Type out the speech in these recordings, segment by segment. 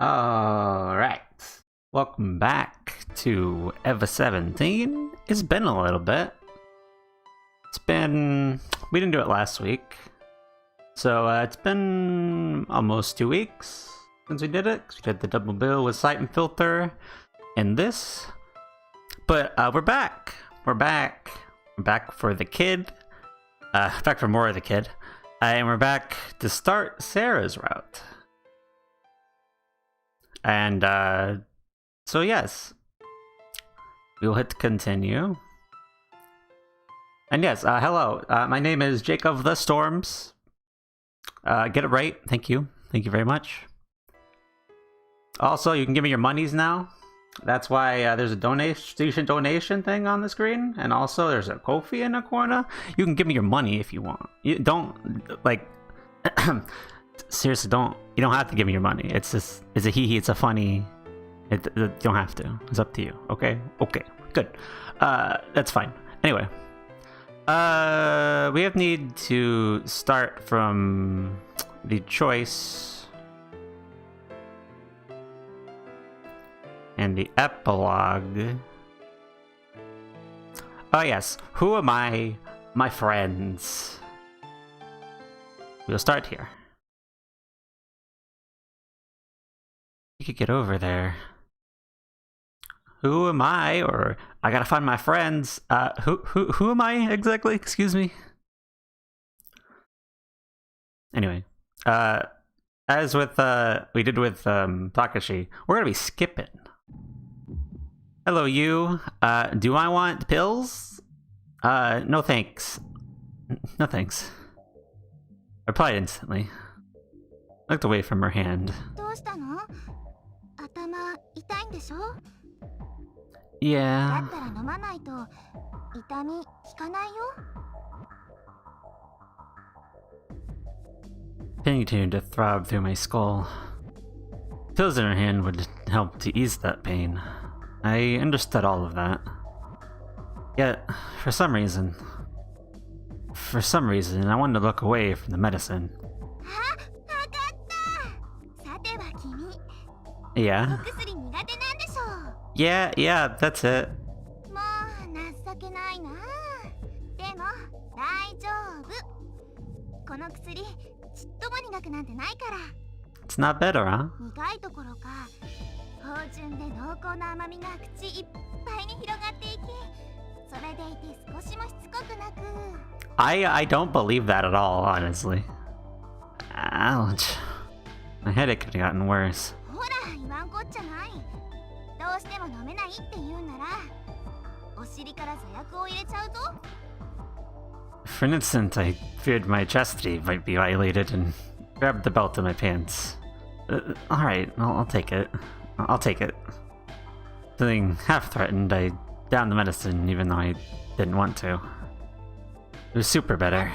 Alright, welcome back to EVA 17. It's been a little bit. We didn't do it last week. So it's been almost 2 weeks since we did it. 'Cause we did the double bill with Sight and Filter and this. But we're back. We're back. We're back for the kid. Back for more of the kid. And we're back to start Sara's route. And so yes, we'll hit continue. And yes, hello, my name is Jacob the Storms. Get it right, thank you very much. Also, you can give me your monies now. That's why there's a donation thing on the screen, and also there's a Ko-fi in the corner. You can give me your money if you want. You don't like. Seriously, you don't have to give me your money. It's a hee-hee, it's a funny, you don't have to. It's up to you, okay? Okay, good. That's fine. Anyway, we need to start from the choice and the epilogue. Oh yes, who am I, my friends? We'll start here. You could get over there. Who am I? Or I gotta find my friends. Who am I exactly? Excuse me. Anyway, as with we did with Takashi, we're gonna be skipping. Hello, you. Do I want pills? No thanks. No thanks. Replied instantly. Looked away from her hand. Yeah. Pain continued to throb through my skull. Pills in her hand would help to ease that pain. I understood all of that. Yet, for some reason, I wanted to look away from the medicine. Yeah? Yeah, that's it. It's not better, huh? I don't believe that at all, honestly. Ouch. My headache could have gotten worse. For an instant, I feared my chastity might be violated and grabbed the belt in my pants. Alright, I'll take it. I'll take it. Feeling half threatened, I downed the medicine even though I didn't want to. It was super better.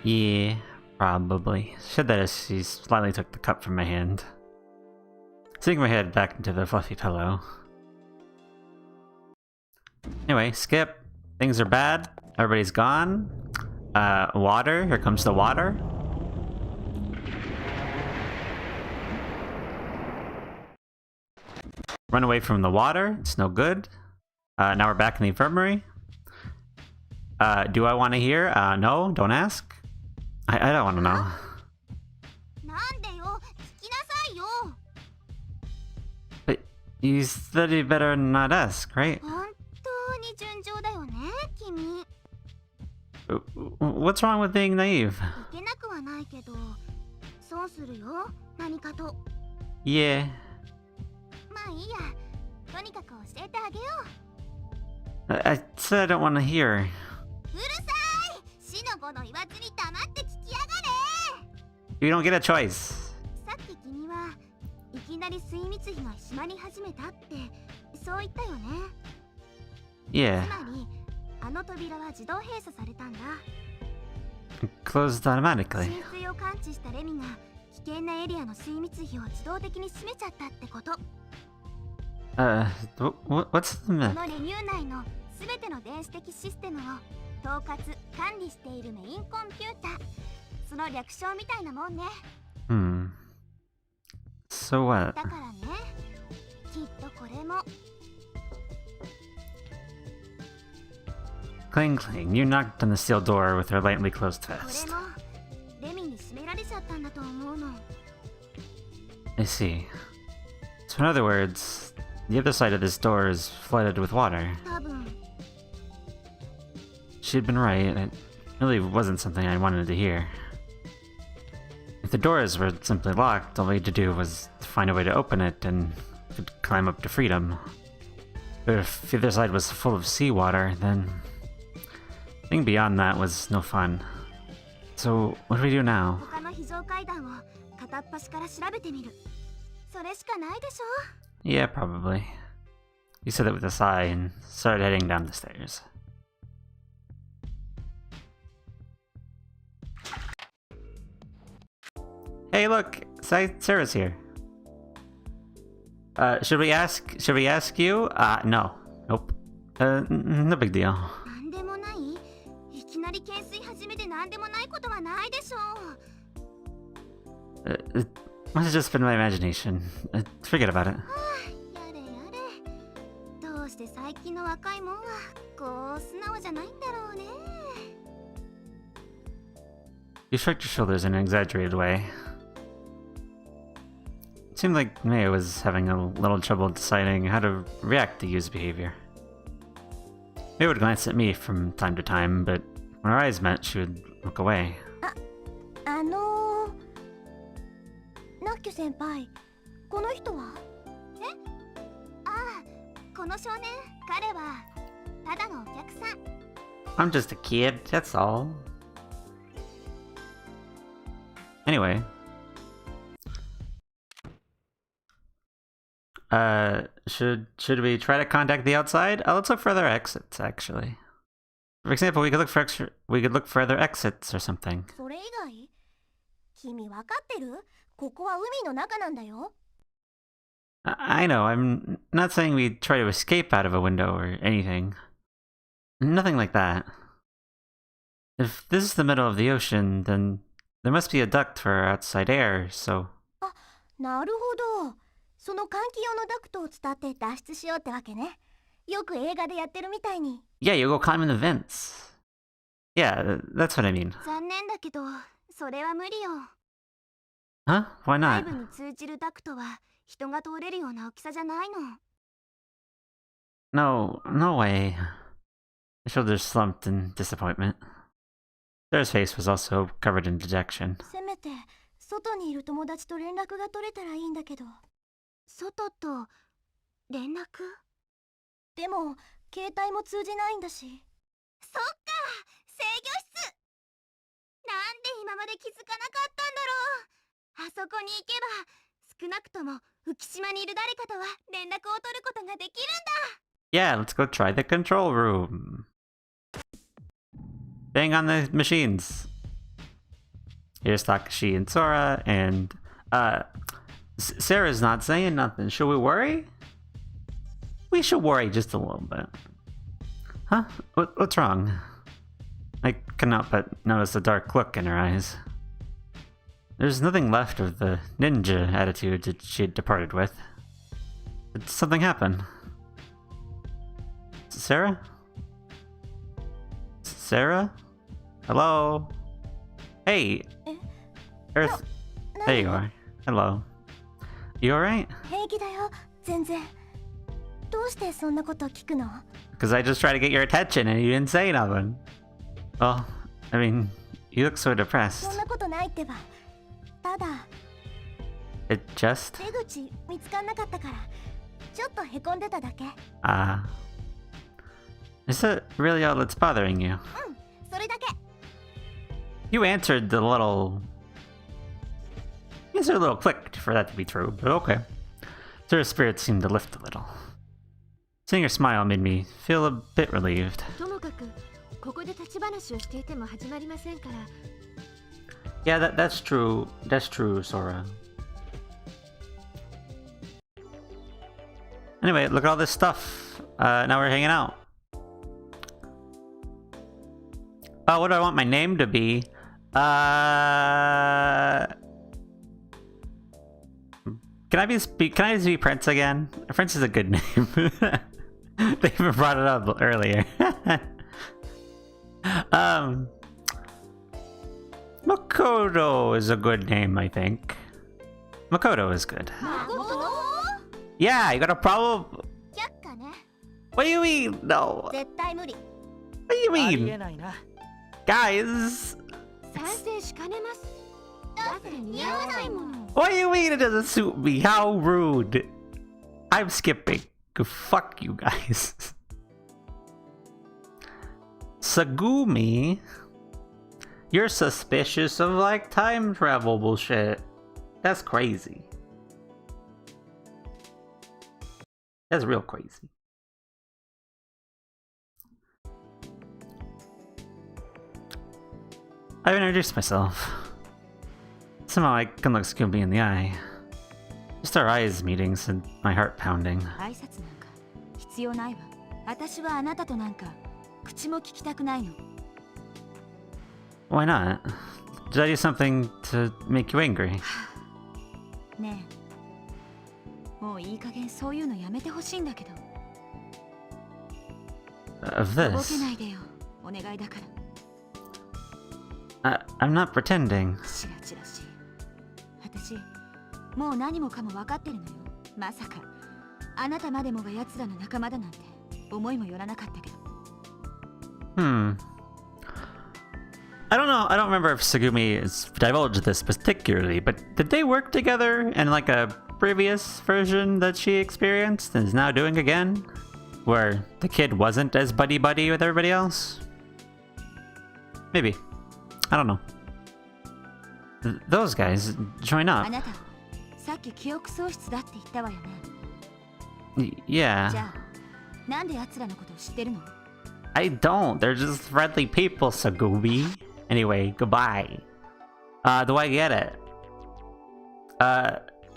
Yeah, probably. Said that as she slightly took the cup from my hand. Sinking my head back into the fluffy pillow. Anyway, skip. Things are bad. Everybody's gone. Water. Here comes the water. Run away from the water. It's no good. Now we're back in the infirmary. Do I want to hear? No, don't ask. I don't want to know. But you said you better not ask, right? What's wrong with being naive? Yeah. I said I don't want to hear. You don't get a choice. Yeah. It closed automatically. What's the myth? So what? Cling cling, you knocked on the steel door with her lightly closed fist. I see. So in other words, the other side of this door is flooded with water. She'd been right, it really wasn't something I wanted to hear. If the doors were simply locked, all we had to do was find a way to open it and could climb up to freedom. But if the other side was full of seawater, then anything beyond that was no fun. So, what do we do now? Yeah, probably. You said that with a sigh and started heading down the stairs. Hey, look! Sarah's here. Should we ask you? No. Nope. No big deal. It must have just been my imagination. Forget about it. You shrugged your shoulders in an exaggerated way. It seemed like Maya was having a little trouble deciding how to react to Yu's behavior. Maya would glance at me from time to time, but when our eyes met, she would look away. ナッキュ先輩、この人は？え？ああ、この少年、彼はただのお客さん。I'm just a kid, that's all. Anyway. Should we try to contact the outside? Let's look for other exits, actually. For example, we could look for other exits or something. それ以外？君わかってる？ここは海の中なんだよ。I know, I'm not saying we try to escape out of a window or anything. Nothing like that. If this is the middle of the ocean, then there must be a duct for outside air, so... あ、なるほど。その換気用のダクトを伝って脱出しようってわけね。よく映画でやってるみたいに。Yeah, you go climb in the vents. Yeah, that's what I mean. 残念だけど、それは無理よ。Huh? Why 内 not? 部に通じるダクトは人が通れるような大きさじゃないの。No way. The shoulders slumped in disappointment. Sara's face was also covered in dejection. せめて外にいる友達と連絡が取れたらいいんだけど。外と連絡？でも携帯も通じないんだし。そっか、制御室。なんで今まで気づかなかったんだろう。あそこに行けば少なくとも浮島にいる誰かとは連絡を取ることができるんだ。Yeah, let's go try the control room. Bang on the machines. Here's Takashi and Sora, and Sarah's not saying nothing. Should we worry? We should worry just a little bit. Huh? What's wrong? I could not but notice a dark look in her eyes. There's nothing left of the ninja attitude that she had departed with. Did something happen? Sarah? Sarah? Hello? Hey! Earth. There you are. Hello. You alright? 平気だよ、全然。どうしてそんなこと聞くの？ Because I just tried to get your attention and you didn't say nothing. Well, I mean, you look so そ depressed. んなことないってば。ただ、 It just... 出口見つかんなかったから、ちょっとへこんでただけ。Is that really all that's bothering you? うん、それだけ。You answered the little... You answered a little click for that to be true, but okay. Sarah's spirits seemed to lift a little. Seeing her smile made me feel a bit relieved. ともかく、ここで立ち話をしていても始まりませんから。Yeah, that's true. That's true, Sora. Anyway, look at all this stuff. Now we're hanging out. What do I want my name to be? Can I just be Prince again? Prince is a good name. They even brought it up earlier. Makoto is a good name, I think. Makoto is good. Yeah, you got a problem? What do you mean? No. What do you mean? Guys. What do you mean it doesn't suit me? How rude. I'm skipping. Fuck you guys. Tsugumi? You're suspicious of like time travel bullshit. That's crazy. That's real crazy. I've introduced myself. Somehow I can look Tsugumi in the eye. Just our eyes meeting sent my heart pounding. Why not? Did I do something to make you angry? Of this? I'm not pretending. しらちらしい。私、もう何もかも分かってるのよ。まさか、あなたまでもが奴らの仲間だなんて思いもよらなかったけど。I don't know. I don't remember if Tsugumi has divulged this particularly, but did they work together in like a previous version that she experienced and is now doing again? Where the kid wasn't as buddy-buddy with everybody else? Maybe. I don't know. Those guys, join up. あなた、さっき記憶喪失だって言ったわよね。Yeah. じゃあ、なんで奴らのことを知ってるの？ I don't. They're just friendly people, Tsugumi. Anyway, goodbye. Do I get it?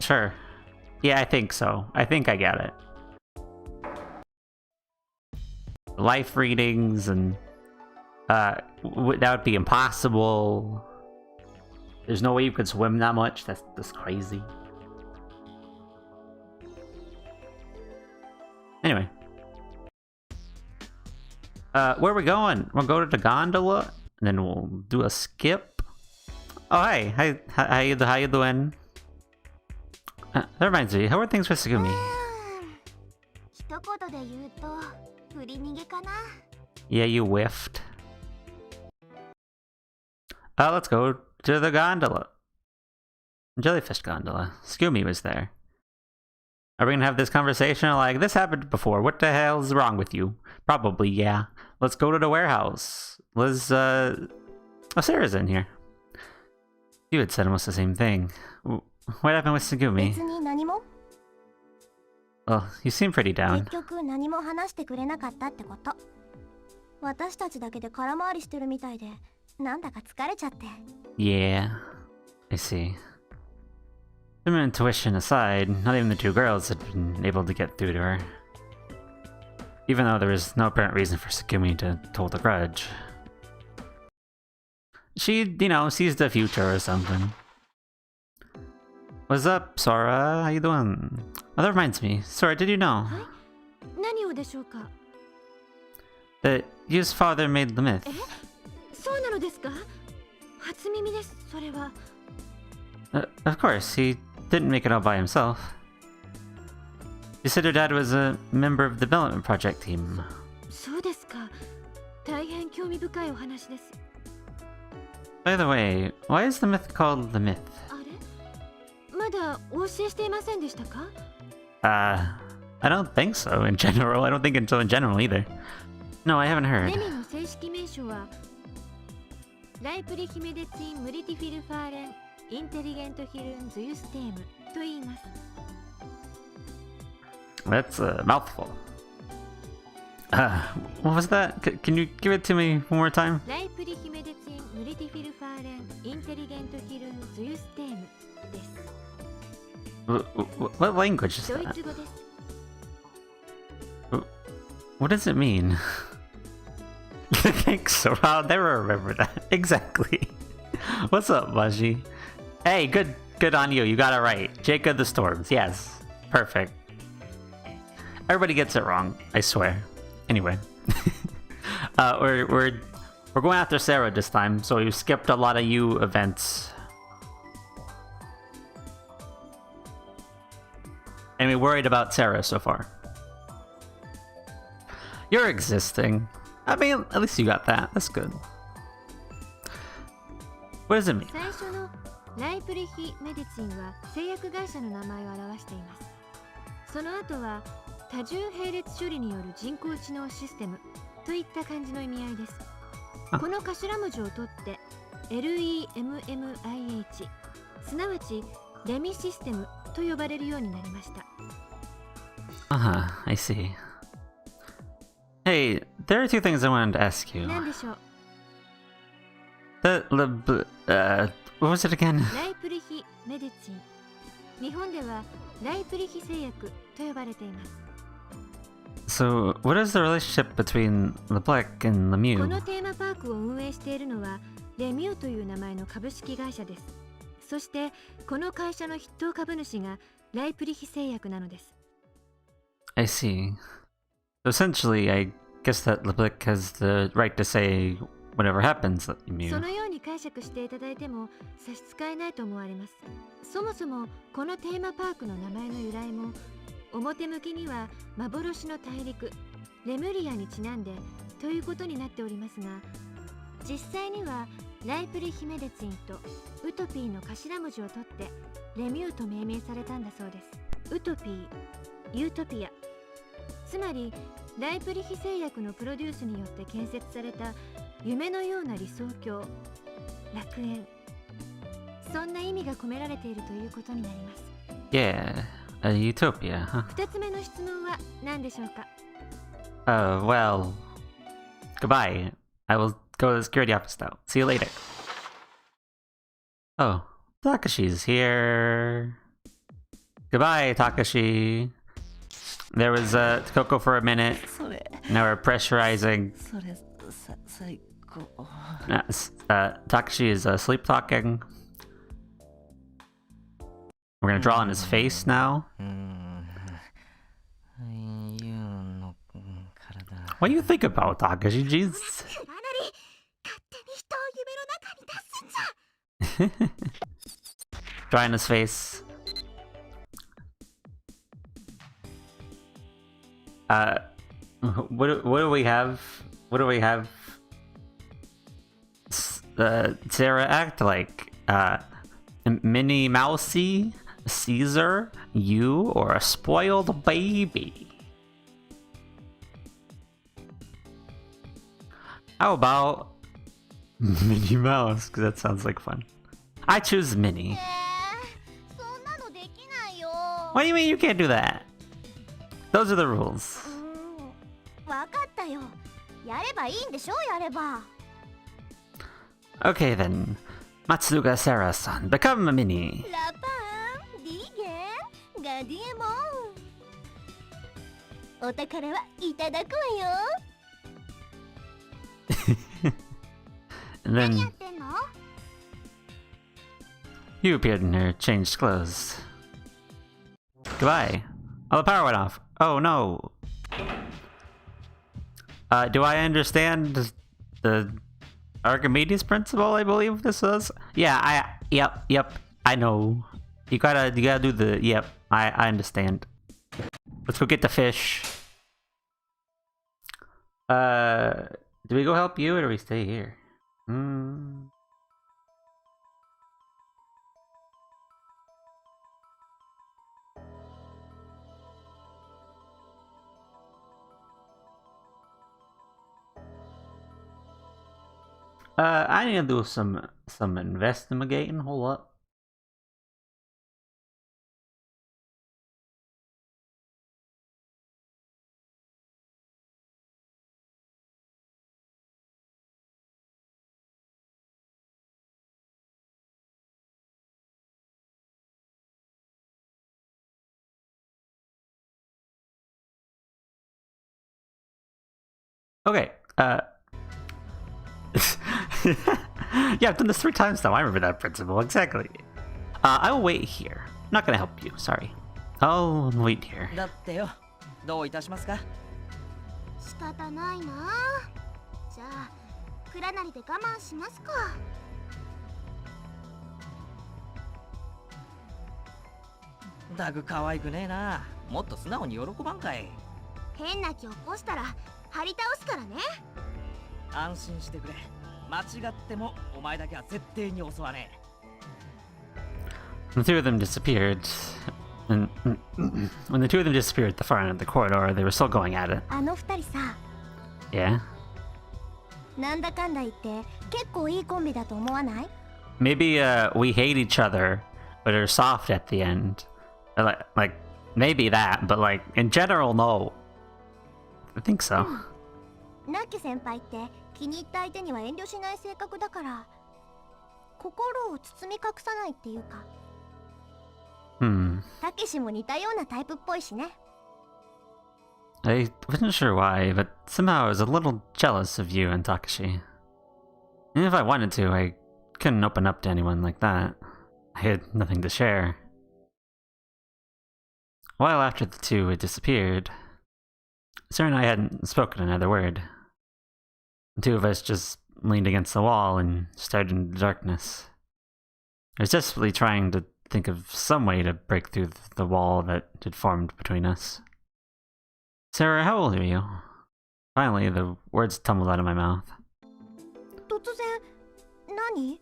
Sure. Yeah, I think so. I think I get it. Life readings and that would be impossible. There's no way you could swim that much. That's crazy. Anyway. Where are we going? We'll go to the gondola, and then we'll do a skip. Oh, hey. How you doing? That reminds me, how are things with Tsugumi? 一言で言うと、振り逃げかな。Yeah, you whiffed. Let's go to the gondola. Jellyfish gondola. Tsugumi was there. Are we gonna have this conversation like, this happened before, what the hell's wrong with you? Probably, yeah. Let's go to the warehouse. Liz, oh, Sarah's in here. You had said almost the same thing. What happened with Tsugumi? 別に何も。Well, you seem pretty down. 結局何も話してくれなかったってこと。私たちだけで空回りしてるみたいで、なんだか疲れちゃって。Yeah, I see. Human intuition aside, not even the two girls had been able to get through to her. Even though there was no apparent reason for Tsugumi to hold a grudge. She, sees the future or something. What's up, Sora? How you doing? Oh, that reminds me. Sora, did you know はい。何をでしょうか。that Yu's father made the myth? そうなのですか。初耳です。それは。Of course, he didn't make it all by himself. You said your dad was a member of the development project team. そうですか。大変興味深いお話です。By the way, why is the myth called the myth? あれ？まだお教えしていませんでしたか？ I don't think so in general. I don't think until in general either. No, I haven't heard. レミの正式名称はライプリヒメデツインムリティフィルファーレンインテリゲントヒルンズユステームと言います。That's a mouthful. What was that? Can you give it to me one more time? ライプリヒメデツインムリティフィルファーレンインテリゲントヒルンズユステームです。What language is ドイ that? ツ語です。What does it mean? Thanks, so I'll never remember that. Exactly. What's up, Baji? Hey, good on you. You got it right. Jacob the Storms. Yes. Perfect. Everybody gets it wrong, I swear. Anyway. We're going after Sara this time, so we skipped a lot of you events. And we worried about Sara so far. You're existing. I mean, at least you got that. That's good. What does it mean? 最初のライプリヒメディツインは製薬会社の名前を表しています。その後は多重並列処理による人工知能システムといった感じの意味合いです。この頭文字を取って LEMMIH すなわちレミシステムと呼ばれるようになりました。I see. Hey, there are two things I wanted to ask you. 何でしょう。What was it again? ライプリヒメディツイン。日本ではライプリヒ製薬と呼ばれています。So, what is the relationship between LeBlanc and こ Lemieux? のテーマパークを運営しているのはレミューという名前の株式会社です。そしてこの会社の筆頭株主がライプリヒ製薬なのです。I see. So essentially, I guess that LeBlanc has the right to say whatever happens, そ Mew. のように解釈していただいても差し支えないと思われます。そもそもこのテーマパークの名前の由来も表向きには幻の大陸レムリアにちなんでということになっておりますが、実際にはライプリヒメデツィンとウトピーの頭文字を取ってレミューと命名されたんだそうです。ウトピー、ユートピア、つまりライプリヒ製薬のプロデュースによって建設された夢のような理想郷、楽園、そんな意味が込められているということになります。 Yeah, a utopia, huh? 2つ目の質問は何でしょうか？ Well, goodbye. I will go to the security office now. See you later. Oh, Takashi's here. Goodbye, Takashi. There was Coco for a minute. それ Now we're pressurizing. それ最高 Takashi is sleep talking. We're gonna draw on his face now. ユウの体 What do you think about Takashi? Jeez. クラナリ、勝手に人を夢の中に出すんじゃ。 Draw on his face. What do we have? What do we have? Sarah act like Minnie Mousy, Caesar, you, or a spoiled baby? How about Minnie Mouse? Because that sounds like fun. I choose Minnie. そんなのできないよ。 What do you mean you can't do that? Those are the rules. わかったよ。やればいいんでしょ、やれば。 Okay then. Matsuga Sara-san, become a Minnie. ラパン、ディーゲン、ガディエモン。お宝はいただくわよ。 And 何や then ってんの？ you appeared in her changed clothes. Goodbye. Oh, the power went off. Oh no. Do I understand the Archimedes principle? I believe this is. Yeah, yep. I know. You gotta do the. Yep, I understand. Let's go get the fish. Do we go help you or do we stay here? I need to do some investigating. Hold up. Okay. Yeah, I've done this 3 times now. I remember that principle exactly. I will wait here. I'm not gonna help you. Sorry. I'll wait here. だってよどういたしますか仕方ないな。じゃあ、クラナリで我慢しますか。だぐ可愛くねえなもっと素直に喜ばんかい変な気起こしたら張り倒すからね。安心してくれ間違ってもお前だけは絶対に襲わねえ The two of them disappeared. And when the two of them disappeared at the far end of the corridor, they were still going at it. あの二人さ、 Yeah? なんだかんだ言って結構いいコンビだと思わない？ Maybe we hate each other, but are soft at the end. Like maybe that, but like in general, no. I think so. ナッキ先輩って気に入った相手には遠慮しない性格だから心を包み隠さないっていうか。たけしも似たようなタイプっぽいしね。 I wasn't sure why, but somehow I was a little jealous of you and Takashi. And if I wanted to, I couldn't open up to anyone like that. I had nothing to share. A while after the two had disappeared, Sara and I hadn't spoken another word. The two of us just leaned against the wall and stared into the darkness. I was desperately trying to think of some way to break through the wall that had formed between us. Sara, how old are you? Finally, the words tumbled out of my mouth. 突然何っ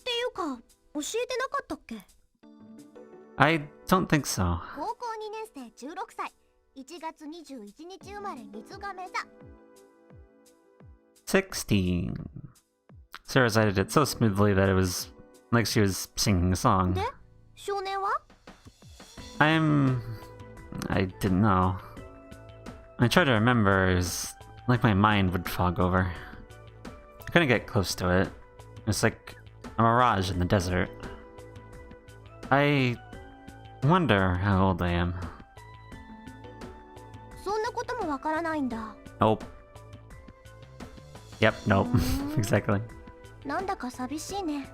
ていうか教えてなかったっけ I don't think so. 高校2年生16歳1月21日生まれ水亀座 16. Sara recited it so smoothly that it was like she was singing a song. で少年は I didn't know. I tried to remember, it was like my mind would fog over. I couldn't get close to it. It was like a mirage in the desert. I wonder how old I am. そんなこともわからないんだ Nope. Yep, nope. Exactly. なんだか寂しいね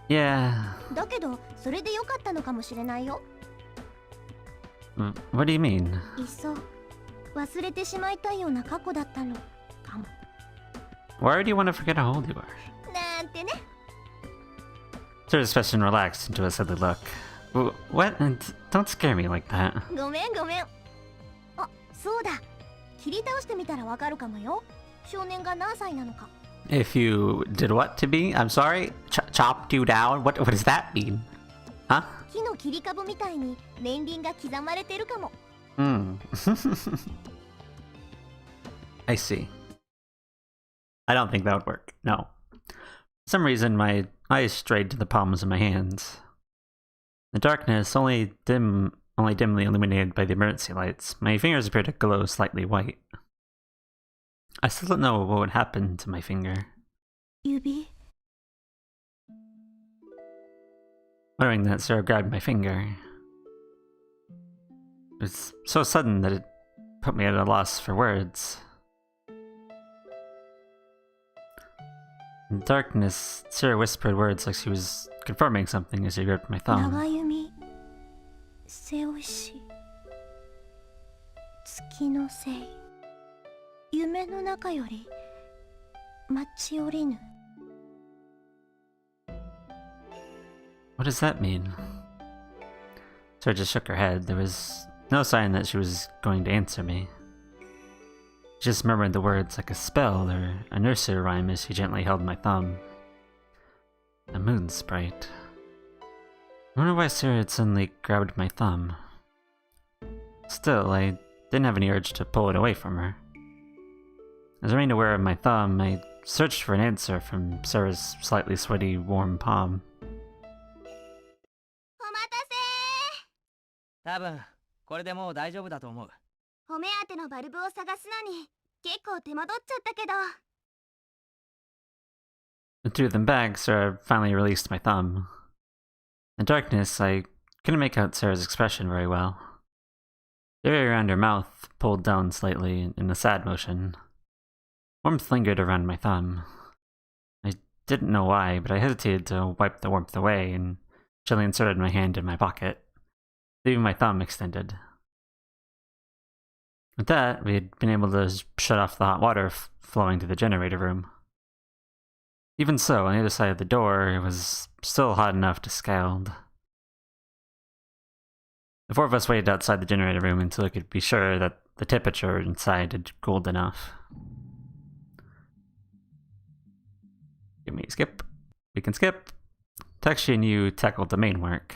Yeah. だけどそれでよかったのかもしれないよ What do you mean? いっそ忘れてしまいたいような過去だったのかも Why do you want to forget how old you are? なんてね Sara's expression relaxed into a silly look. What? Don't scare me like that. ごめんごめんあ、そうだ切り倒してみたらわかるかもよ少年が何歳なのか If you did what to me? I'm sorry? Chopped you down? What does that mean? Huh? 木の切り株みたいに年輪が刻まれてるかも I see. I don't think that would work. No. For some reason, my eyes strayed to the palms of my hands. The darkness, only dimly illuminated by the emergency lights, my fingers appeared to glow slightly white. I still don't know what would happen to my finger. 指 Muttering that, Sara grabbed my finger. It was so sudden that it put me at a loss for words. In the darkness, Sara whispered words like she was confirming something as she gripped my 長 thumb. 弓背負し月のせい夢の中より待ち降りぬ What does that mean? Sara just shook her head. There was no sign that she was going to answer me. She just murmured the words like a spell or a nursery rhyme as she gently held my thumb. A moon sprite. I wonder why Sara had suddenly grabbed my thumb. Still, I didn't have any urge to pull it away from her. As I remained aware of my thumb, I searched for an answer from Sara's slightly sweaty, warm palm. お待た多分これでもう大丈夫だと思う。せお目当てのバルブを探すのに結構手間取っちゃったけど With two of them back, Sara finally released my thumb. In the darkness, I couldn't make out Sara's expression very well. The area around her mouth pulled down slightly in a sad motion. Warmth lingered around my thumb. I didn't know why, but I hesitated to wipe the warmth away and gently inserted my hand in my pocket, leaving my thumb extended. With that, we had been able to shut off the hot water flowing to the generator room. Even so, on the other side of the door, it was still hot enough to scald. The four of us waited outside the generator room until we could be sure that the temperature inside had cooled enough. Give me a skip. We can skip. Taxi and you tackled the main work.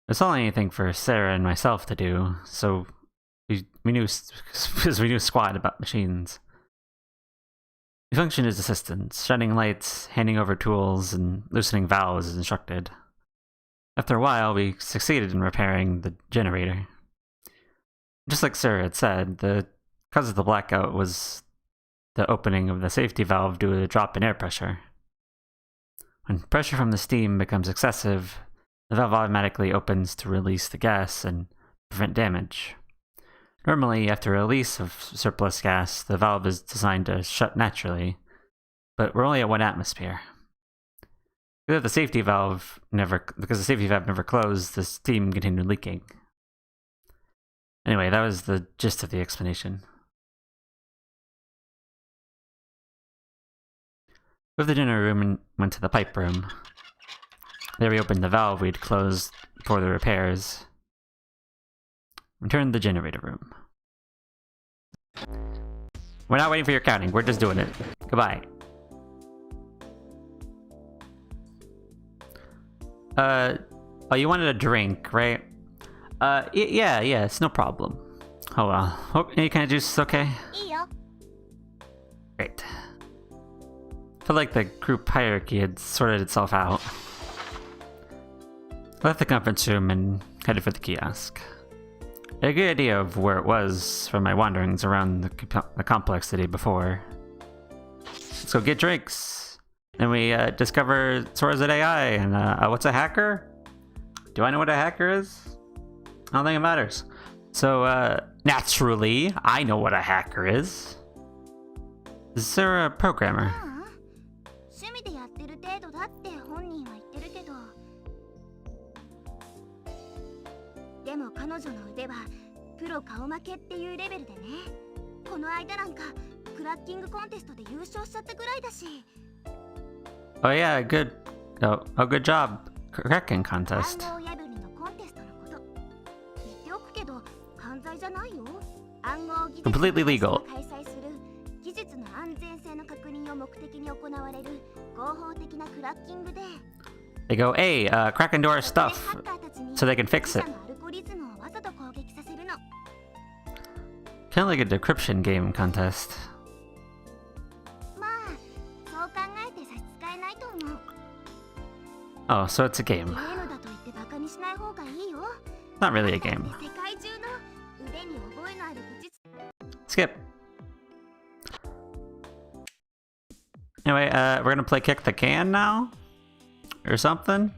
There's only anything for Sara and myself to do, so we knew squat about machines. We functioned as assistants, shining lights, handing over tools, and loosening valves as instructed. After a while, we succeeded in repairing the generator. Just like Sara had said, the cause of the blackout was the opening of the safety valve due to a drop in air pressure. When pressure from the steam becomes excessive, the valve automatically opens to release the gas and prevent damage. Normally, after release of surplus gas, the valve is designed to shut naturally, but we're only at 1 atmosphere. Because the safety valve never closed, the steam continued leaking. Anyway, that was the gist of the explanation. Left the dinner room and went to the pipe room. There we opened the valve we'd closed for the repairs. Returned to the generator room. We're not waiting for your counting, we're just doing it. Goodbye. Oh, you wanted a drink, right? Yeah, it's no problem. Oh well. Oh, any kind of juice is okay? いいよ。 Great. Felt like the group hierarchy had sorted itself out. I left the conference room and headed for the kiosk. I had a good idea of where it was from my wanderings around the complex the day before. Let's go get drinks. Then we discover Sora's an AI and what's a hacker? Do I know what a hacker is? I don't think it matters. So, naturally, I know what a hacker is. Is Sara a programmer? 趣味でやってる程度だって本人は言ってるけど。でも彼女の腕はプロ顔負けっていうレベルでね。この間なんかクラッキングコンテストで優勝しちゃったぐらいだし。Oh yeah, good. Oh, good job. Cracking contest. 暗号破りのコンテストのこと。言っておくけど犯罪じゃないよ。暗号技術 Completely legal. 開催する技術の安全性の確認を目的に行われる合法的なクラッキングで。They go, hey, crack into our stuff so they can fix it. アルゴリズムをわざと攻撃させるの。Kind of like a decryption game contest. まあ、そう考えて差し支えないと思う。 Oh, so it's a ゲ game. ームだと言ってバカにしない方がいいよ。 Not really a game. 世界中の腕に覚えのある武術。 Skip. Anyway, we're gonna play Kick the Can now? Or something?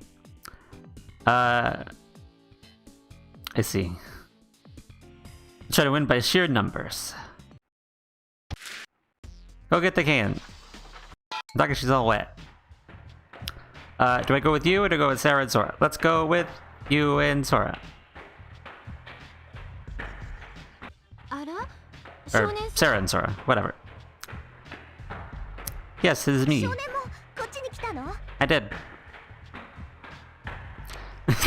I see. Try to win by sheer numbers. Go get the can. She's all wet. Do I go with you or do I go with Sara and Sora? Let's go with you and Sora. あら Or Sara and Sora, whatever. Yes, this is me. 少年もこっちに来たの？ I did.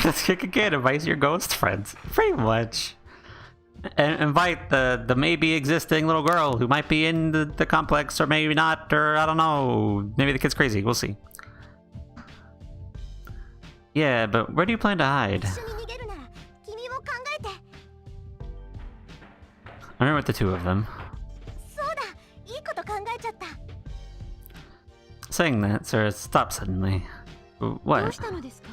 Let's kick a can, invite your ghost friends. Pretty much. And invite the maybe existing little girl who might be in the complex or maybe not, or I don't know. Maybe the kid's crazy, we'll see. Yeah, but where do you plan to hide? 一緒に逃げるなら君も考えて。 I remember with the two of them. そうだ、いいこと考えちゃった。 Saying that, Sara stopped suddenly. どう What? したのですか？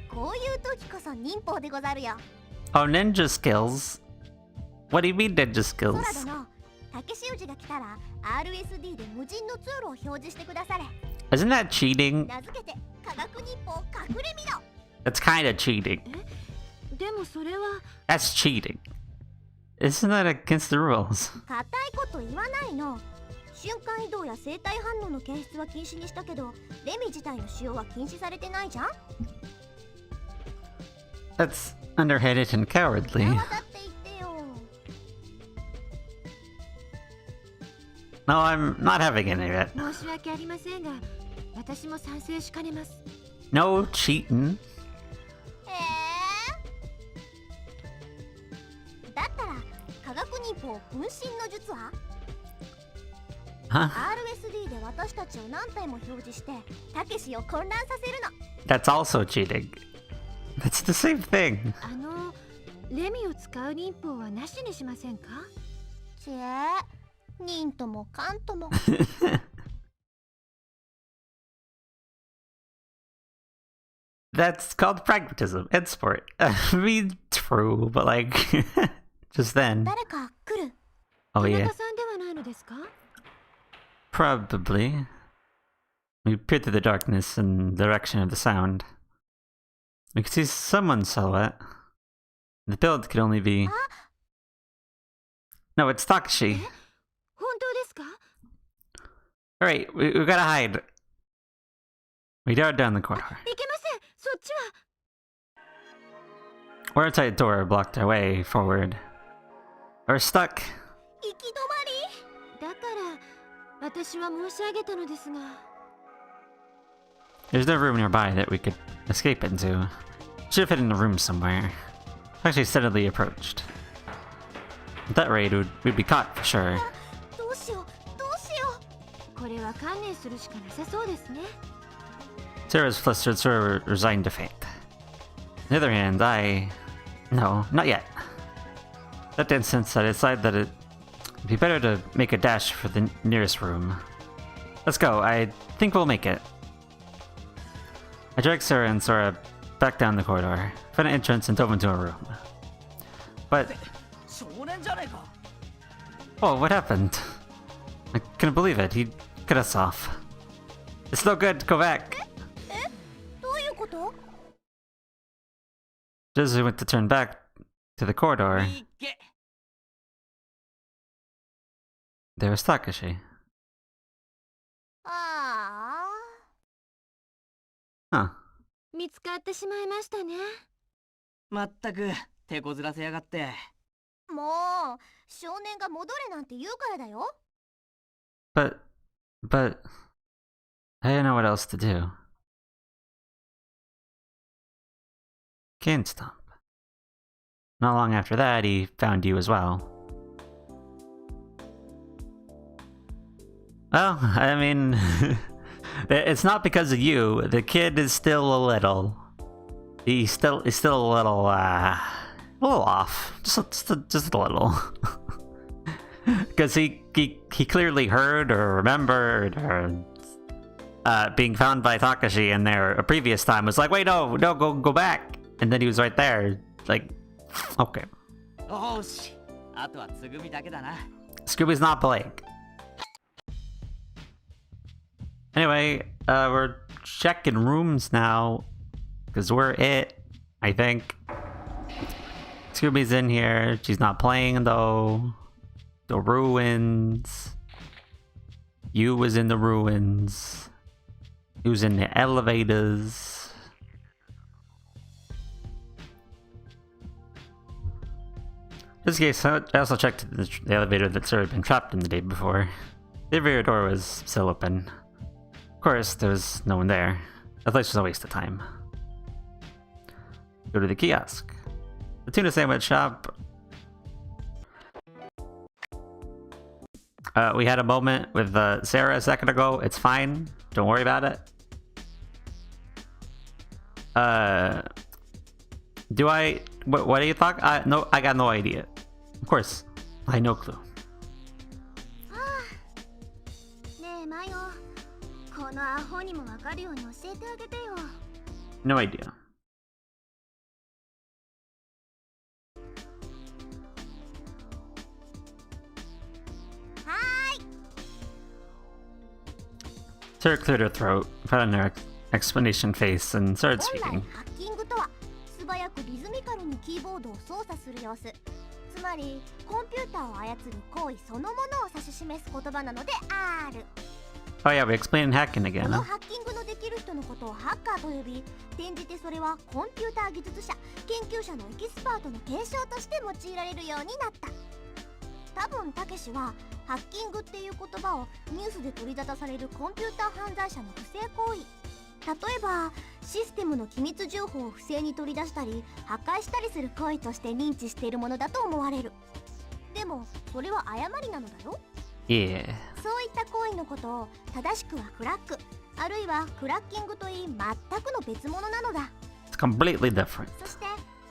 こういう時こそ忍法でござるよ。 Oh, ninja skills? What do you mean ninja 空 skills? 殿、竹し氏が来たら RSD で無人の通路を表示してくだされ。 Isn't that cheating? 名付けて科学忍法隠れみろ。 That's kinda cheating. でもそれは That's cheating. Isn't that against the rules? 硬いこと言わないの。瞬間移動や生体反応の検出は禁止にしたけど、レミ自体の使用は禁止されてないじゃん。 That's underhanded and cowardly. わざって言ってよ。 No, I'm not having any of it. 申し訳ありませんが、私も賛成しかねます。 No cheating. だったら科学忍法分身の術は Huh? RSD で私たちを何体も表示してたけしを混乱させるの。 That's also cheating. That's the same thing. レミを使う忍法はなしにしませんか？ちえ、忍ともかんとも。 That's called pragmatism and sport. I mean, true, but like, just then. 誰か来る。 Oh 田 yeah, 中さんではないのですか？ probably. We peered through the darkness in the direction of the sound. We could see someone's silhouette. The build could only be... No, it's Takashi. 本当ですか？ Alright, we gotta hide. We dart down the corridor. いけません。そっちは。 We're outside the door blocked our way forward. We're stuck. 行き止まり。だから私は申し上げたのですが。There's no room nearby that we could escape into. Should have hid in a room somewhere. Actually steadily approached. At that rate, we'd be caught for sure. どうしようどうしよう。これは観念するしかなさそうですね。 Sarah's flustered, Sora resigned to fate. On the other hand, No, not yet. That instance, I decided that it'd be better to make a dash for the nearest room. Let's go, I think we'll make it. I dragged Sara and Sora back down the corridor, found an entrance and dove into a room. But... 少年じゃねえか。 Oh, what happened? I couldn't believe it, he cut us off. It's no good, go back! どういうこと？ Just as we went to turn back to the corridor, いけ。 there was Takashi. あ Huh. 見つかってしまいましたね。まったく手こずらせやがって。あ、もう少年が戻れなんて言うからだよ。 But... I didn't know what else to do. Can't stop. Not long after that, he found you as well. Well, I mean... it's not because of you. The kid is still a little... He's still a little off. Just a little. Because he clearly heard or remembered or... being found by Takashi in there a previous time was like, wait, no, go back. And then he was right there, like, okay. よし。あとはつぐみだけだな。 Scooby's not playing. Anyway, we're checking rooms now, because we're it, I think. Scooby's in here, she's not playing though. The ruins. You was in the ruins. He was in the elevators. Just in case, I also checked the elevator that's already been trapped in the day before. The elevator door was still open. Of course, there was no one there. That place was a waste of time. Go to the kiosk. The tuna sandwich shop. We had a moment with Sara a second ago. It's fine. Don't worry about it. Do I... What do you think? No, I got no idea. Of course. I had no clue. ねえマヨ、このアホにもわかるように教えてあげてよ。 No idea. Sarah cleared her throat, put on her explanation face, and started 本来 speaking. ハッキングとは素早くリズミカルにキーボードを操作する様子、つまりコンピューターを操る行為そのものを指し示す言葉なのである。 Oh yeah, we explained hacking こ again. の Huh? ハッキングのできる人のことをハッカーと呼び、転じてそれはコンピューター技術者、研究者のエキスパートの継承として用いられるようになった。多分たけしはハッキングっていう言葉をニュースで取り沙汰されるコンピューター犯罪者の不正行為、例えばシステムの機密情報を不正に取り出したり破壊したりする行為として認知しているものだと思われる。でもそれは誤りなのだよ。 Yeah. そういった行為のことを正しくはクラック、あるいはクラッキングといい全くの別物なのだ。 It's completely different. そして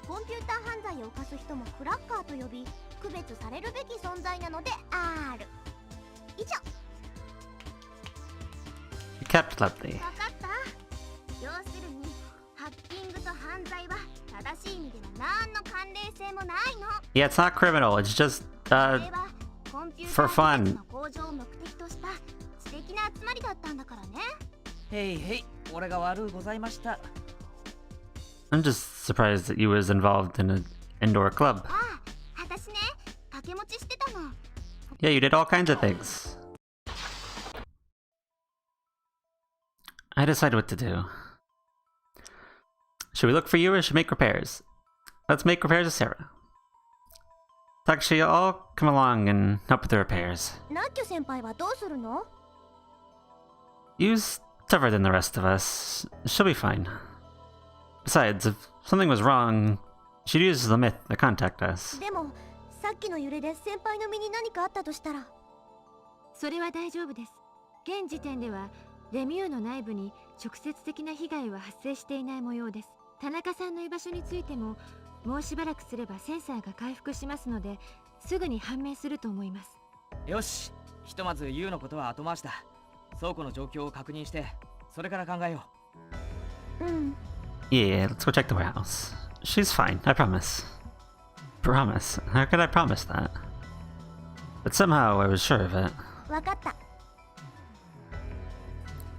コンピューター犯罪を犯す人もクラッカーと呼び区別されるべき存在なのである。以上。 You kept lovely. わかった。要するにハッキングと犯罪は正しい意味では何の関連性もないの。 Yeah, it's not criminal. It's just それはコンピュータ for ー fun. 技術の向上を目的とした素敵な集まりだったんだからね。へいへい、俺が悪うございました。 I'm just surprised that you was involved in an indoor club. ああ、私ね、掛け持ちしてたの。 Yeah, you did all kinds of things. I decided what to do. Should we look for you or should we make repairs? Let's make repairs with Sara. Takashi, I'll come along and help with the repairs. ナッキョ先輩はどうするの？ Use tougher than the rest of us. She'll be fine. Besides, if something was wrong, she'd use the myth to contact us. でもさっきの揺れで先輩の身に何かあったとしたら。それは大丈夫です。現時点ではレミューの内部に直接的な被害は発生していない模様です。田中さんの居場所についてももうしばらくすればセンサーが回復しますので、すぐに判明すると思います。よし、ひとまず U のことは後回しだ。倉庫の状況を確認して、それから考えよう。うん。Yeah, let's go check the warehouse. She's fine, I promise. Promise? How could I promise that? But somehow I was sure of it. わかった。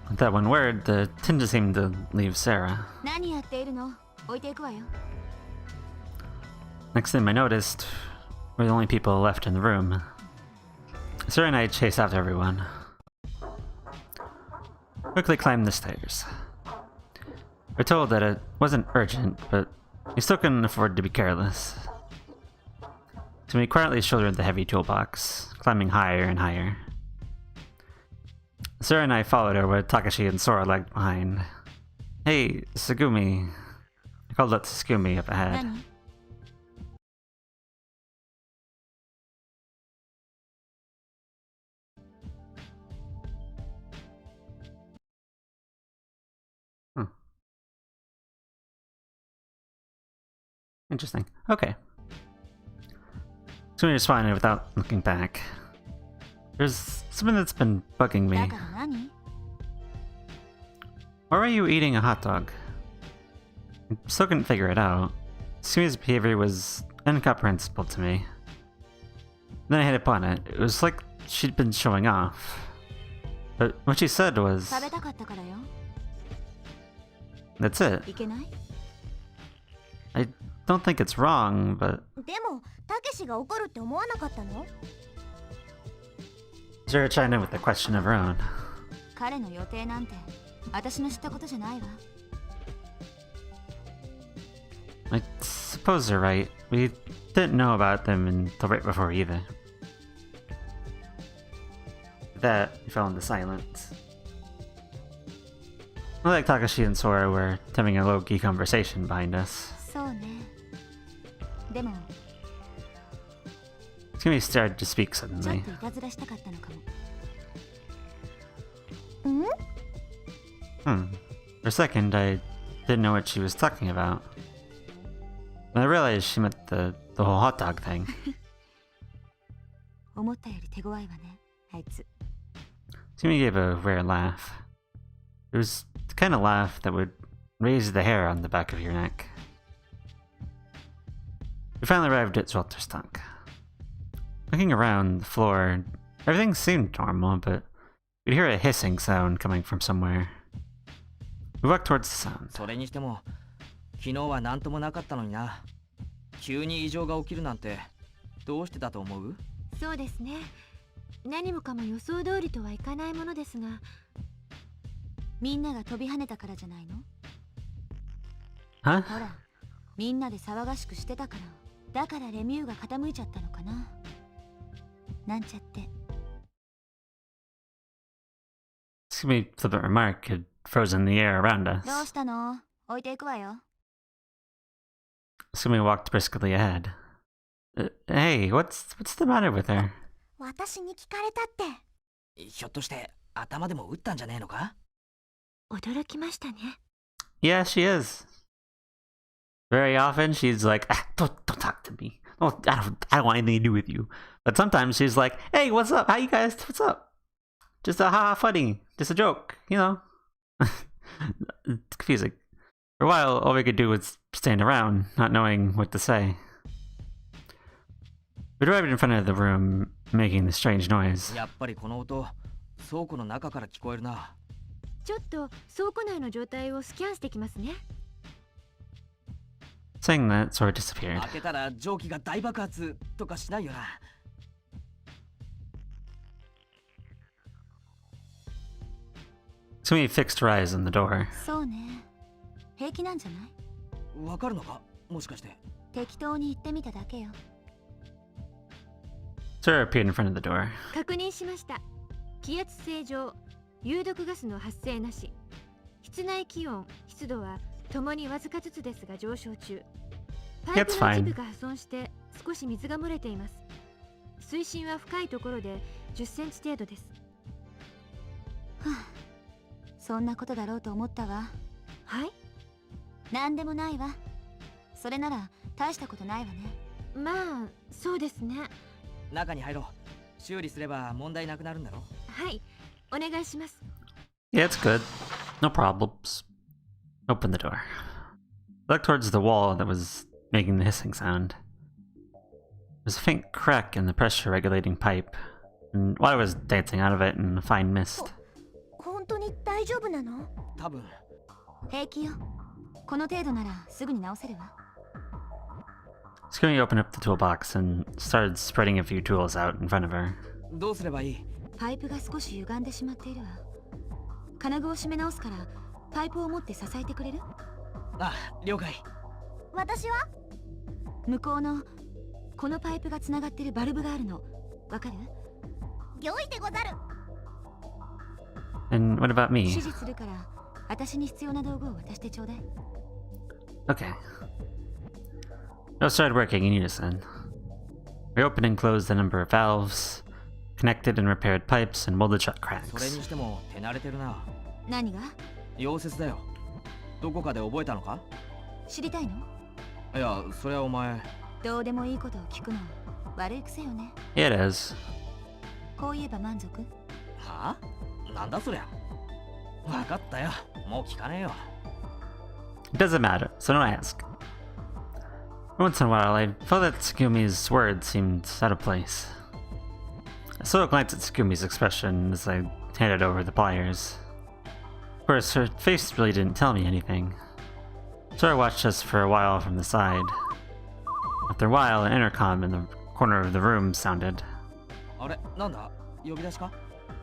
With that one word, the tinge seemed to leave Sara. 何やっているの？置いていくわよ。Next thing I noticed, we're the only people left in the room. Sara and I chased after everyone. Quickly climbed the stairs. We're told that it wasn't urgent, but we still couldn't afford to be careless. So we quietly shouldered the heavy toolbox, climbing higher and higher. Sara and I followed her with Takashi and Sora lagged behind. Hey, Tsugumi. I called out Tsugumi up ahead. 何？Interesting. Okay. So we responded without looking back. There's something that's been bugging me. だから何？ Why were you eating a hot dog? I still couldn't figure it out. Tsugumi's behavior was incomprehensible to me. Then I hit upon it. It was like she'd been showing off. But what she said was... 食べたかったからよ。 That's it. いけない？ I don't think it's wrong, but... でもたけしが怒るって思わなかったの？ Sara chimed in with a question of her own. 彼の予定なんて私の知ったことじゃないわ。 I suppose you're right. We didn't know about them until right before either. With that, we fell into silence. I like Takashi and Sora were having a low-key conversation behind us. そうね。でも Tsugumi started to speak ちょっ suddenly. といたずらしたかったのかも。ん？ For a second, I didn't know what she was talking about. But I realized she meant the whole hot dog thing. 思ったより手強いわね、あいつ。 Tsugumi gave a rare laugh. It was the kind of laugh that would raise the hair on the back of your neck. We finally arrived at Zwelterstank. Looking around the floor, everything seemed normal, but we'd hear a hissing sound coming from somewhere. We walked towards the sound. それにしても、昨日は何ともなかったのにな。急に異常が起きるなんて、どうしてだと思う？そうですね。何もかも予想通りとはいかないものですが、みんなが飛び跳ねたからじゃないの？ Huh? ほら、みんなで騒がしくしてたから。だからレミューが傾いちゃったのかな。なんちゃって。 Tsugumi flippant remark had frozen the air around us. どうしたの？置いていくわよ。 Tsugumi walked briskly ahead. Hey, what's the matter with her? 私に聞かれたって。ひょっとして頭でも打ったんじゃねえのか？驚きましたね。 Yeah, she is. Very often she's like, don't talk to me. Oh, I don't want anything to do with you. But sometimes she's like, hey, what's up? How you guys? What's up? Just a haha funny. Just a joke, you know? It's confusing. For a while, all we could do was stand around, not knowing what to say. We arrived in front of the room, making the strange noise. やっぱりこの音、倉庫の中から聞こえるな。ちょっと倉庫内の状態をスキャンしてきますね。Saying that, Sora disappeared. 開けたら蒸気が大爆発とかしないよな。Tsugumi fixed her eyes on the door. そうね。平気なんじゃない？わかるのか？もしかして。適当に言ってみただけよ。Sora appeared in front of the door. 確認しました。気圧正常。有毒ガスの発生なし。室内気温、湿度はともにわずかずつですが上昇中。パイ That's プの fine. 一部が破損して少し水が漏れています。水深は深いところで10センチ程度です。そんなことだろうと思ったわ。はい。なんでもないわ。それなら大したことないわね。まあそうですね。中に入ろう。修理すれば問題なくなるんだろ。はい、お願いします。 Yeah, it's good. No problems. Open the door. Look towards the wall that was making the hissing sound. There's a faint crack in the pressure regulating pipe, and water was dancing out of it in a fine mist. 本当に大丈夫なの？多分。平気よ。この程度ならすぐに直せるわ。Tsugumi opened up the toolbox and started spreading a few tools out in front of her. どうすればいい？パイプが少し歪んでしまっているわ。金具を締め直すからパイプを持って支えてくれる？あ、了解。私は？向こうのこのパイプがつながってるバルブがあるの。わかる？良いでござる。And what about me? 指示するから私に必要な道具を渡してちょうだい。 Okay. It started working in unison. We opened and closed a number of valves, connected and repaired pipes, and molded shut それ cracks. にしても手慣れてるな。何が？溶接だよ。どこかで覚えたのか？知りたいの？いや、それはお前。どうでもいいことを聞くの悪い癖よね。 Yeah, it is. こう言えば満足？はあ？なんだそりゃ。わかったよ。もう聞かねえよ。It doesn't matter, so don't ask. Once in a while, I felt that Tsugumi's words seemed out of place. I sort of glanced at Tsugumi's expression as I handed over the pliers. Of course, her face really didn't tell me anything. Sora watched us for a while from the side. After a while, an intercom in the corner of the room sounded. あれ、なんだ？呼び出しか？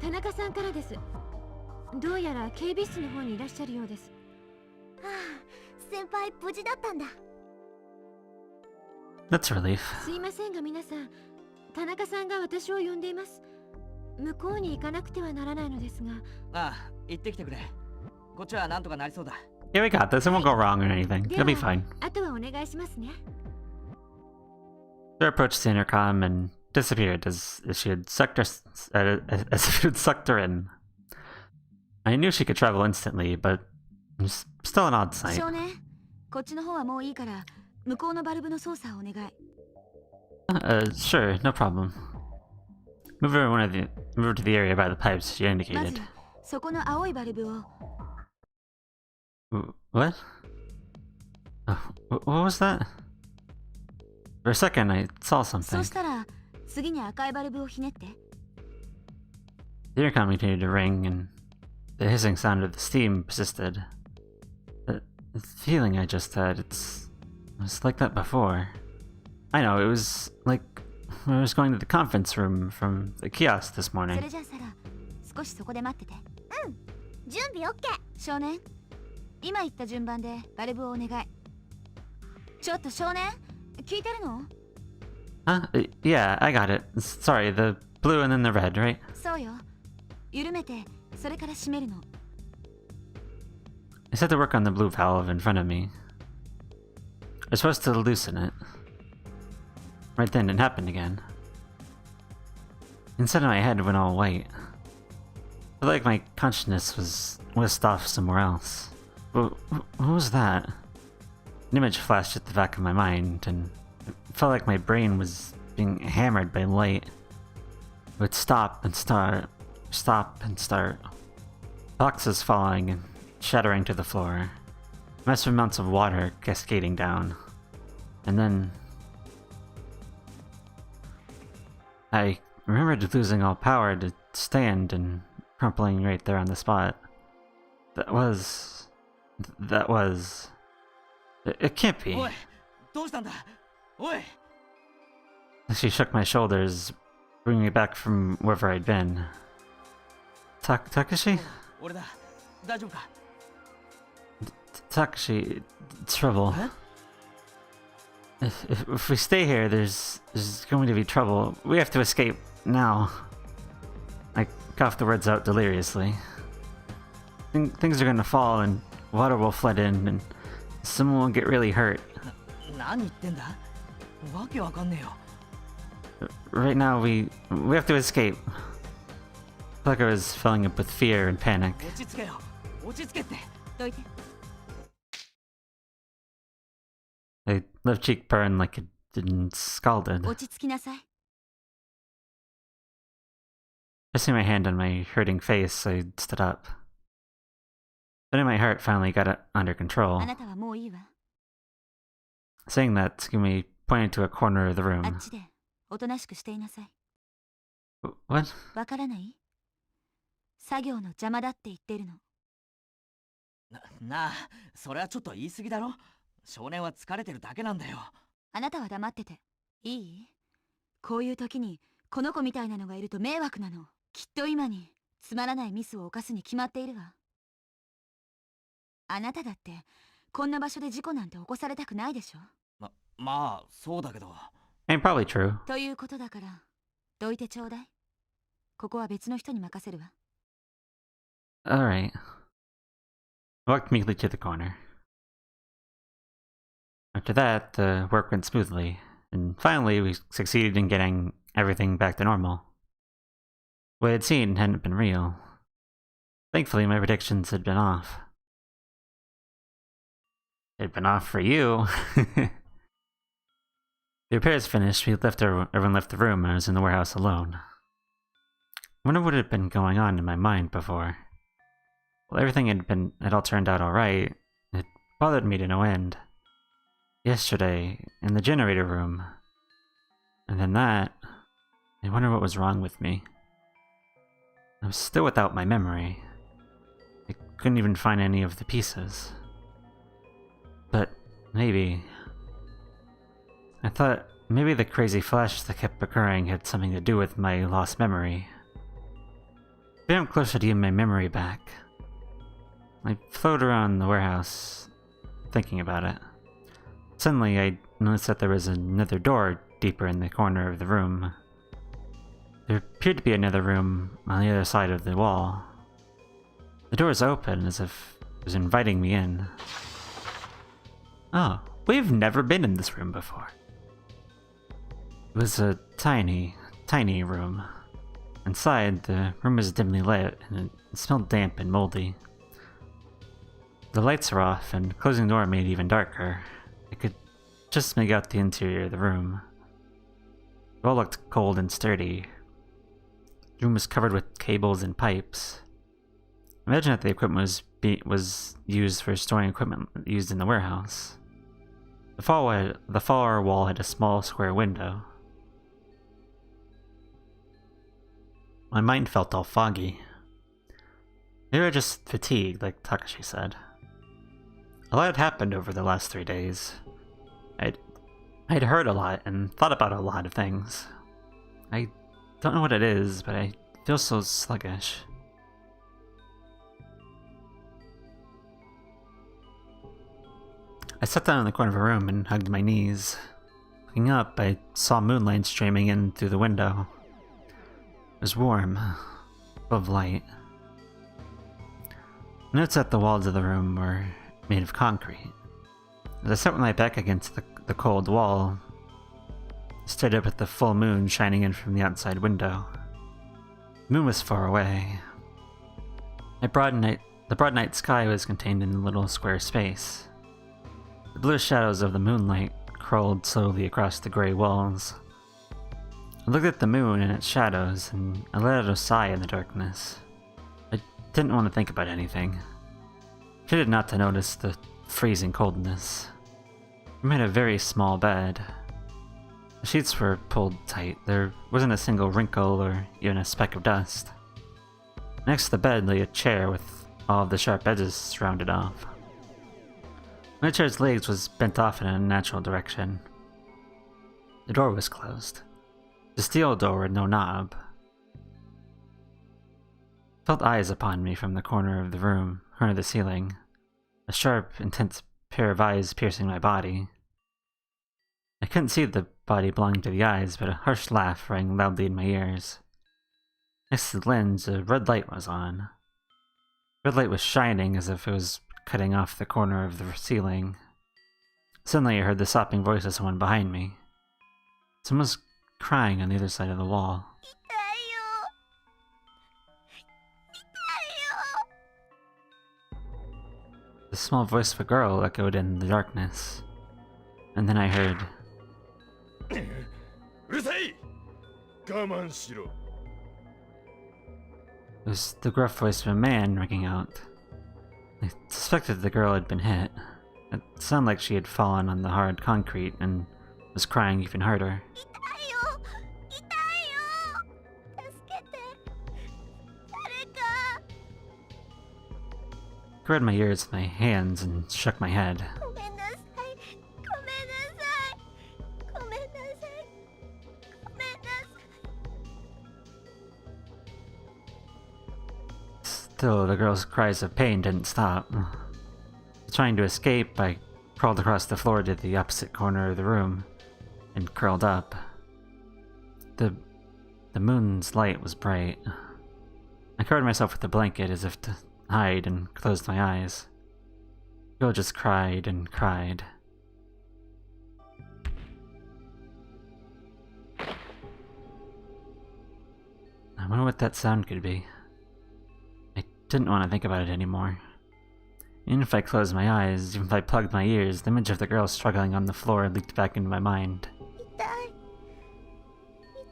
田中さんからです。どうやら警備室の方にいらっしゃるようです。はあ、先輩無事だったんだ。That's a relief. すいませんが皆さん、田中さんが私を呼んでいます。向こうに行かなくてはならないのですが。ああ、行ってきてくれ。こっちはなんとかなりそうだ。Yeah, we got this. It won't go wrong or anything. で It'll は be fine. あとはお願いしますね。Sora approached the intercom and disappeared as if she had sucked her, as if it had sucked her in. I knew she could travel instantly, but it was still an odd sight. 少年、こっちの方はもういいから向こうのバルブの操作をお願い。Sure, no problem. Move to the area by the pipes she まず indicated. そこの青いバルブを。 What? What was that? For a second, I saw そ something. したら次に赤いバルブをひねって。 The intercom continued to ring, and the hissing sound of the steam persisted. The feeling I just had, it was like that before. I know, it was like when I was going to the conference room from the kiosk this そ morning. れじゃあサラ、少しそこで待ってて。うん、準備 OK。少年、今言った順番でバルブをお願い。ちょっと少年、聞いてるの？ Huh? Yeah, I got it. Sorry, the blue and then the red, right? そうよ。緩めて、それから閉めるの。I set to work on the blue valve in front of me. I was supposed to loosen it. Right then, it happened again. Inside of my head went all white. I felt like my consciousness was whisked off somewhere else. What was that? An image flashed at the back of my mind, and it felt like my brain was being hammered by light. It would stop and start, stop and start. Boxes falling and shattering to the floor. Massive amounts of water cascading down. And then I remembered losing all power to stand and crumpling right there on the spot. That was... It can't be. おい、どうしたんだ？おい。 She shook my shoulders, bringing me back from wherever I'd been. Takashi? 俺だ。大丈夫か？ Takashi, trouble. Huh? If we stay here, there's going to be trouble. We have to escape now. I coughed the words out deliriously. Things are gonna fall and water will flood in and someone will get really hurt. 何言ってんだわけわかんねえよ Right now, we have to escape. I feel like I was filling up with fear and panic. 落ち着けよ落ち着けってどいて My left cheek burned like it been scalded. 落ち着きなさい Pressing my hand on my hurting face, I stood up. Then my heart finally got it under control. あなたはもういいわ Saying that, Tsugumi pointed to a corner of the あ room. っちでおとなしくしていなさい What? わからない作業の邪魔だって言ってるのなあそれはちょっと言い過ぎだろ少年は疲れてるだけなんだよあなたは黙ってていいこういう時にこの子みたいなのがいると迷惑なのきっと今につまらないミスを犯すに決まっているわあなただってこんな場所で事故なんて起こされたくないでしょまあそうだけど And probably true. ということだからどいてちょうだいここは別の人に任せるわ Alright. I walked meekly to the corner. After that, the work went smoothly, and finally we succeeded in getting everything back to normal. What I had seen hadn't been real. Thankfully, my predictions had been off. They'd been off for you. The repairs finished, everyone left the room, and I was in the warehouse alone. I wonder what had been going on in my mind before. Well, everything had all turned out alright. It bothered me to no end. Yesterday, in the generator room. And then that. I wonder what was wrong with me. I was still without my memory. I couldn't even find any of the pieces. But maybe... I thought maybe the crazy flash that kept occurring had something to do with my lost memory. Maybe I'm closer to getting my memory back. I floated around the warehouse, thinking about it. Suddenly, I noticed that there was another door deeper in the corner of the room. There appeared to be another room on the other side of the wall. The door was open, as if it was inviting me in. Oh, we've never been in this room before. It was a tiny, tiny room. Inside, the room was dimly lit, and it smelled damp and moldy. The lights were off, and closing the door made it even darker. I could just make out the interior of the room. It all looked cold and sturdy. The room was covered with cables and pipes. Imagine that the equipment was used for storing equipment used in the warehouse. The far wall had a small square window. My mind felt all foggy. Maybe I was just fatigued, like Takashi said. A lot had happened over the last 3 days. I'd heard a lot and thought about a lot of things. I don't know what it is, but I feel so sluggish. I sat down in the corner of a room and hugged my knees. Looking up, I saw moonlight streaming in through the window. It was warm, full of light. I noticed that the walls of the room were made of concrete. As I sat with my back against the cold wall, I stared up at the full moon shining in from the outside window. The moon was far away. The broad night sky was contained in a little square space. The blue shadows of the moonlight crawled slowly across the gray walls. I looked at the moon and its shadows, and I let out a sigh in the darkness. I didn't want to think about anything. I tried not to notice the freezing coldness. We made a very small bed. The sheets were pulled tight. There wasn't a single wrinkle or even a speck of dust. Next to the bed lay a chair with all of the sharp edges rounded off. One of the chair's legs was bent off in an unnatural direction. The door was closed. The steel door with no knob. I felt eyes upon me from the corner of the room, corner of the ceiling. A sharp, intense pair of eyes piercing my body. I couldn't see the body belonging to the eyes, but a harsh laugh rang loudly in my ears. Next to the lens, a red light was on. Red light was shining as if it was cutting off the corner of the ceiling. Suddenly I heard the sobbing voice of someone behind me. Someone was crying on the other side of the wall. 痛いよ痛いよ The small voice of a girl echoed in the darkness. And then I heard, うるさい我慢しろ it was the gruff voice of a man ringing out. I suspected the girl had been hit. It sounded like she had fallen on the hard concrete and was crying even harder. 痛いよ痛いよ助けて誰か I covered my ears with my hands and shook my head. ごめんなさいごめんなさいごめんなさいごめんなさい Still, the girl's cries of pain didn't stop. Trying to escape, I crawled across the floor to the opposite corner of the room and curled up. The moon's light was bright. I covered myself with a blanket as if to hide and closed my eyes. The girl just cried and cried. I wonder what that sound could be. I didn't want to think about it anymore. Even if I closed my eyes, even if I plugged my ears, the image of the girl struggling on the floor leaked back into my mind. 痛い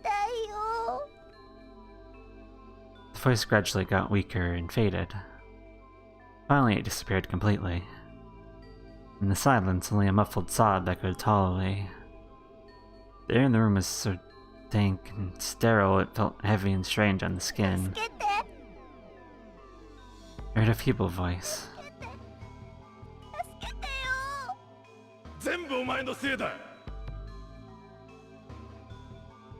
痛いよ The voice gradually got weaker and faded. Finally, it disappeared completely. In the silence, only a muffled sob echoed hollowly. The air in the room was so dank and sterile it felt heavy and strange on the skin. 助けて I heard a feeble voice. 助けてよ全部お前のせいだ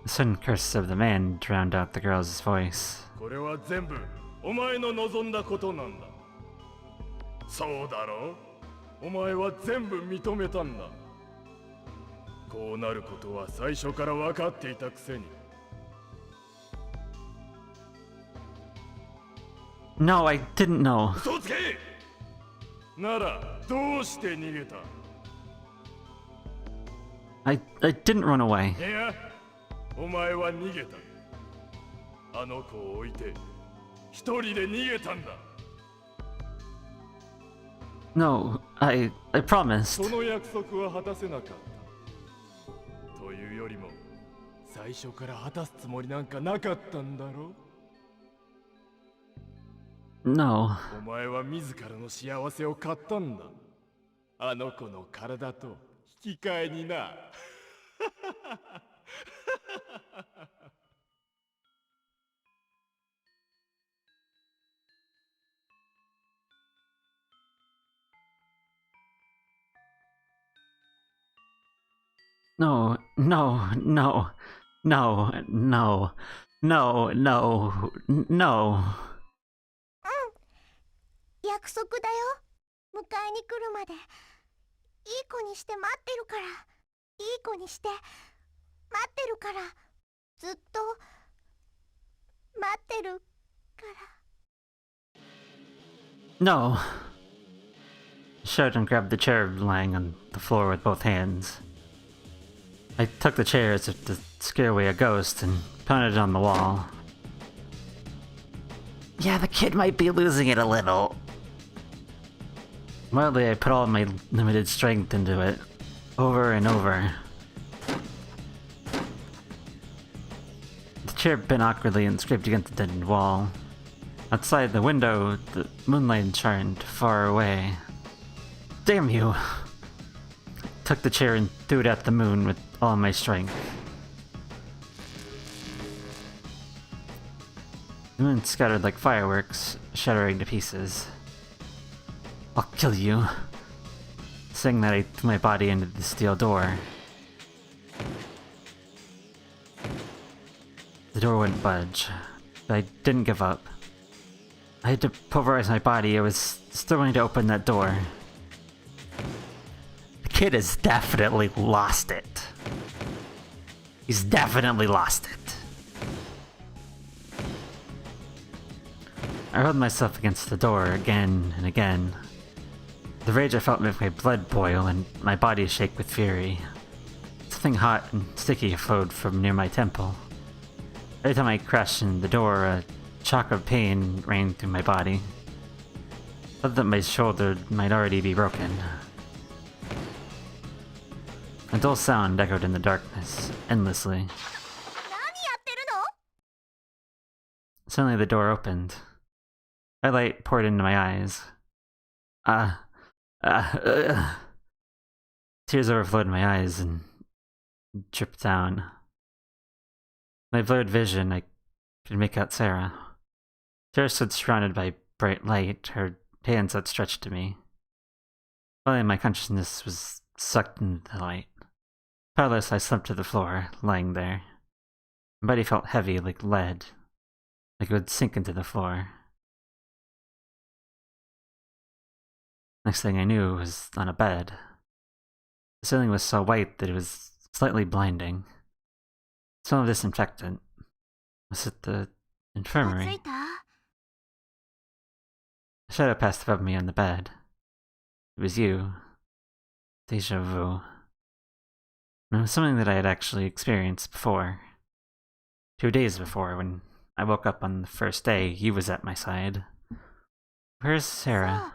The sudden curse of the man drowned out the girl's voice. これは全部お前の望んだことなんだそうだろお前は全部認めたんだこうなることは最初から分かっていたくせに No, I didn't know. 嘘つけならどうして逃げた I didn't run away. いやお前は逃げたあの子を置いて一人で逃げたんだ No, I promised. その約束は果たせなかったというよりも最初から果たすつもりなんかなかったんだろ No. お前は自らの幸せを買ったんだあの子の体と引き換えにな No, no, no, no, no, no, no, no. 約束だよ迎えに来るまでいい子にして待ってるからいい子にして待ってるからずっと待ってるから No. I shouted and grabbed the chair lying on the floor with both hands. I took the chair as if to scare away a ghost and pounded it on the wall. Yeah, the kid might be losing it a little. Wildly, I put all my limited strength into it, over and over. The chair bent awkwardly and scraped against the deadened wall. Outside the window, the moonlight shined far away. Damn you! I took the chair and threw it at the moon with all my strength. The moon scattered like fireworks, shattering to pieces. I'll kill you. Saying that, I threw my body into the steel door. The door wouldn't budge, but I didn't give up. I had to pulverize my body. I was still going to open that door. The kid has definitely lost it. He's definitely lost it. I hurled myself against the door again and again. The rage I felt made my blood boil and my body shake with fury. Something hot and sticky flowed from near my temple. Every time I crashed in the door, a shock of pain ran through my body. I thought that my shoulder might already be broken. A dull sound echoed in the darkness, endlessly. 何やってるの？ Suddenly the door opened. My light poured into my eyes. Tears overflowed in my eyes and dripped down. In my blurred vision, I could make out Sara. Sara stood surrounded by bright light, her hands outstretched to me. Finally, my consciousness was sucked into the light. Powerless, I slumped to the floor, lying there. My body felt heavy like lead, like it would sink into the floor. Next thing I knew was on a bed. The ceiling was so white that it was slightly blinding. The smell of disinfectant. Was it the 気がつ infirmary? いた？ A shadow passed above me on the bed. It was you. Deja vu. And it was something that I had actually experienced before. 2 days before, when I woke up on the first day, you was at my side. Where's そう Sara?。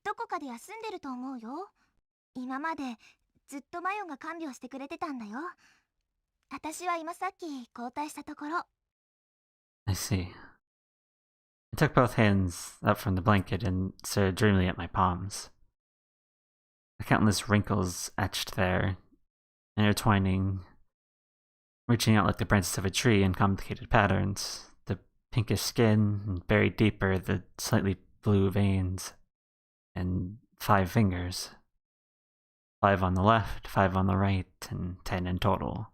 どこかで休んでると思うよ。今までずっとマヨが看病してくれてたんだよ。私は今さっき交代したところ。 I see. I took both hands up from the blanket and stared dreamily at my palms. The countless wrinkles etched there, intertwining, reaching out like the branches of a tree in complicated patterns, the pinkish skin, and buried deeper the slightly blue veins, and 5 fingers. 5 on the left, 5 on the right, and 10 in total.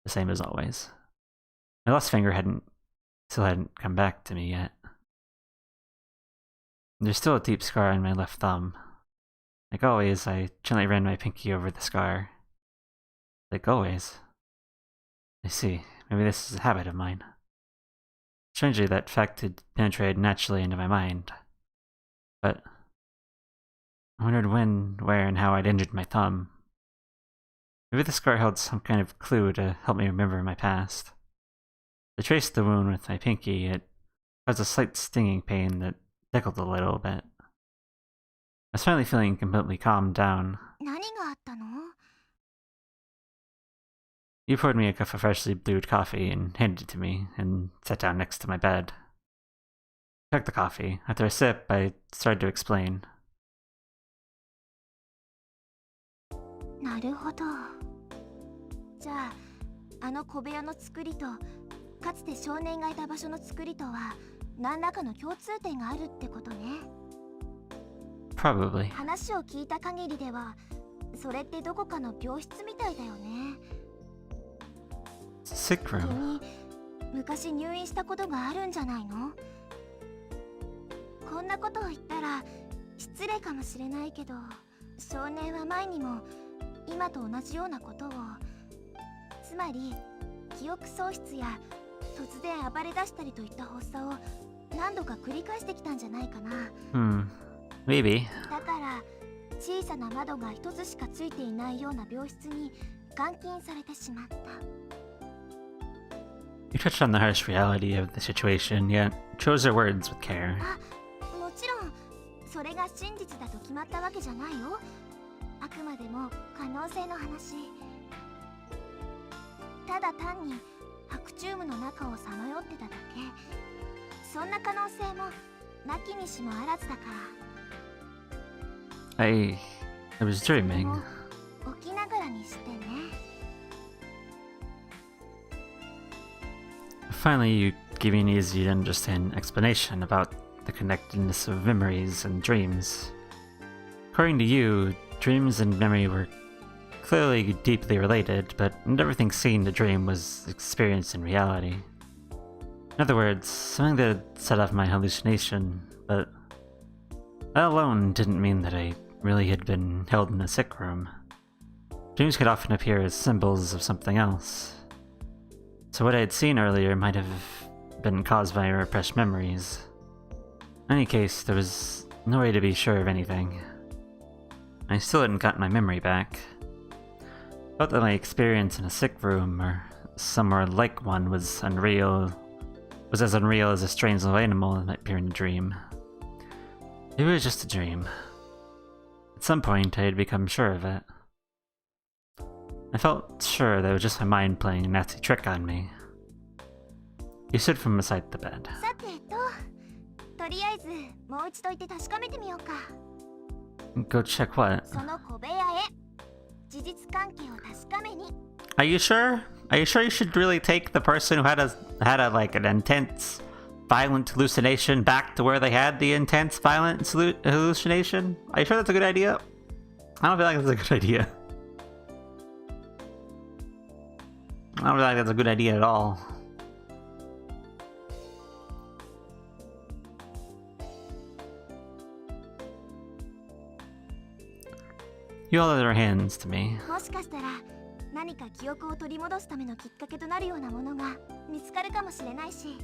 The same as always. My last finger still hadn't come back to me yet. There's still a deep scar on my left thumb. Like always, I gently ran my pinky over the scar. Like always. I see. Maybe this is a habit of mine. Strangely, that fact had penetrated naturally into my mind. But I wondered when, where, and how I'd injured my thumb. Maybe the scar held some kind of clue to help me remember my past. I traced the wound with my pinky. It caused a slight stinging pain that tickled a little bit. I was finally feeling completely calmed down. 何があったの？ You poured me a cup of freshly brewed coffee and handed it to me, and sat down next to my bed. I took the coffee. After a sip, I started to explain. なるほど。じゃあ、あの小部屋の作りと、かつて少年がいた場所の作りとは、何らかの共通点があるってことね。 Probably. 話を聞いた限りでは、それってどこかの病室みたいだよね。 Sick room. 君、昔入院したことがあるんじゃないの？こんなことを言ったら失礼かもしれないけど、少年は前にも今と同じようなことを、つまり記憶喪失や突然暴れ出したりといった発作を何度か繰り返してきたんじゃないかな。Maybe. だから小さな窓が一つしかついていないような病室に監禁されてしまった。 You touched on the harsh reality of the situation, yet chose your words with care. あ、もちろんそれが真実だと決まったわけじゃないよ。あくまでも可能性の話。ただ単に白チュームの中をさまよってただけ。そんな可能性もなきにしもあらずだから。 I was で dreaming. も起きながらにしてね。 Finally, you gave me an easy to understand explanation about the connectedness of memories and dreams. According to you, dreams and memory were clearly deeply related, but not everything seen in the dream was experienced in reality. In other words, something that had set off my hallucination, but that alone didn't mean that I really had been held in a sick room. Dreams could often appear as symbols of something else. So what I had seen earlier might have been caused by repressed memories. In any case, there was no way to be sure of anything. I still hadn't gotten my memory back. Felt that my experience in a sick room or somewhere like one was as unreal as a strange little animal that might appear in a dream. It was just a dream. At some point, I had become sure of it. I felt sure that it was just my mind playing a nasty trick on me. He stood from beside the bed. さてとりあえずもう一度行って確かめてみようか。 Go check what? その小部屋へ事実関係を確かめに。 Are you sure? Are you sure you should really take the person who had an intense, violent hallucination back to where they had the intense, violent hallucination? Are you sure that's a good idea? I don't feel like that's a good idea. I don't feel like that's a good idea at all. You all other hands to me. もしかしたら何か記憶を取り戻すためのきっかけとなるようなものが見つかるかもしれないし。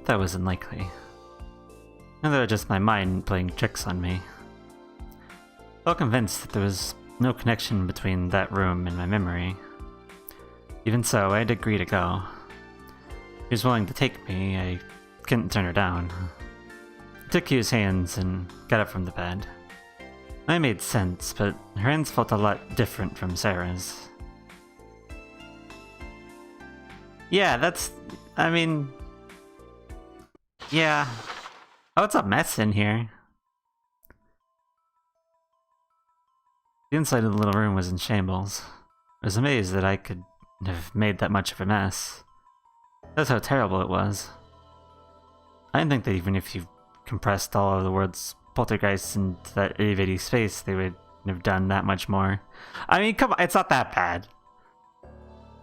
That was unlikely. And that was just my mind playing tricks on me. Felt convinced that there was no connection between that room and my memory. Even so, I had to agree to go. She was willing to take me, I couldn't turn her down. I took Yu's hands and got up from the bed. That made sense, but her hands felt a lot different from Sara's. Yeah, yeah. Oh, it's a mess in here. The inside of the little room was in shambles. I was amazed that I could have made that much of a mess. That's how terrible it was. I didn't think that even if you compressed all of the world's poltergeists into that itty-bitty space, they would have done that much more. I mean, come on, it's not that bad.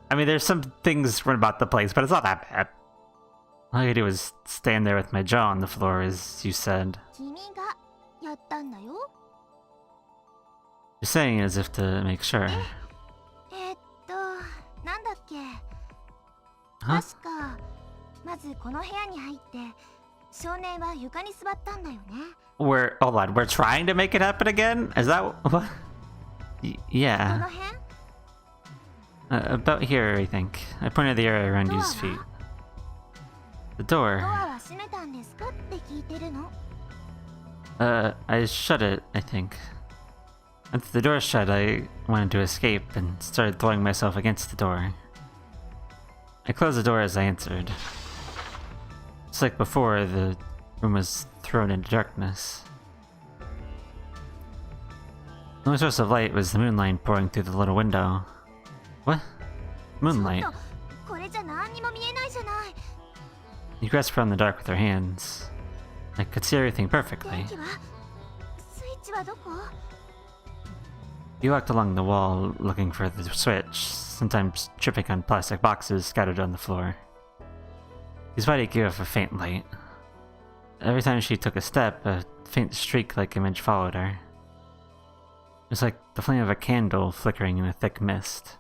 I mean, there's some things wrong about the place, but it's not that bad. All I could do was stand there with my jaw on the floor, as you said. 君がやったんだよ。 You're saying it as if to make sure. なんだっけ。 Huh? 確かまずこの部屋に入って少年は床に座ったんだよね。 Hold on, we're trying to make it happen again? Is that what? こ Yeah. の辺 About here, I think. I pointed the area around Yu's feet. The ド door. アは閉めたんですかって聞いてるの。 I shut it, I think. After the door shut, I wanted to escape and started throwing myself against the door. I closed the door as I answered. Just like before, the room was thrown into darkness. The only source of light was the moonlight pouring through the little window. What? Moonlight? ちょっとこれじゃ何にも見えないじゃない。 You grasped around the dark with her hands. I could see everything 電 perfectly. 気はスイッチはどこ？ You walked along the wall looking for the switch, sometimes tripping on plastic boxes scattered on the floor. His body gave off a faint light. Every time she took a step, a faint streak-like image followed her. It was like the flame of a candle flickering in a thick mist.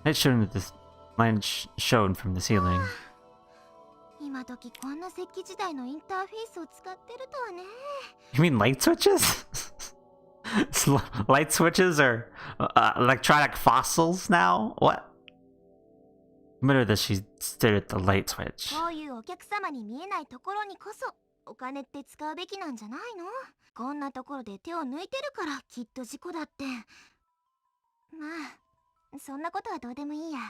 Light shone from the ceiling. 今時こんな石器時代のインターフェースを使ってるとはね。 You mean light switches? Light switches are electronic fossils now? What? Muttered as she stared at the light switch. こういうお客様に見えないところにこそお金って使うべきなんじゃないの？こんなところで手を抜いてるからきっと事故だって。まあ、そんなことはどうでもいいや。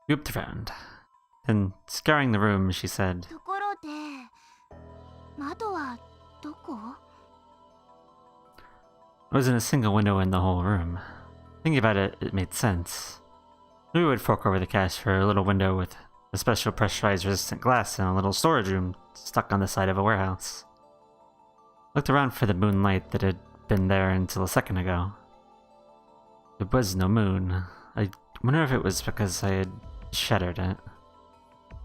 She whipped around. Then, scouring the room, she said, ところで、窓はどこ？ There wasn't a single window in the whole room. Thinking about it, it made sense. We would fork over the cash for a little window with a special pressurized resistant glass in a little storage room stuck on the side of a warehouse. Looked around for the moonlight that had been there until a second ago. There was no moon. I wonder if it was because I had shattered it.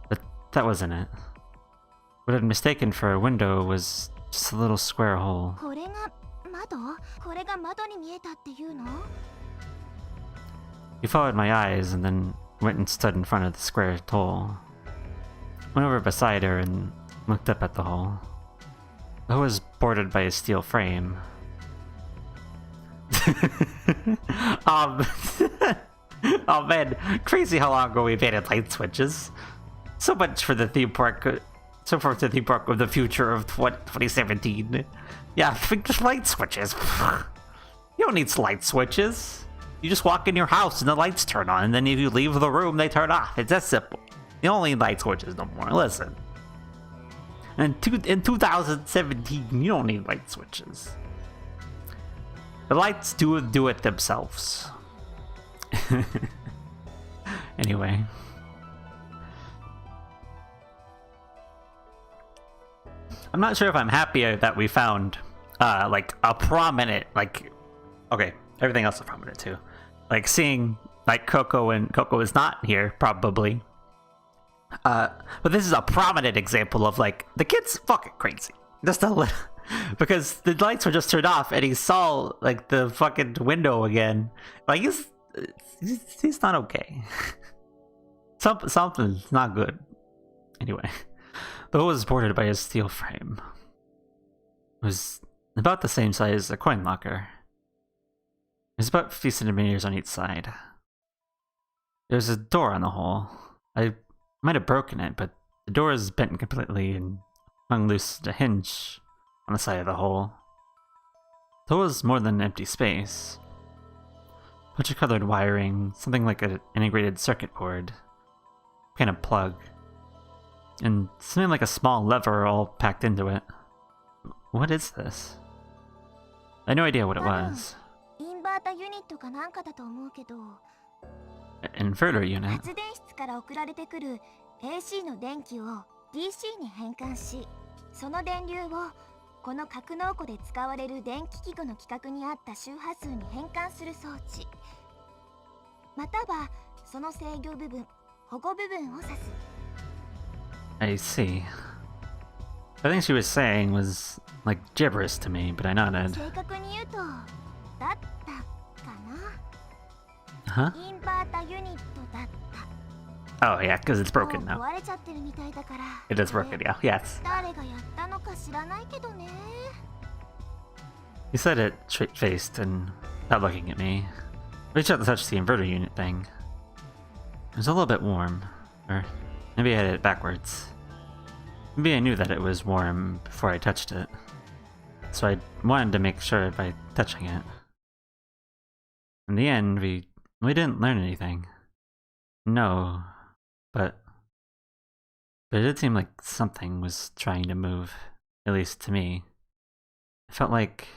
But that wasn't it. What I'd mistaken for a window was just a little square hole. これが窓？これが窓に見えたっていうの？ He followed my eyes and then went and stood in front of the square hole. Went over beside her and looked up at the hole. The hole was bordered by a steel frame. Oh man, crazy how long ago we've added light switches. So much for the theme park. So far to the theme park of the future of 2017. Yeah, just light switches. You don't need light switches. You just walk in your house and the lights turn on, and then if you leave the room, they turn off. It's that simple. You don't need light switches no more. Listen. In 2017, you don't need light switches. The lights do it themselves. Anyway. I'm not sure if I'm happy that we found, like, a prominent, like... Okay, everything else is prominent, too. Like, seeing, like, Coco is not here, probably. But this is a prominent example of, like, the kid's fucking crazy. Just a little... Because the lights were just turned off, and he saw, like, the fucking window again. Like, he's not okay. Something's not good. Anyway. The hole was bordered by a steel frame. It was about the same size as a coin locker. It was about 50 centimeters on each side. There was a door on the hole. I might have broken it, but the door is bent completely and hung loose a hinge on the side of the hole. The hole was more than an empty space. A bunch of colored wiring, something like an integrated circuit board, kind of plug, and something like a small lever all packed into it. What is this? I had no idea what it was. インバータユニットかなんかだと思うけど、 An inverter unit. 発電室から送られてくる AC の電気を DC に変換し、その電流をこの格納庫で使われる電気器具の規格に合った周波数に変換する装置、またはその制御部分、保護部分を指す。 I see. I think she was saying was like gibberish to me, but I nodded. 正確に言うと、だったかな。 Huh? インバータユニットだった。 Oh yeah, because it's broken もう now. 壊れちゃってるみたいだから。 It is broken, yeah. Yes. 誰がやったのか知らないけどね。 He said it straight-faced and not looking at me. Reached out to touch the inverter unit thing. It was a little bit warm. Or maybe I had it backwards. Maybe I knew that it was warm before I touched it. So I wanted to make sure by touching it. In the end, we didn't learn anything. No, but it did seem like something was trying to move, at least to me. It felt like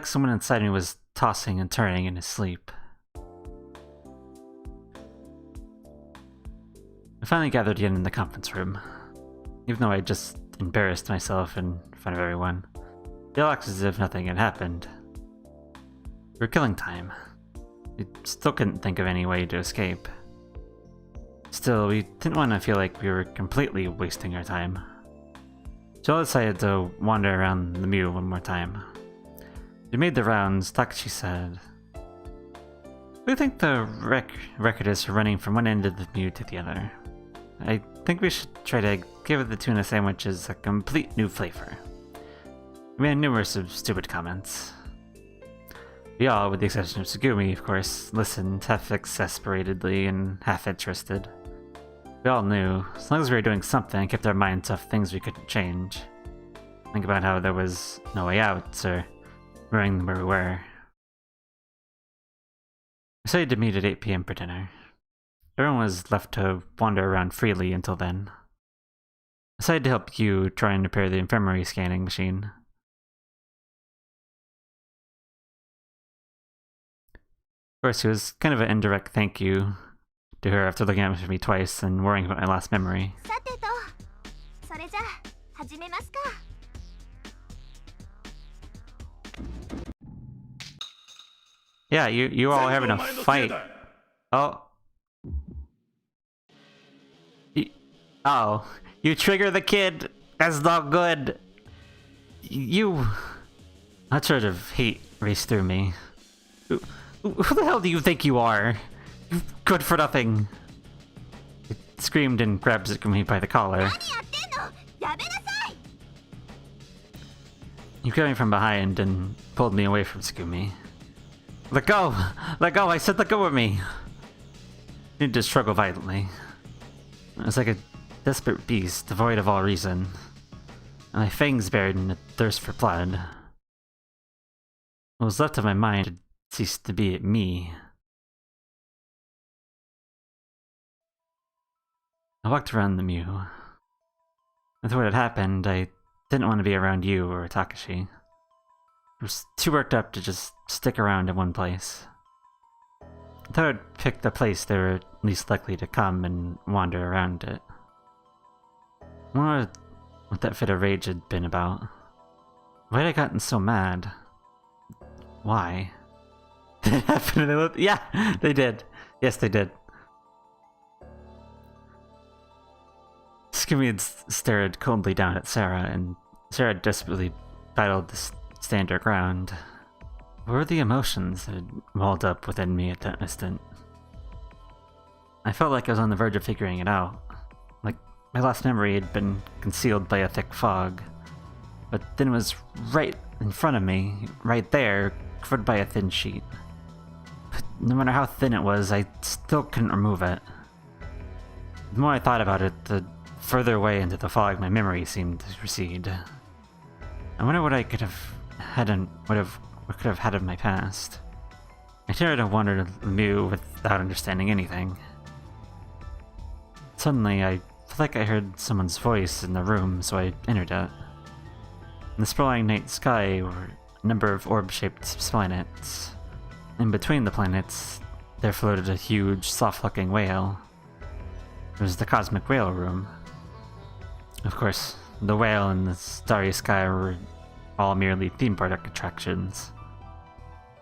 someone inside me was tossing and turning in his sleep. I finally gathered again in the conference room. Even though I just embarrassed myself in front of everyone, they all acted as if nothing had happened. We were killing time. We still couldn't think of any way to escape. Still, we didn't want to feel like we were completely wasting our time. So I decided to wander around the Mew one more time. We made the rounds. Takashi said, "We think the record is running from one end of the Mew to the other. I think we should try to give the tuna sandwiches a complete new flavor." We made numerous of stupid comments. We all, with the exception of Tsugumi, of course, listened half exasperatedly and half interested. We all knew, as long as we were doing something and kept our minds off things we couldn't change. Think about how there was no way out, or remembering where we were. I decided to meet at 8 PM for dinner. Everyone was left to wander around freely until then. I decided to help you try and repair the infirmary scanning machine. Of course, it was kind of an indirect thank you to her after looking at me twice and worrying about my last memory. さてと、それじゃあ始めますか。 Yeah, you all having a fight. Oh. Oh, you trigger the kid. That's not good. A surge of hate raced through me. Who the hell do you think you are? Good for nothing! It screamed and grabbed Tsugumi by the collar. 何やってんの、やめなさい。 He grabbed me from behind and pulled me away from Tsugumi. Let go! Let go! I said let go of me! I needed to struggle violently. I was like a desperate beast, devoid of all reason. And my fangs bared in a thirst for blood. What was left of my mind had ceased to be me. I walked around the Mew. With what had happened, I didn't want to be around you or Takashi. I was too worked up to just stick around in one place. I thought I'd pick the place they were least likely to come and wander around it. I wondered what that fit of rage had been about. Why had I gotten so mad? Why? Did it happen? Yeah, they did. Yes, they did. Tsugumi had stared coldly down at Sara, and Sara desperately battled to stand her ground. What were the emotions that had welled up within me at that instant? I felt like I was on the verge of figuring it out. Like my last memory had been concealed by a thick fog. But then it was right in front of me, right there, covered by a thin sheet. But no matter how thin it was, I still couldn't remove it. The more I thought about it, the further away into the fog my memory seemed to recede. I wonder what I could have had in what could have had in my past. I turned and wandered the Mew without understanding anything. Suddenly, I felt like I heard someone's voice in the room, so I entered it. In the sprawling night sky were a number of orb-shaped planets. In between the planets, there floated a huge, soft-looking whale. It was the Cosmic Whale Room. Of course, the whale and the starry sky were all merely theme park attractions.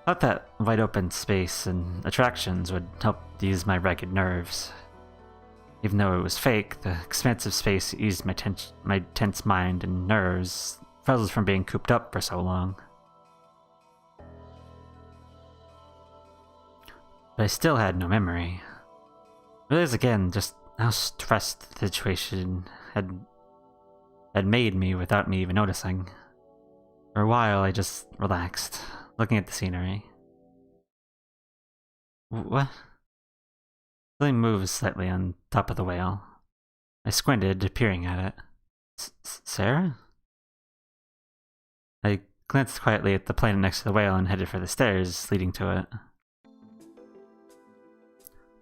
I thought that wide open space and attractions would help ease my ragged nerves. Even though it was fake, the expansive space eased my tense mind and nerves, frazzled from being cooped up for so long. But I still had no memory. I realized again just how stressed the situation had made me without me even noticing. For a while, I just relaxed, looking at the scenery. What? Something moved slightly on top of the whale. I squinted, peering at it. Sara? I glanced quietly at the planet next to the whale and headed for the stairs leading to it.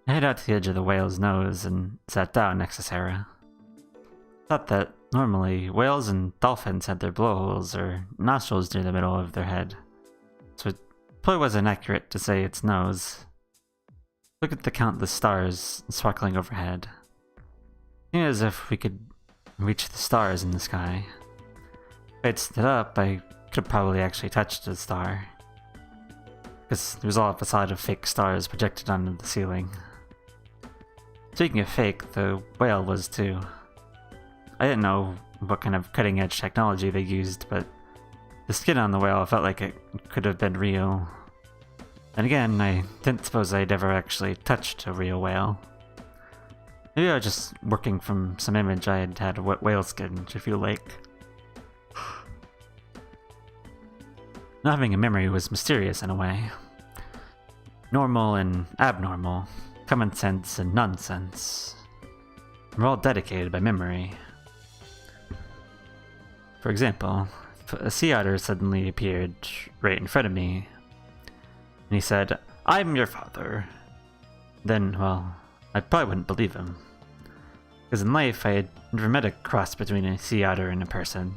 I headed out to the edge of the whale's nose and sat down next to Sara. I thought that normally whales and dolphins had their blowholes or nostrils near the middle of their head, so it probably wasn't accurate to say its nose. Look at the countless stars sparkling overhead. It seemed as if we could reach the stars in the sky. If I'd stood up, I could have probably actually touched a star, because there was all a facade of fake stars projected onto the ceiling. Speaking of fake, the whale was too. I didn't know what kind of cutting-edge technology they used, but the skin on the whale felt like it could have been real. And again, I didn't suppose I'd ever actually touched a real whale. Maybe I was just working from some image I had had of what whale skin should feel like. Not having a memory was mysterious in a way. Normal and abnormal, common sense and nonsense. We're all dedicated by memory. For example, if a sea otter suddenly appeared right in front of me, and he said, "I'm your father," then, well, I probably wouldn't believe him. Because in life, I had never met a cross between a sea otter and a person.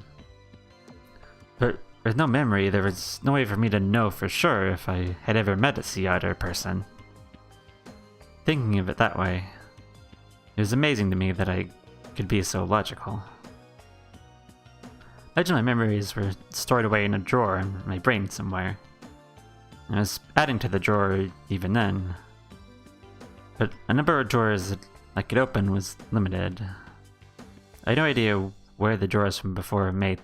But with no memory, there was no way for me to know for sure if I had ever met a sea otter person. Thinking of it that way, it was amazing to me that I could be so logical. Imagine my memories were stored away in a drawer in my brain somewhere. I was adding to the drawer even then. But a number of drawers that I could open was limited. I had no idea where the drawers from before May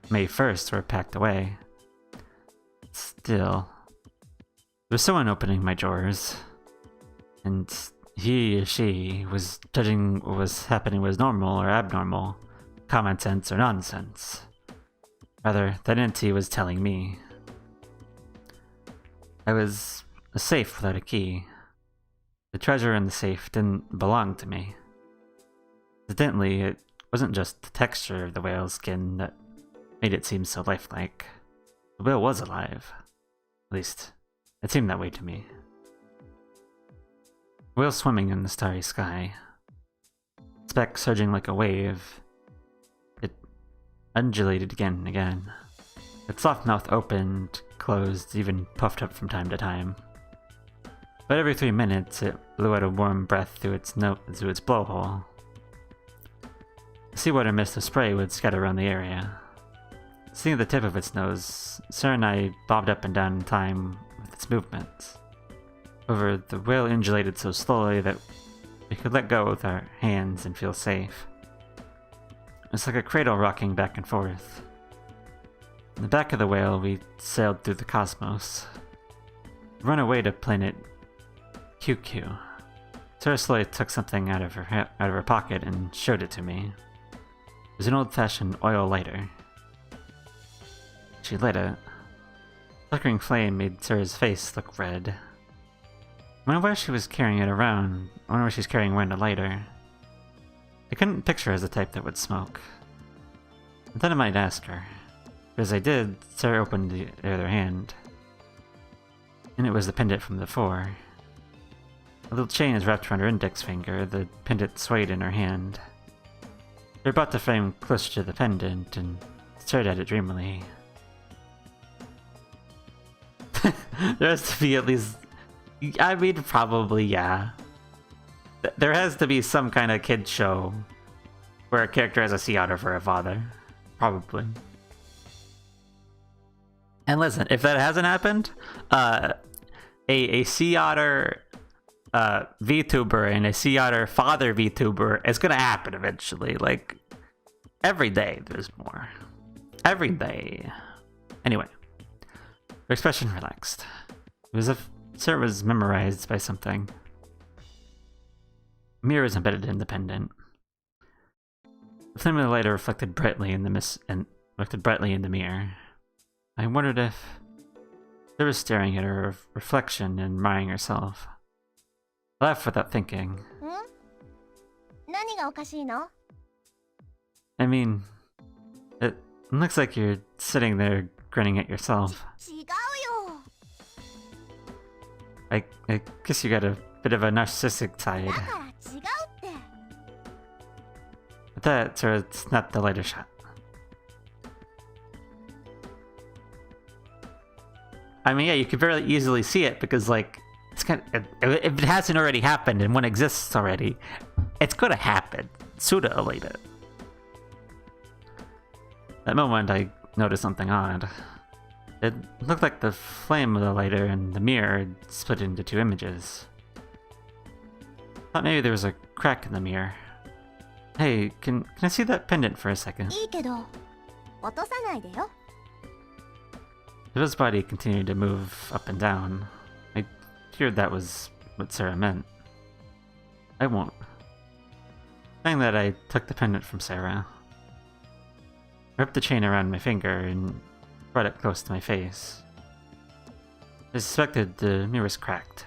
1st were packed away. Still, there was someone opening my drawers. and he or she was judging what was happening was normal or abnormal, common sense or nonsense. Rather, that entity was telling me. I was a safe without a key. The treasure in the safe didn't belong to me. Evidently, it wasn't just the texture of the whale's skin that made it seem so lifelike. The whale was alive. At least, it seemed that way to me. The whale swimming in the starry sky. Speck surging like a wave. It undulated again and again. Its soft mouth opened, closed, even puffed up from time to time. But every 3 minutes, it blew out a warm breath through its blowhole. The seawater mist of spray would scatter around the area. Seeing the tip of its nose, Sara and I bobbed up and down in time with its movements. However, the whale undulated so slowly that we could let go with our hands and feel safe. It's like a cradle rocking back and forth. In the back of the whale, we sailed through the cosmos. We ran away to planet QQ. Sara slowly took something out of her pocket and showed it to me. It was an old-fashioned oil lighter. She lit it. The flickering flame made Sara's face look red. I wonder why she was carrying it around. I wonder why she's carrying around a lighter. I couldn't picture her as the type that would smoke. I thought I might ask her. But as I did, Sara opened the other hand. And it was the pendant from before. A little chain is wrapped around her index finger. The pendant swayed in her hand. They brought the frame closer to the pendant and stared at it dreamily. There has to be at least... I mean, probably, yeah. There has to be some kind of kid show where a character has a sea otter for a father. Probably. And listen, if that hasn't happened, a sea otter VTuber and a sea otter father VTuber is gonna happen eventually. Like, every day there's more. Every day. Anyway, her expression relaxed. It was as if Sara was memorized by something. A mirror was embedded in the pendant. The flame of the lighter reflected brightly in the mirror. I wondered if Sara was staring at her reflection and admiring herself. I laughed without thinking. 何がおかしいの? I mean, it looks like you're sitting there grinning at yourself. 違うよ. I guess you got a bit of a narcissistic side. だから違うって. But that, Sara snapped the lighter shut. I mean, yeah, you could very easily see it because, like, it's kind of, if it hasn't already happened and one exists already, it's gonna happen sooner or later. That moment, I noticed something odd. It looked like the flame of the lighter and the mirror had split into two images. Thought maybe there was a crack in the mirror. Hey, can I see that pendant for a second? いいけど、落とさないでよ. The whale's body continued to move up and down. I feared that was what Sara meant. I won't. Saying that, I took the pendant from Sara. I wrapped the chain around my finger and brought it close to my face. I suspected the mirror was cracked.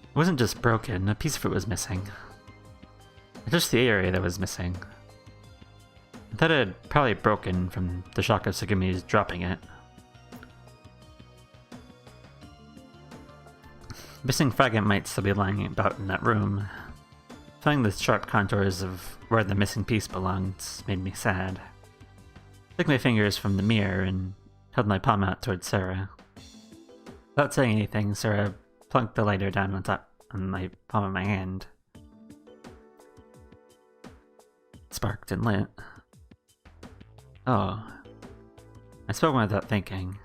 It wasn't just broken, a piece of it was missing. Just the area that was missing. I thought it had probably broken from the shock of Tsugumi's dropping it. The missing fragment might still be lying about in that room. Feeling the sharp contours of where the missing piece belonged made me sad. I took my fingers from the mirror and held my palm out towards Sara. Without saying anything, Sara plunked the lighter down on my palm of my hand. It sparked and lit. Oh. I spoke without thinking.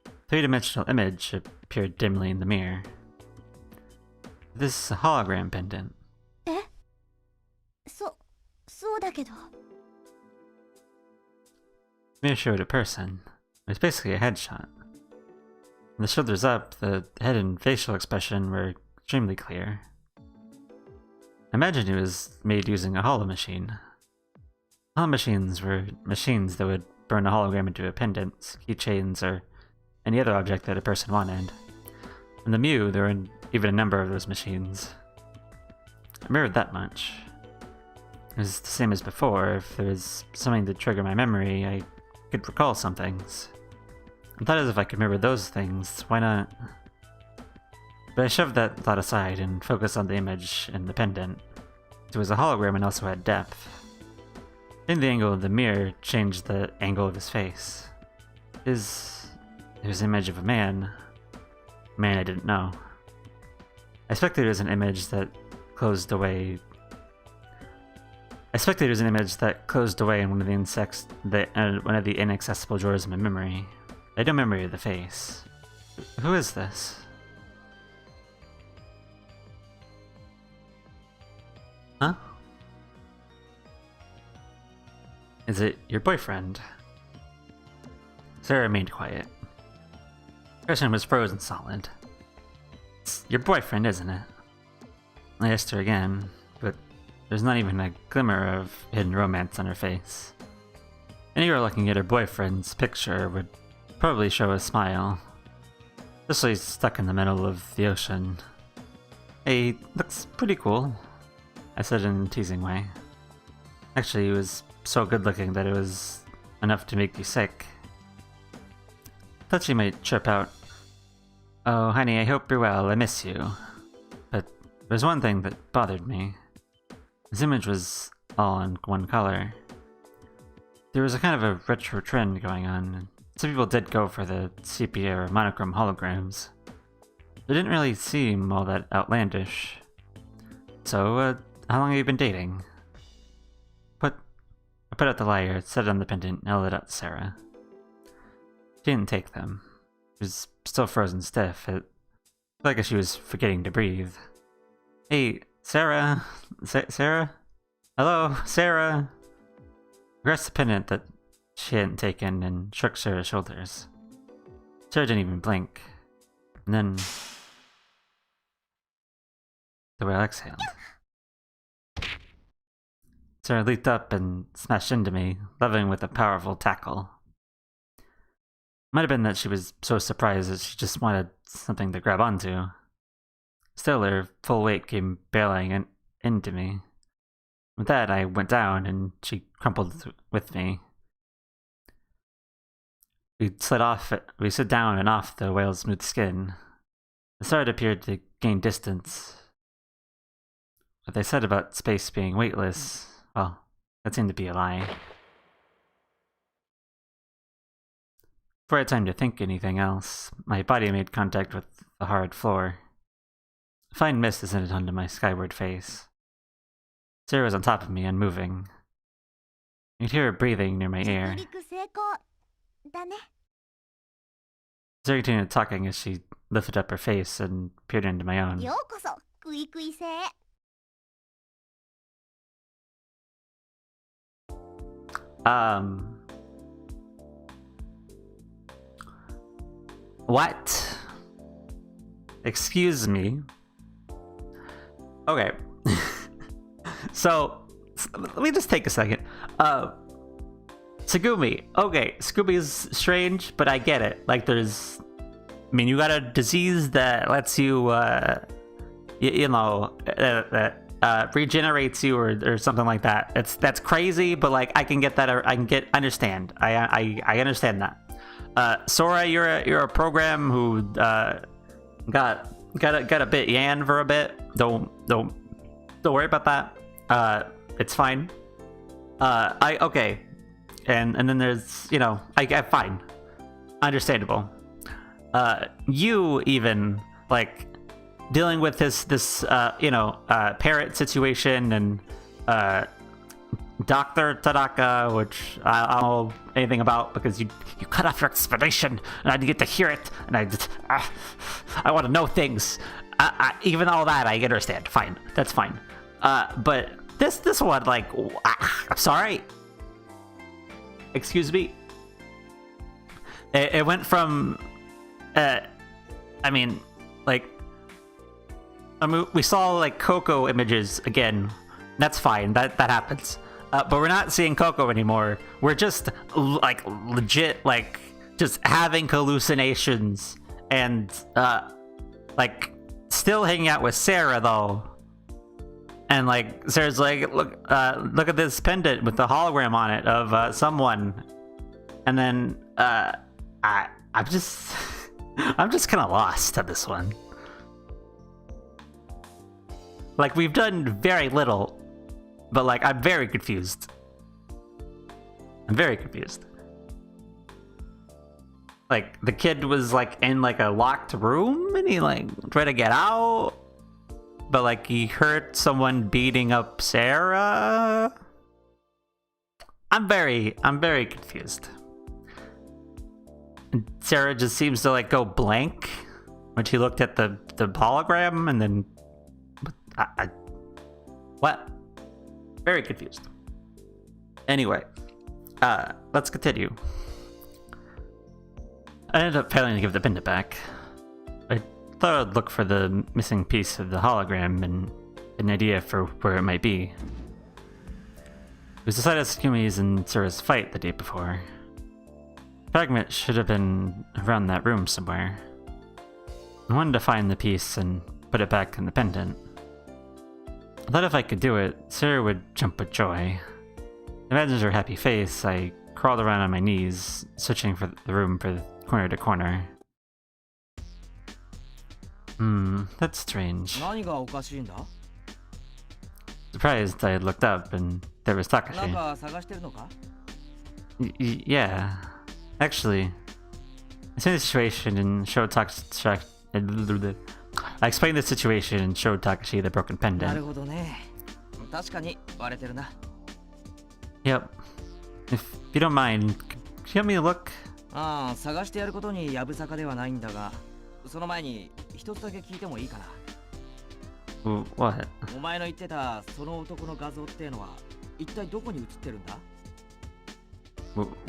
A three-dimensional image appeared dimly in the mirror. This is a hologram pendant. え? そうだけど. The mirror showed a person. It was basically a headshot. The shoulders up, the head and facial expression were extremely clear. I imagined it was made using a holo machine. Holo machines were machines that would burn a hologram into a pendant, keychains, or any other object that a person wanted. In the Mew, there were even a number of those machines. I remembered that much. It was the same as before. If there was something to trigger my memory, I could recall some things. I thought as if I could remember those things, why not? But I shoved that thought aside and focused on the image and the pendant. It was a hologram and also had depth. I think the angle of the mirror changed the angle of his face. It was an image of a man I didn't know. I expected it was an image that closed away. In one of the inaccessible drawers of my memory. I had no memory of the face. Who is this? Huh? Is it your boyfriend? Sara remained quiet. Person was frozen solid. It's your boyfriend, isn't it? I asked her again, but there's not even a glimmer of hidden romance on her face. Any girl looking at her boyfriend's picture would probably show a smile. Especially stuck in the middle of the ocean. Hey, looks pretty cool, I said in a teasing way. Actually, he was so good looking that it was enough to make you sick. Thought she might chirp out, "Oh, honey, I hope you're well, I miss you." But there's one thing that bothered me. His image was all in one color. There was a kind of a retro trend going on. Some people did go for the sepia or monochrome holograms. They didn't really seem all that outlandish. So, how long have you been dating? I put out the lyre, set it on the pendant, and held it out to Sara. She didn't take them. She was still frozen stiff. It looked like she was forgetting to breathe. Hey, Sara? Sara? Hello, Sara? I grasped the pendant that she hadn't taken and shook Sara's shoulders. Sara didn't even blink. And then the whale exhaled. Sara leaped up and smashed into me, leveling with a powerful tackle. Might have been that she was so surprised that she just wanted something to grab onto. Still, her full weight came barreling into me. With that, I went down and she crumpled with me. We slid down and off the whale's smooth skin. The start appeared to gain distance. What they said about space being weightless, well, that seemed to be a lie. Before I had time to think anything else, my body made contact with the hard floor. A fine mist descended onto my skyward face. Sara was on top of me, unmoving. I could hear her breathing near my ear. Sara continued talking as she lifted up her face and peered into my own. What? Excuse me. Okay. So, let me just take a second. Tsugumi. Okay, Tsugumi strange, but I get it. Like, there's... I mean, you got a disease that lets you, regenerates you or something like that. That's crazy, but, like, I can get that. Understand. I understand that. Sora, you're a program who got a bit yan for a bit. Don't worry about that. It's fine. Okay. And then there's, I fine. Understandable. You even like dealing with this parrot situation and Dr. Tadaka, which I don't know anything about because you cut off your explanation and I didn't get to hear it, and I want to know things. Even all that I understand. Fine, that's fine. But this one, like, I'm sorry. Excuse me. It went from I mean, like, we saw like Coco images again. That's fine. That happens. But we're not seeing Coco anymore. We're just like legit like just having hallucinations and like still hanging out with Sara though. And like Sarah's like, look at this pendant with the hologram on it of someone. And then I'm just I'm just kind of lost at this one. Like, we've done very little, but like I'm very confused. I'm very confused. Like, the kid was like in like a locked room and he like tried to get out, but like he heard someone beating up Sara. I'm very confused. And Sara just seems to like go blank when she looked at the hologram, and then what? Very confused. Anyway, let's continue. I ended up failing to give the pendant back. I thought I'd look for the missing piece of the hologram and an idea for where it might be. It was the site of Tsugumi's and Sora's fight the day before. The fragment should have been around that room somewhere. I wanted to find the piece and put it back in the pendant. I thought if I could do it, Sara would jump with joy. Imagining her happy face, I crawled around on my knees, searching for the room from corner to corner. That's strange. Surprised, I looked up and there was Takashi. Yeah. Actually, I explained the situation and showed Takashi. I explained the situation and showed Takashi the broken pendant. Yep. If you don't mind, could you help me look? What?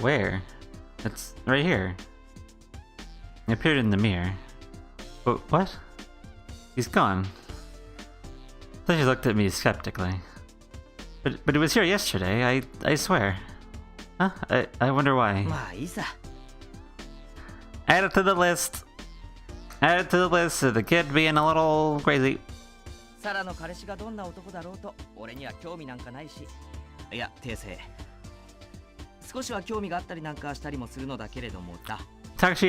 Where? It's right here. It appeared in the mirror. What? He's gone. Then she looked at me skeptically. But it was here yesterday, I swear. Huh? I wonder why. Add it to the list. Add it to the list of the kid being a little crazy. Takashi,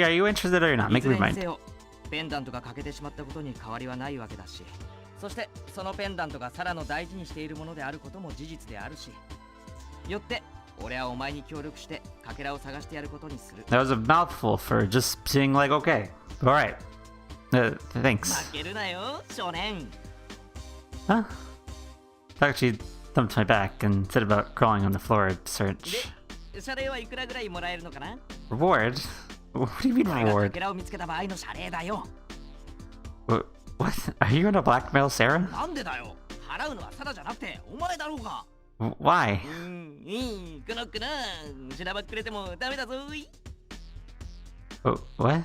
are you interested or you're not? Make me mind. ペンダントが欠けてしまったことに変わりはないわけだし、そしてそのペンダントがサラの大事にしているものであることも事実であるし、よって俺はお前に協力してかけらを探してやることにする。That was a mouthful for just being like, okay, all right, thanks. 負けるなよ、少年。Huh? Takashi thumped my back and said about crawling on the floor to search. で、謝礼はいくらぐらいもらえるのかな？ Reward? What do you mean reward? What? Are you gonna blackmail Sara? Why? What?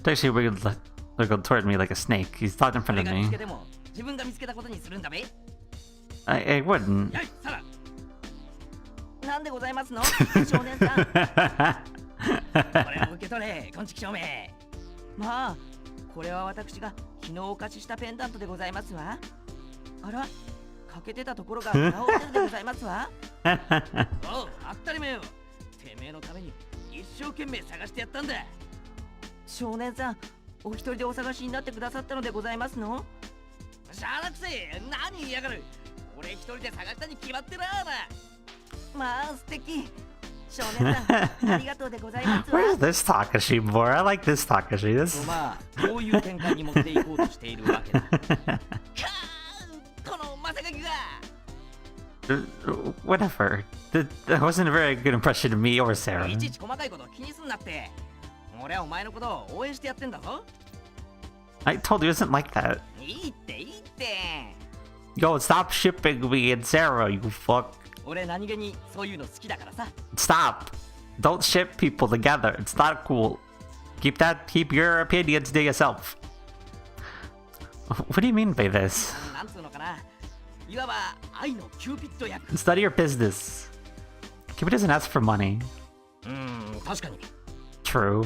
Actually wiggled toward me like a snake. He's talking in front of me. I wouldn't. なんでございますの少年さん。これを受け取れ、こんちき証明。まあ、これは私が昨日お貸ししたペンダントでございますわ。あら、欠けてたところが直ってるでございますわ。おう、当たり前よ。てめえのために一生懸命探してやったんだ。少年さん、お一人でお探しになってくださったのでございますの？しゃあなくせ、何言いやがる。俺一人で探したに決まってな。まあ素敵。少年さん、ありがとうでございますわ。Where's this Takashi more? I like this Takashi. This. まあ、こういう展開に持っていこうとしているわけだ。このまさかきが。Whatever. That wasn't a very good impression of me or Sara. いちいち細かいこと気にすんなって。俺はお前のことを応援してやってんだぞ。I told you it isn't like that. いいっていいって。Yo, stop shipping me and Sara, you fuck. 俺何気にそういうの好きだからさ。Stop. Don't ship people together. It's not cool. Keep your opinions to yourself. What do you mean by this? なんつうのかな。いわば愛のキューピッド役。Study your business. Cupid doesn't ask for money. 確かに。True.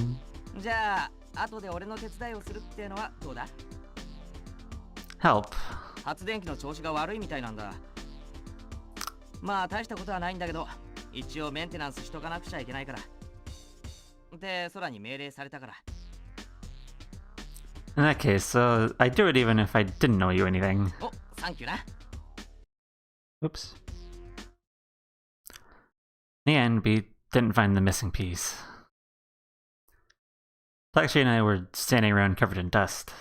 じゃあ後で俺の手伝いをするっていうのはどうだ？ Help. 発電機の調子が悪いみたいなんだ。まあ大したことはないんだけど、一応メンテナンスしとかなくちゃいけないから。で、空に命令されたから。In that case, I'd do it even if I didn't know you anything. お、サンキューな。Oops. In the end, we didn't find the missing piece. Takeshi and I were standing around covered in dust.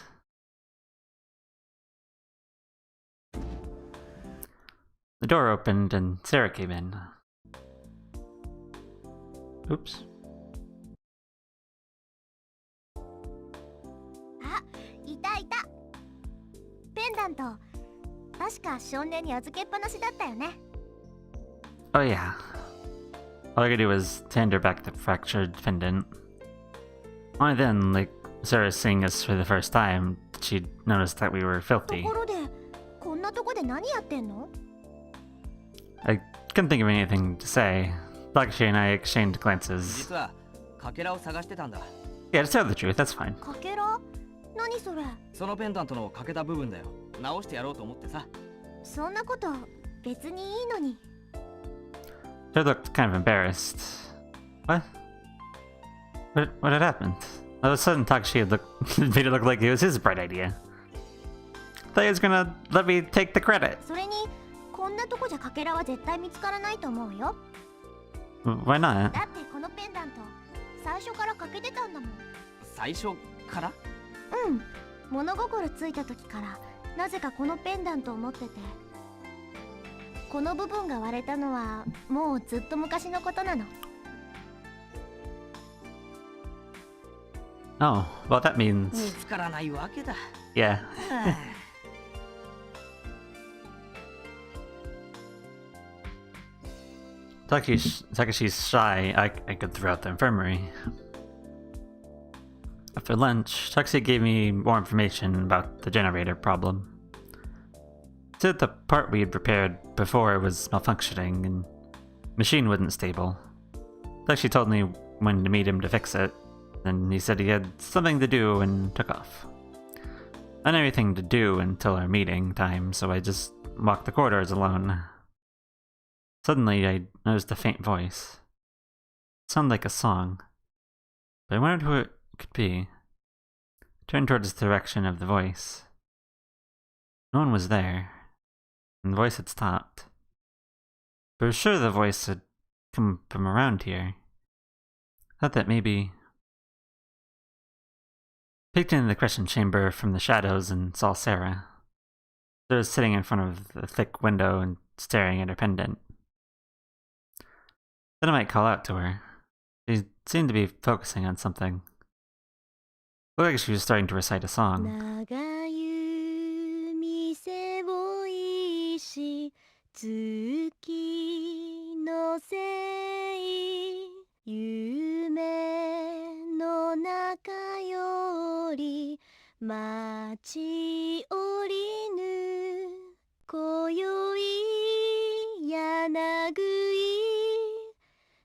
The door opened and Sara came in. Oops. あ、いたいた。ペンダント、確か少年に預けっぱなしだったよね。Oh yeah. All I could do was hand her back the fractured pendant. Only then, like Sarah seeing us for the first time, she noticed that we were と filthy. ころで、こんなとこで何やってんの？ I couldn't think of anything to say. Takeshi and I exchanged glances. 実はかけらを探してたんだ。 Yeah, to tell the truth, that's fine. かけら？何それ？そのペンダントの欠けた部分だよ。直してやろうと思ってさ。そんなこと別にいいのに。She looked kind of embarrassed. What? What had happened? All of a sudden, Takeshi had made it look like it was his bright idea. Thought he was gonna let me take the credit. それにこんなとこじゃかけらは絶対見つからないと思うよ。 Why not? だってこのペンダント最初から欠けてたんだもん。最初から？うん、物心ついた時からなぜかこのペンダントを持ってて、この部分が割れたのはもうずっと昔のことなの。 Oh, well that 見 means... つからないわけだ。 Yeah. はあ Takeshi's shy, I could throw out the infirmary. After lunch, Takeshi gave me more information about the generator problem. He said the part we had repaired before was malfunctioning and the machine wasn't stable. Takeshi told me when to meet him to fix it, then he said he had something to do and took off. I had anything to do until our meeting time, so I just walked the corridors alone. Suddenly, I noticed a faint voice. It sounded like a song, but I wondered who it could be. I turned towards the direction of the voice. No one was there, and the voice had stopped. But I was sure the voice had come from around here. I thought that maybe... I peeked into the question chamber from the shadows and saw Sara. She was sitting in front of the thick window and staring at her pendant. Then I might call out to her. She seemed to be focusing on something. Looked like she was starting to recite a song. 長湯店を石月のせい夢の中より待ち降りぬ今宵柳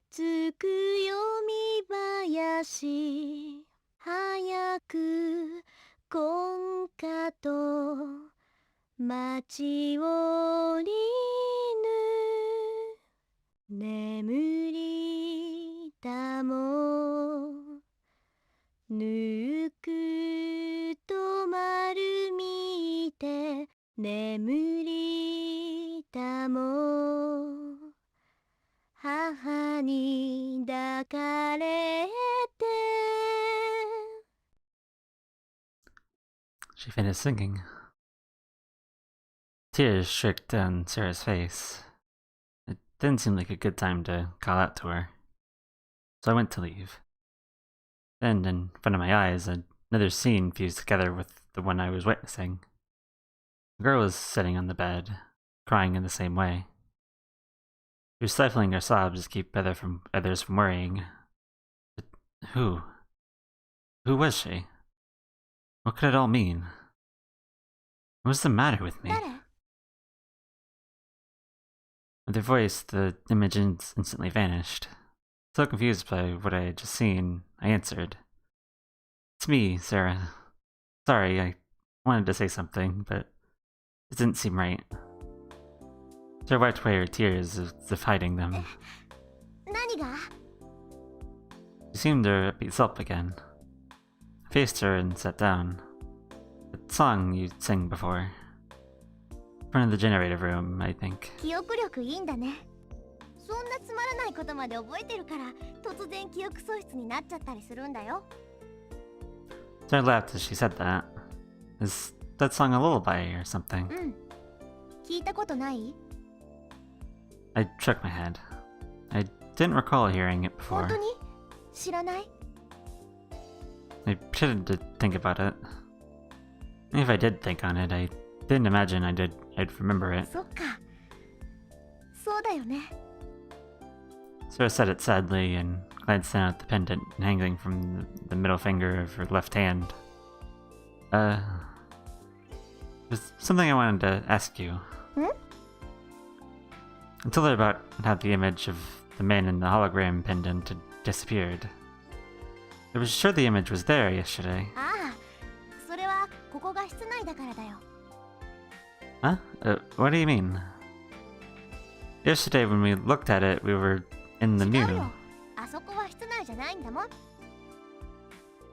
つくよみ林早く今夏と待ち降りぬ眠りたもぬくと丸見て眠りたも母に抱かれて She finished singing. Tears streaked down Sarah's face. It didn't seem like a good time to call out to her, so I went to leave. Then, in front of my eyes, another scene fused together with the one I was witnessing. The girl was sitting on the bed, crying in the same way. She was stifling her sobs to keep others from worrying. But who? Who was she? What could it all mean? What was the matter with me? 誰？ With her voice, the image instantly vanished. So confused by what I had just seen, I answered. It's me, Sara. Sorry, I wanted to say something, but it didn't seem right. Sara wiped away her tears as if hiding them. 何が？ She seemed her upbeat self again. I faced her and sat down. The song you sang before. In front of the generator room, I think. 記憶力いいんだね。そんなつまらないことまで覚えてるから突然記憶喪失になっちゃったりするんだよ。 Sara laughed as she said that. Is that song a lullaby or something? うん。聞いたことない？ I shook my head. I didn't recall hearing it 本 before. 当に？知らない？ I pretended to think about it. If I did think on it, I didn't imagine I'd remember it. そっか。そうだよね。 Sara said it sadly and glanced down at the pendant hanging from the middle finger of her left hand. There's something I wanted to ask you. Hmm? I told her about how the image of the man in the hologram pendant had disappeared. I was sure the image was there yesterday. ああ、それはここが室内だからだよ。 Huh? What do you mean? Yesterday when we looked at it, we were in the 違う new. よ。あそこは室内じゃないんだもん。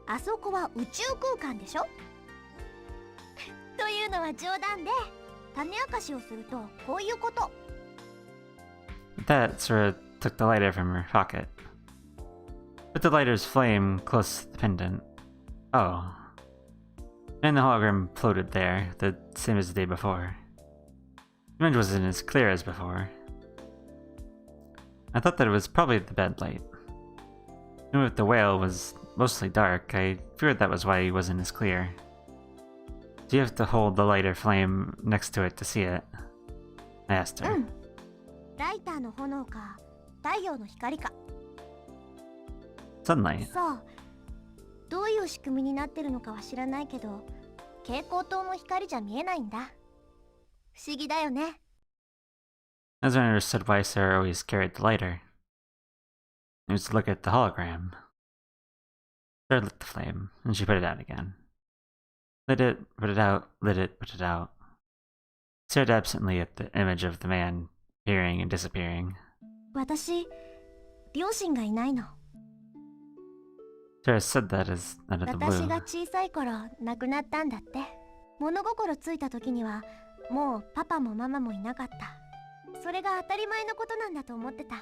あそこは宇宙空間でしょというのは冗談で、種明かしをするとこういうこと。 With that, Sora took the lighter from her pocket. Put the lighter's flame close to the pendant. Oh. And the hologram floated there, the same as the day before. The image wasn't as clear as before. I thought that it was probably the bed light. Even if the whale was mostly dark, I feared that was why he wasn't as clear. Do you have to hold the lighter flame next to it to see it? I asked う her. ん。ライターの炎か、太陽の光か。 Sunlight. そう。どういう仕組みになってるのかは知らないけど、蛍光灯の光じゃ見えないんだ。不思議だよね。 As I understood why Sara always carried the lighter. It was to look at the hologram. Sara lit the flame, and she put it out again. Lit it, put it out, lit it, put it out. Stared absently at the image of the man appearing and disappearing. 私、両親がいないの。 Sara said that as out of the 私 blue. が小さい頃亡くなったんだって。物心ついた時にはもうパパもママもいなかった。それが当たり前のことなんだと思ってた。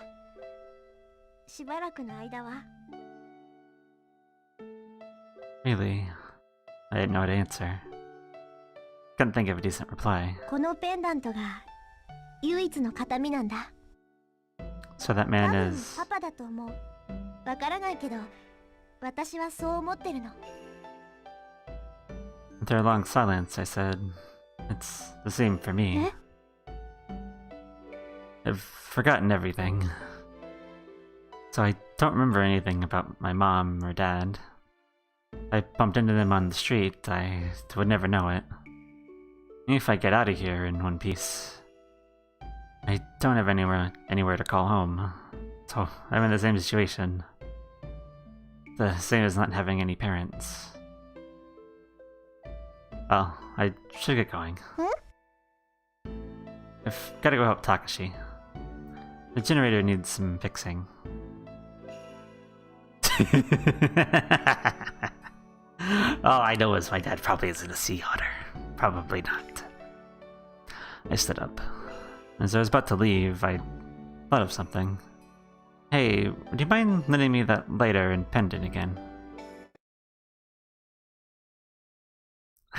しばらくの間は。 Really? I didn't know how to answer. Couldn't think of a decent reply. このペンダントが唯一の形見なんだ。 So that 多 man 分 is... パパだと思う。わからないけど、私はそう思ってるの。 After a long silence, I said, It's the same for me. え？ I've forgotten everything. So I don't remember anything about my mom or dad. If I bumped into them on the street, I would never know it. If I get out of here in one piece, I don't have anywhere to call home. So I'm in the same situation. The same as not having any parents. Well, I should get going. I've gotta go help Takashi. The generator needs some fixing. All I know is my dad probably isn't a sea otter. Probably not. I stood up. As I was about to leave, I thought of something. Hey, would you mind lending me that lighter and pendant again?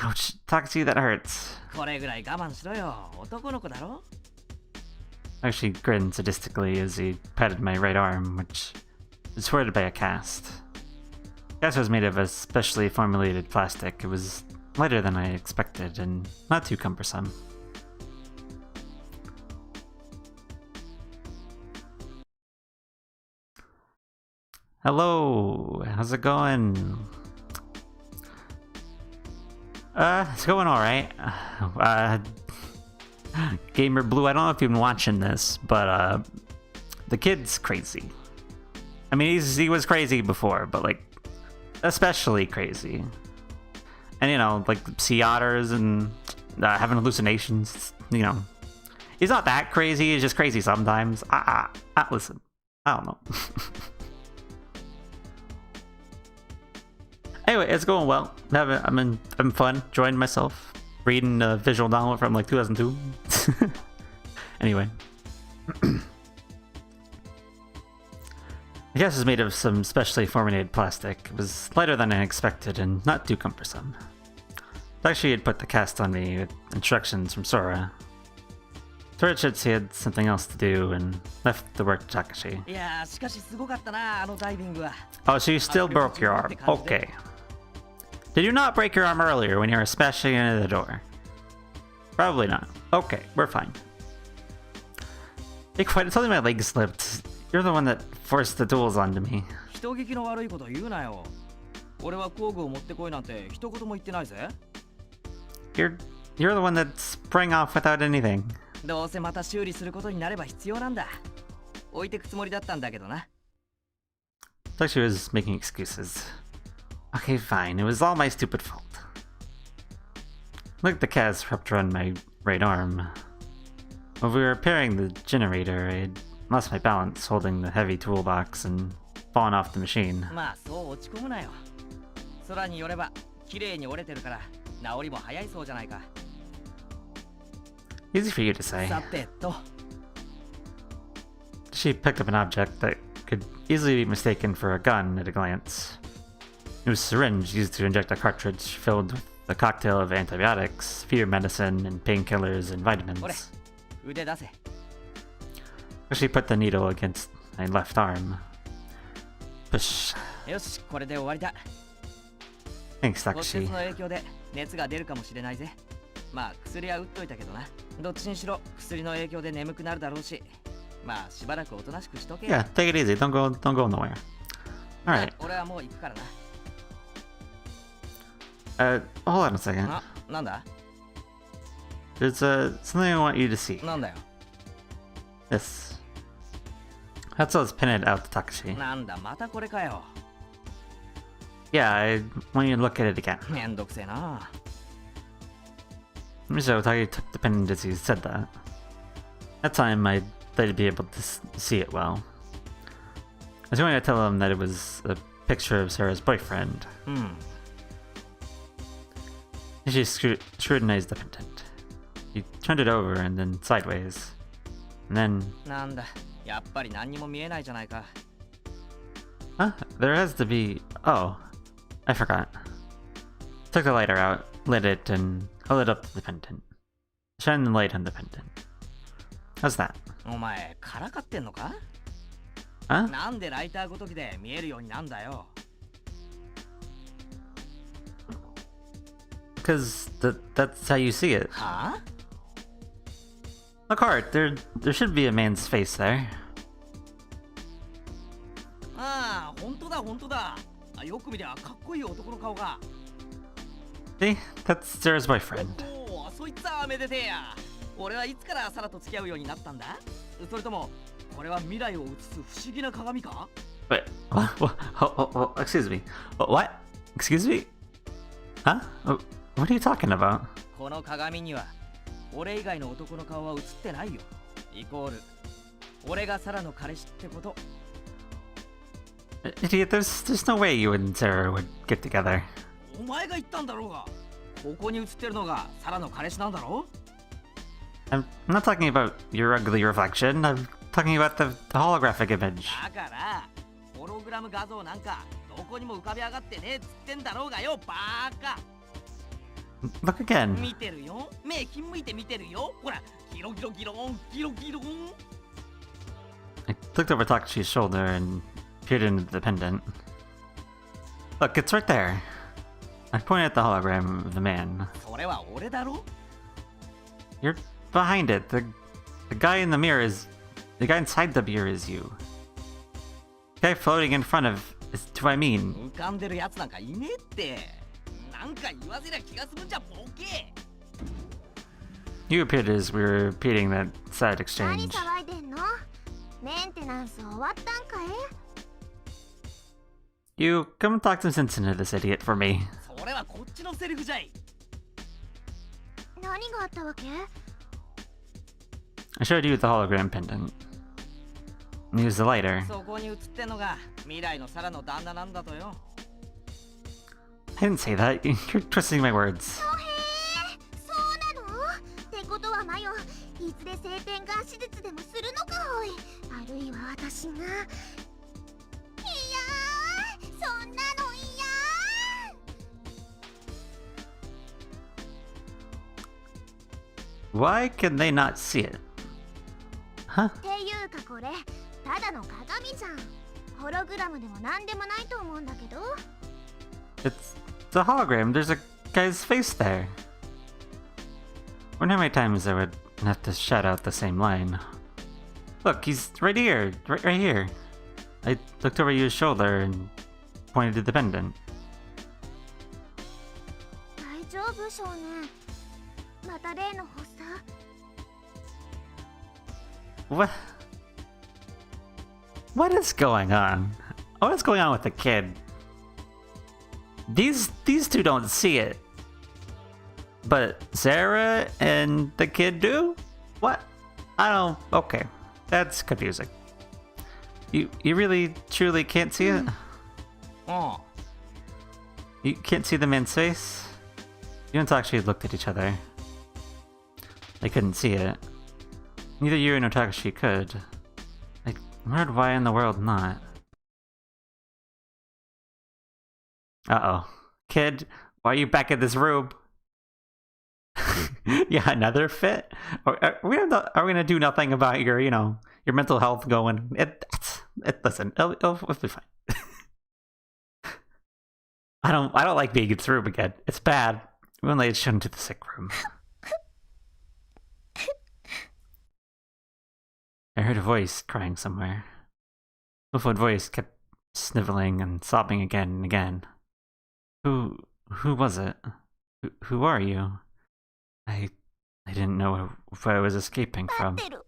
Ouch, Takashi, that hurts. これぐらい我慢しろよ。男の子だろ。 Actually grinned sadistically as he patted my right arm, which was supported by a cast. The cast was made of a specially formulated plastic. It was lighter than I expected and not too cumbersome. Hello, how's it going? It's going alright. Gamer Blue, I don't know if you've been watching this, but the kid's crazy. I mean, he was crazy before, but like, especially crazy. And you know, like sea otters and having hallucinations, you know. He's not that crazy, he's just crazy sometimes. Listen, I don't know. Anyway, it's going well. I'm fun, enjoying myself. Reading a visual novel from like 2002. Anyway. I guess it's made of some specially formulated plastic. It was lighter than I expected and not too cumbersome. Actually, had put the cast on me with instructions from Sora. Sora said he had something else to do and left the work to Takashi. Oh, so you still broke your arm. Okay. Did you not break your arm earlier when you were smashing into the door? Probably not. Okay, we're fine. Hey, quite, it's only my leg slipped. You're the one that forced the tools onto me. You're the one that sprang off without anything. Thought she was making excuses. Okay, fine. It was all my stupid fault. Look, the cast wrapped around my right arm. While we were repairing the generator, I lost my balance holding the heavy toolbox and fallen off the machine. Easy for you to say. She picked up an object that could easily be mistaken for a gun at a glance. It was a syringe used to inject a cartridge filled with a cocktail of antibiotics, fever medicine, and painkillers and vitamins. She put the needle against my left arm. Push. Thanks, Takashi. Yeah, take it easy. Don't go nowhere. Alright. Hold on a second. There's something I want you to see. This. That's what's pinned out to Takashi. Yeah, I want you to look at it again. So Taki took the pen as he said that. That time I thought he'd be able to see it well. I was going to tell him that it was a picture of Sarah's boyfriend. She scrutinized the pendant. He turned it over and then sideways. And then... Huh? There has to be... Oh, I forgot. Took the lighter out, lit it, and held it up to the pendant. Shine the light on the pendant. How's that? Huh? Because that's how you see it. Huh? Look hard, there should be a man's face there. See? That's Sarah's boyfriend. Wait, what? Excuse me. What? Excuse me? Huh? What are you talking about? Idiot, there's no way you and Sarah would get together. I'm not talking about your ugly reflection, I'm talking about the holographic image. Look again. I looked over Takashi's shoulder and peered into the pendant. Look, it's right there. I pointed at the hologram of the man. You're behind it. The guy in the mirror is... The guy inside the mirror is you. The guy floating in front of do I mean? 浮かんでるやつなんかいねえって。なんか言わせりゃ気が済むんじゃボケ。 You appeared as we were repeating that sad 何 exchange. 騒いでんの？メンテナンス終わったんかい？ You come talk some sense into this idiot for me. それはこっちのセリフじゃい。何があったわけ？ I showed you the hologram pendant. Use the lighter. そこに映ってんのが未来のサラの旦那なんだとよ。 I didn't say that. You're twisting my words. へえ、そうなの？ってことはマヨ、いずれ性転換手術でもするのかおい。あるいは私が。いやー、そんなの嫌。 Why can they not see it? Huh? っていうかこれただの鏡じゃん。ホログラムでもなんでもないと思うんだけど。 It's a hologram. There's a guy's face there. Wonder how many times I would have to shout out the same line. Look, he's right here. Right here. I looked over your shoulder and pointed to the pendant. 大丈夫少年。また例の発作。 What? What is going on? What is going on with the kid? These two don't see it, but Sara and the kid do? What? I don't. Okay, that's confusing. You really truly can't see it? うん。 You can't see the man's face? You don't actually looked at each other. They couldn't see it. Neither you nor Takashi could. I wondered why in the world not. Uh-oh. Kid, why are you back in this room? Yeah, another fit? Are we gonna do nothing about your, your mental health going? Listen, it'll be fine. I don't like being in this room again. It's bad. We won't let it show into the sick room. I heard a voice crying somewhere. Muffled voice kept sniveling and sobbing again and again. Who was it? Who are you? I didn't know where I was escaping 待 from. ってる。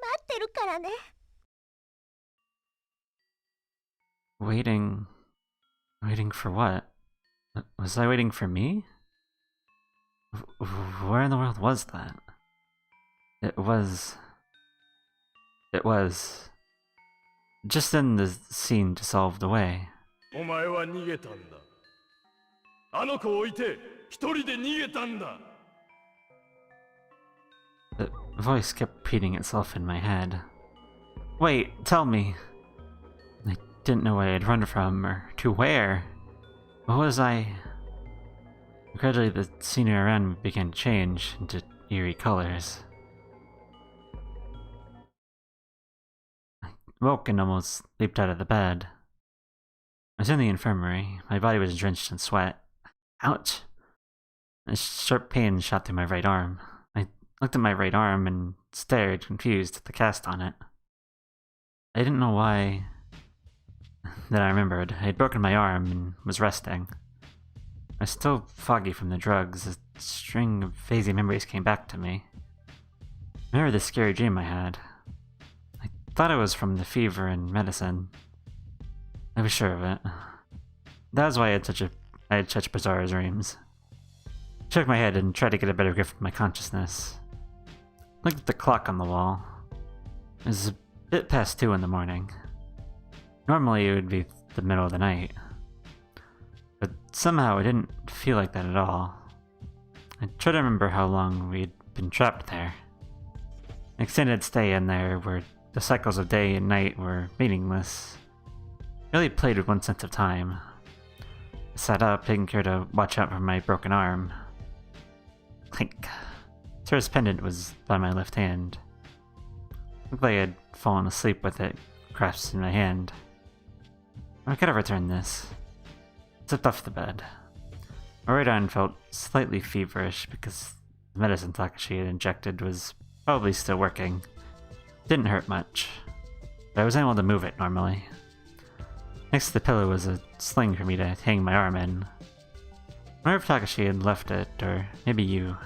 待ってるからね。 Waiting for what? Was I waiting for me? Where in the world was that? It was just then the scene dissolved away. お前は逃げたんだ。あの子を置いて一人で逃げたんだ。 The voice kept repeating itself in my head. Wait, tell me. I didn't know where I'd run from or to where. What was I? Gradually the scenery around me began to change into eerie colors. I woke and almost leaped out of the bed. I was in the infirmary. My body was drenched in sweat. Ouch! A sharp pain shot through my right arm. I looked at my right arm and stared, confused, at the cast on it. I didn't know why. Then I remembered. I had broken my arm and was resting. I was still foggy from the drugs. A string of hazy memories came back to me. I remember the scary dream I had. I thought it was from the fever and medicine. I was sure of it. That was why I had such bizarre dreams. I shook my head and tried to get a better grip of my consciousness. I looked at the clock on the wall. It was a bit past 2 in the morning. Normally it would be the middle of the night. But somehow it didn't feel like that at all. I tried to remember how long we'd been trapped there. An extended stay in there where the cycles of day and night were meaningless. I really played with one sense of time. I sat up, taking care to watch out for my broken arm. Clink. Sara's pendant was by my left hand. Looked like I had fallen asleep with it grasped in my hand. I could have returned this. I slipped off the bed. My right arm felt slightly feverish because the medicine Takashi had injected was probably still working. It didn't hurt much. but I was able to move it normally. Next to the pillow was a sling for me to hang my arm in. I wonder if Takashi had left it, or maybe you.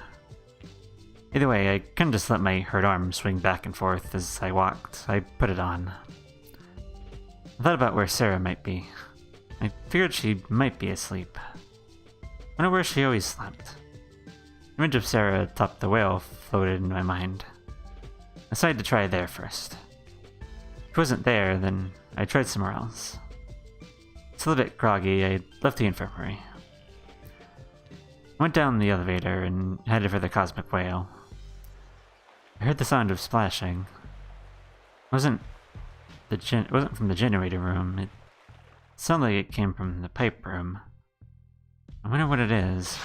Either way, I couldn't just let my hurt arm swing back and forth as I walked. I put it on. I thought about where Sara might be. I figured she might be asleep. I wonder where she always slept. The image of Sara atop the whale floated in my mind. I decided to try there first. If it wasn't there, then I tried somewhere else. Still a bit groggy, I left the infirmary. I went down the elevator and headed for the cosmic whale. I heard the sound of splashing. It wasn't from the generator room. It sounded like it came from the pipe room. I wonder what it is.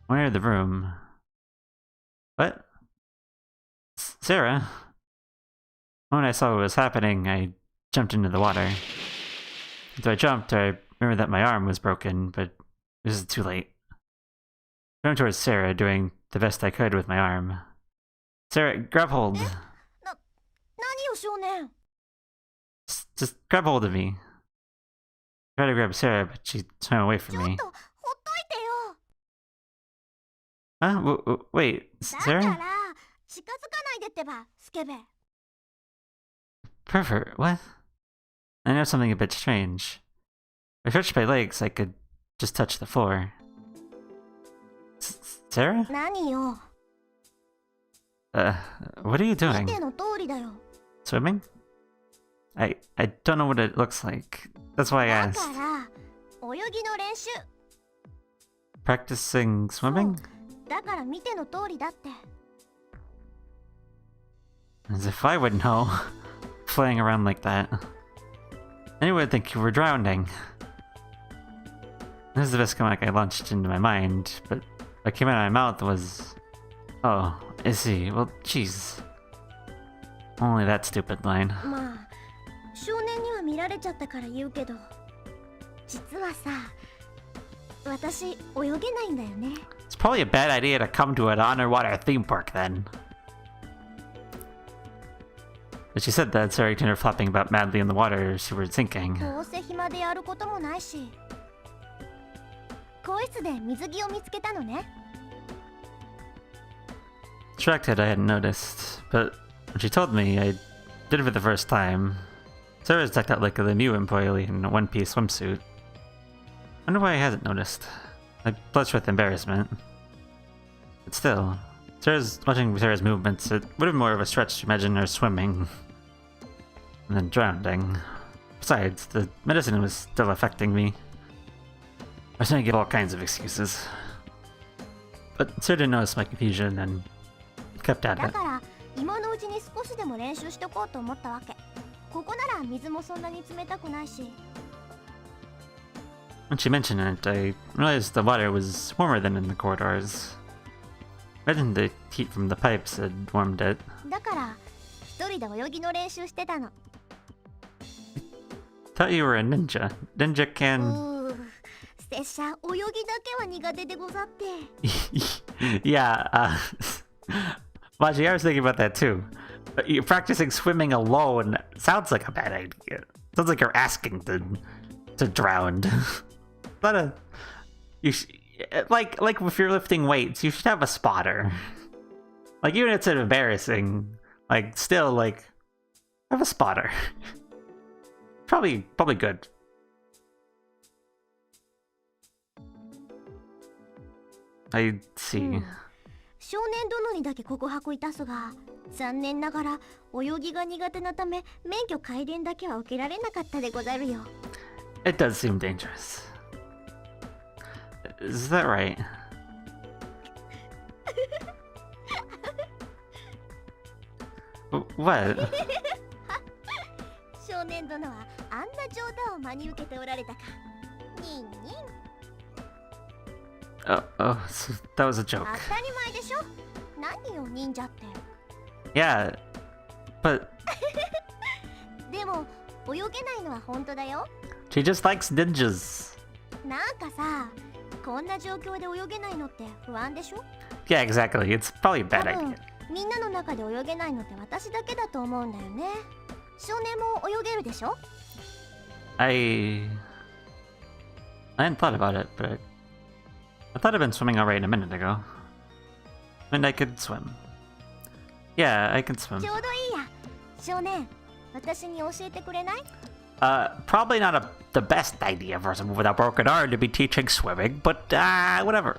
I entered the room. What? Sara? When I saw what was happening, I jumped into the water. After I jumped, I remembered that my arm was broken, but this is too late. I went towards Sara, doing the best I could with my arm. Sara, grab hold. 何よ少年 Just grab hold of me. I tried to grab Sara, but she swam away ち from ょっ me. とほっといてよ Huh? Wait, だか Sara? ら近づかないでってばスケベ Pervert, what? I know something a bit strange. If I stretched my legs, I could just touch the floor. Sara? 何よ What are you 見 doing? ての通りだよ Swimming? I don't know what it looks like. That's why I だか asked. ら泳ぎの練習 Practicing そう swimming? だから見ての通りだって As if I would know. Flying around like that. Anyone would think you were drowning. This is the best comic I launched into my mind, but what came out of my mouth was... Oh, is he? Well, jeez. Only that stupid line. まあ少年には見られちゃったから言うけど実はさ私泳げないんだよね It's probably a bad idea to come to an underwater theme park then. But she said that, Sara continued flapping about madly in the water as she were sinking. どうせ暇でやることもないし更衣室で水着を見つけたのね Distracted, I hadn't noticed, but when she told me, I did it for the first time. Sarah's decked out like a Lemieux employee in a one-piece swimsuit. I wonder why I hasn't noticed. I blushed with embarrassment. But still, watching Sarah's movements, it would have been more of a stretch to imagine her swimming and then drowning. Besides, the medicine was still affecting me. I was trying to give all kinds of excuses. But Sarah didn't notice my confusion and kept at だ it. から今のうちに少しでも練習しとこうと思ったわけここなら水もそんなに冷たくないし When she mentioned it, I realized the water was warmer than in the corridors. Imagine the heat from the pipes had warmed it. だから一人で泳ぎの練習してたの Thought you were a ninja. Ninja う can... 拙者泳ぎだけは苦手でござって yeah, Maji, I was thinking about that too. You're practicing swimming alone sounds like a bad idea. Sounds like you're asking to drown. Not a... Like if you're lifting weights, you should have a spotter. Like even if it's embarrassing, like still like have a spotter. Probably good. I see. 少年殿にだけ告白いたすが残念ながら泳ぎが苦手なため免許皆伝だけは受けられなかったでござるよ It does seem dangerous. Is that right? What? 少年殿はあんな冗談を真に受けておられたかニンニン Oh, so that was a joke. 当たり前でしょ何よ忍者って Yeah, but でも泳げないのは本当だよ she just likes ninjas. なんかさこんな状況で泳げないのって不安でしょ Yeah, exactly. It's probably a 多 bad 分 idea. みんなの中で泳げないのって私だけだと思うんだよね少年も泳げるでしょ？ I hadn't thought about it, but I thought I'd been swimming already a minute ago. And I could swim. Yeah, I can swim. ちょうどいいや。少年、私に教えてくれない？ Probably not the best idea for someone with a broken arm to be teaching swimming, but whatever.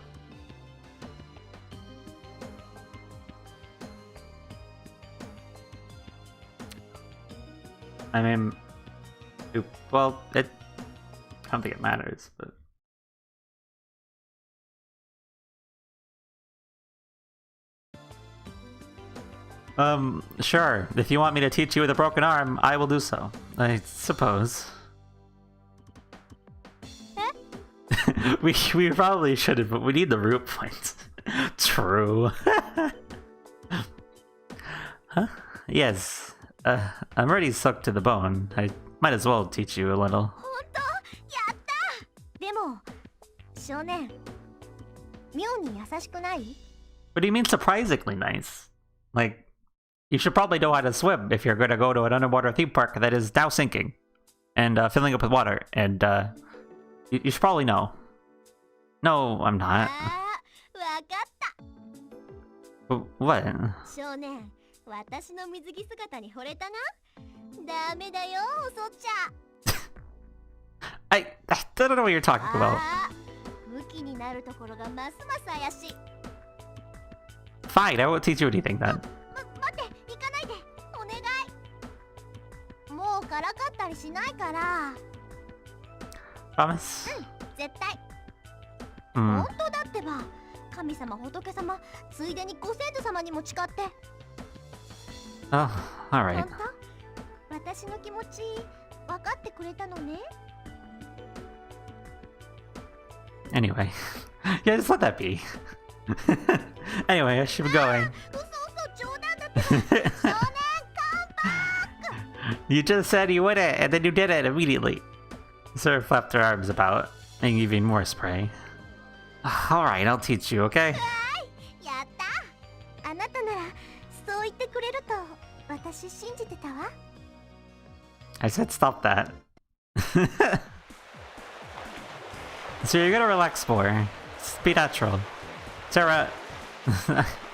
I mean, well, I don't think it matters, but... Sure. If you want me to teach you with a broken arm, I will do so. I suppose. we probably shouldn't, but we need the root points. True. Huh? Yes. I'm already sucked to the bone. I might as well teach you a little. 本当？やった！でも、少年、妙に優しくない？ What do you mean surprisingly nice? Like, you should probably know how to swim if you're gonna go to an underwater theme park that is now sinking and filling up with water, and you should probably know. No, I'm not. あー、わかった。What? 少年、私の水着姿に惚れたな。ダメだよ、そっちゃ。I don't know what you're talking about. あー、ムキになるところがますます怪しい。Fine, I won't teach you anything then. 待って、行かないで。お願い。もうからかったりしないから。 Promise? 絶対。Hmm. 本当だってば。神様、仏様、ついでにご先祖様にも誓って。 Oh, 本 alright. 当？私の気持ち分かってくれたのね。 Anyway. Yeah, just let that be. Anyway, I should be going. 嘘嘘、冗談だってば。少年、カンバック。 You just said you wouldn't, and then you did it immediately. Sora flapped her arms about, and even more spray. Alright, I'll teach you, okay? やった。あなたならそう言ってくれると私信じてたわ。 I said stop that. So you're gonna relax more. Just be natural. Sara...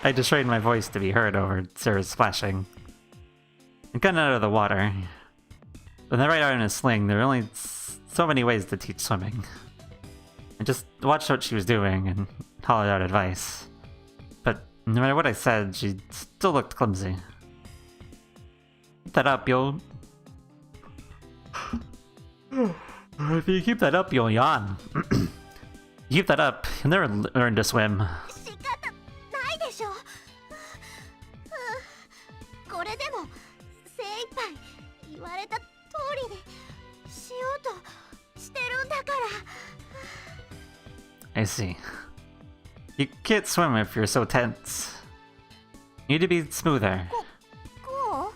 I just trained my voice to be heard over Sara's splashing. And getting out of the water. With the right arm in a sling, there are only so many ways to teach swimming. I just watched what she was doing and hollered out advice. But no matter what I said, she still looked clumsy. Keep that up, you'll... If you keep that up, you'll yawn. You keep that up, you'll never learn to swim. 仕方ないでしょ。これでも精一杯言われた通りにしようとしてるんだから。 I see. You can't swim if you're so tense. You need to be smoother. こう？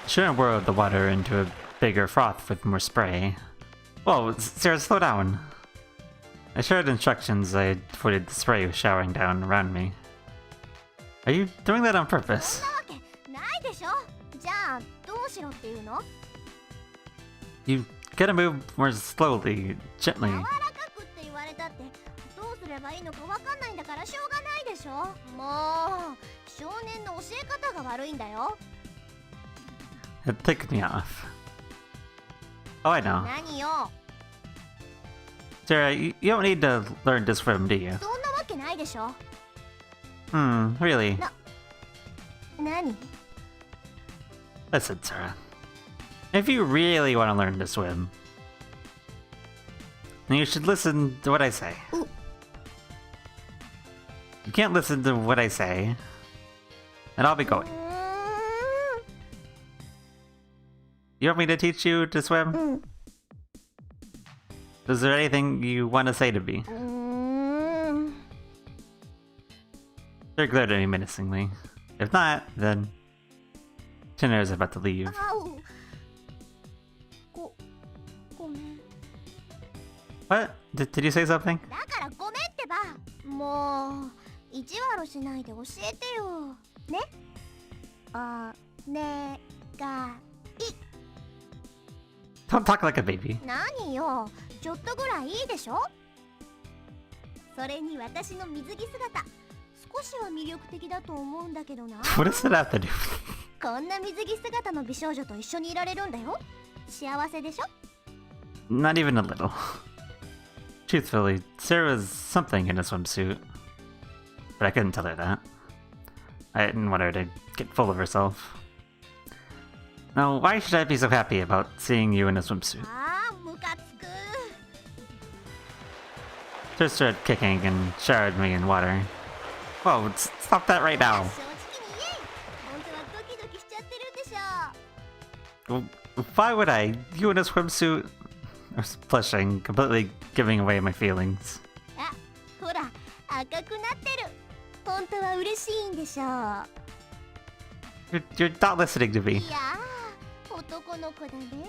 Shouldn't whirl the water into a bigger froth with more spray. Whoa, Sarah, slow down. I shared instructions I avoided the spray showering down around me. Are you doing that on そん purpose? なわけないでしょ。じゃあどうしろっていうの？ You gotta move more slowly, 柔 gently. らかくって言われたってどうすればいいのかわかんないんだからしょうがないでしょ。もう少年の教え方が悪いんだよ。 It ticked me off. Oh, I know. 何よ。 Sarah, you don't need to learn to swim, do you? そんなわけないでしょ。 Really? 何？ Listen, Sara. If you really want to learn to swim, then you should listen to what I say. Ooh. You can't listen to what I say, and I'll be going. You want me to teach you to swim? Is there anything you want to say to me? They're glared at me menacingly. If not, then Chinner is about to leave. あう。ごめん。 What? Did you say something? だからごめんってば。もう意地悪しないで教えてよね。おねがい。 Don't talk like a baby. 何よ、ちょっとぐらいいいでしょ。それに私の水着姿少しは魅力的だと思うんだけどな。 What does that have to do? こんな水着姿の美少女と一緒にいられるんだよ。幸せでしょ。 Not even a little. Truthfully, Sarah was something in a swimsuit. But I couldn't tell her that. I didn't want her to get full of herself. Now, why should I be so happy about seeing you in a swimsuit? ああ、ムカつく。 Just started kicking and showered me in water. Whoa, stop that right now. 正直に言え。本当はドキドキしちゃってるんでしょ。 Why would I? You in a swimsuit? I was blushing, completely giving away my feelings. あ、ほら、赤くなってる。本当は嬉しいんでしょう。 You're not listening to me. いやー、男の子だね。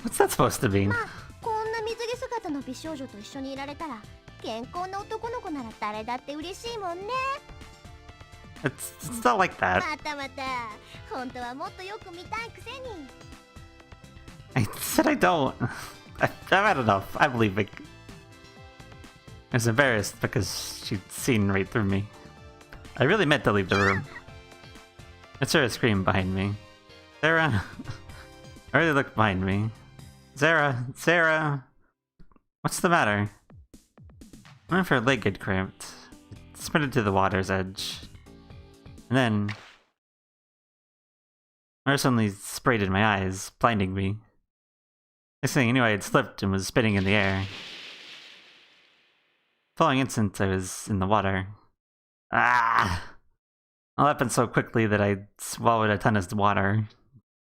What's that supposed to mean? まあ、こんな水着姿の美少女と一緒にいられたら、健康な男の子なら誰だって嬉しいもんね。 It's not like that. またまた、本当はもっとよく見たいくせに。 I said I don't. I've had enough. I'm leaving. I was embarrassed because she'd seen right through me. I really meant to leave the room. I heard a scream behind me. Sarah! I really looked behind me. Sara! Sara! What's the matter? One of her leg had cramped. It sprinted to the water's edge. And then... water suddenly sprayed in my eyes, blinding me. Next thing I knew, I had slipped and was spinning in the air. Following instant, I was in the water. Ah! All happened so quickly that I swallowed a ton of water.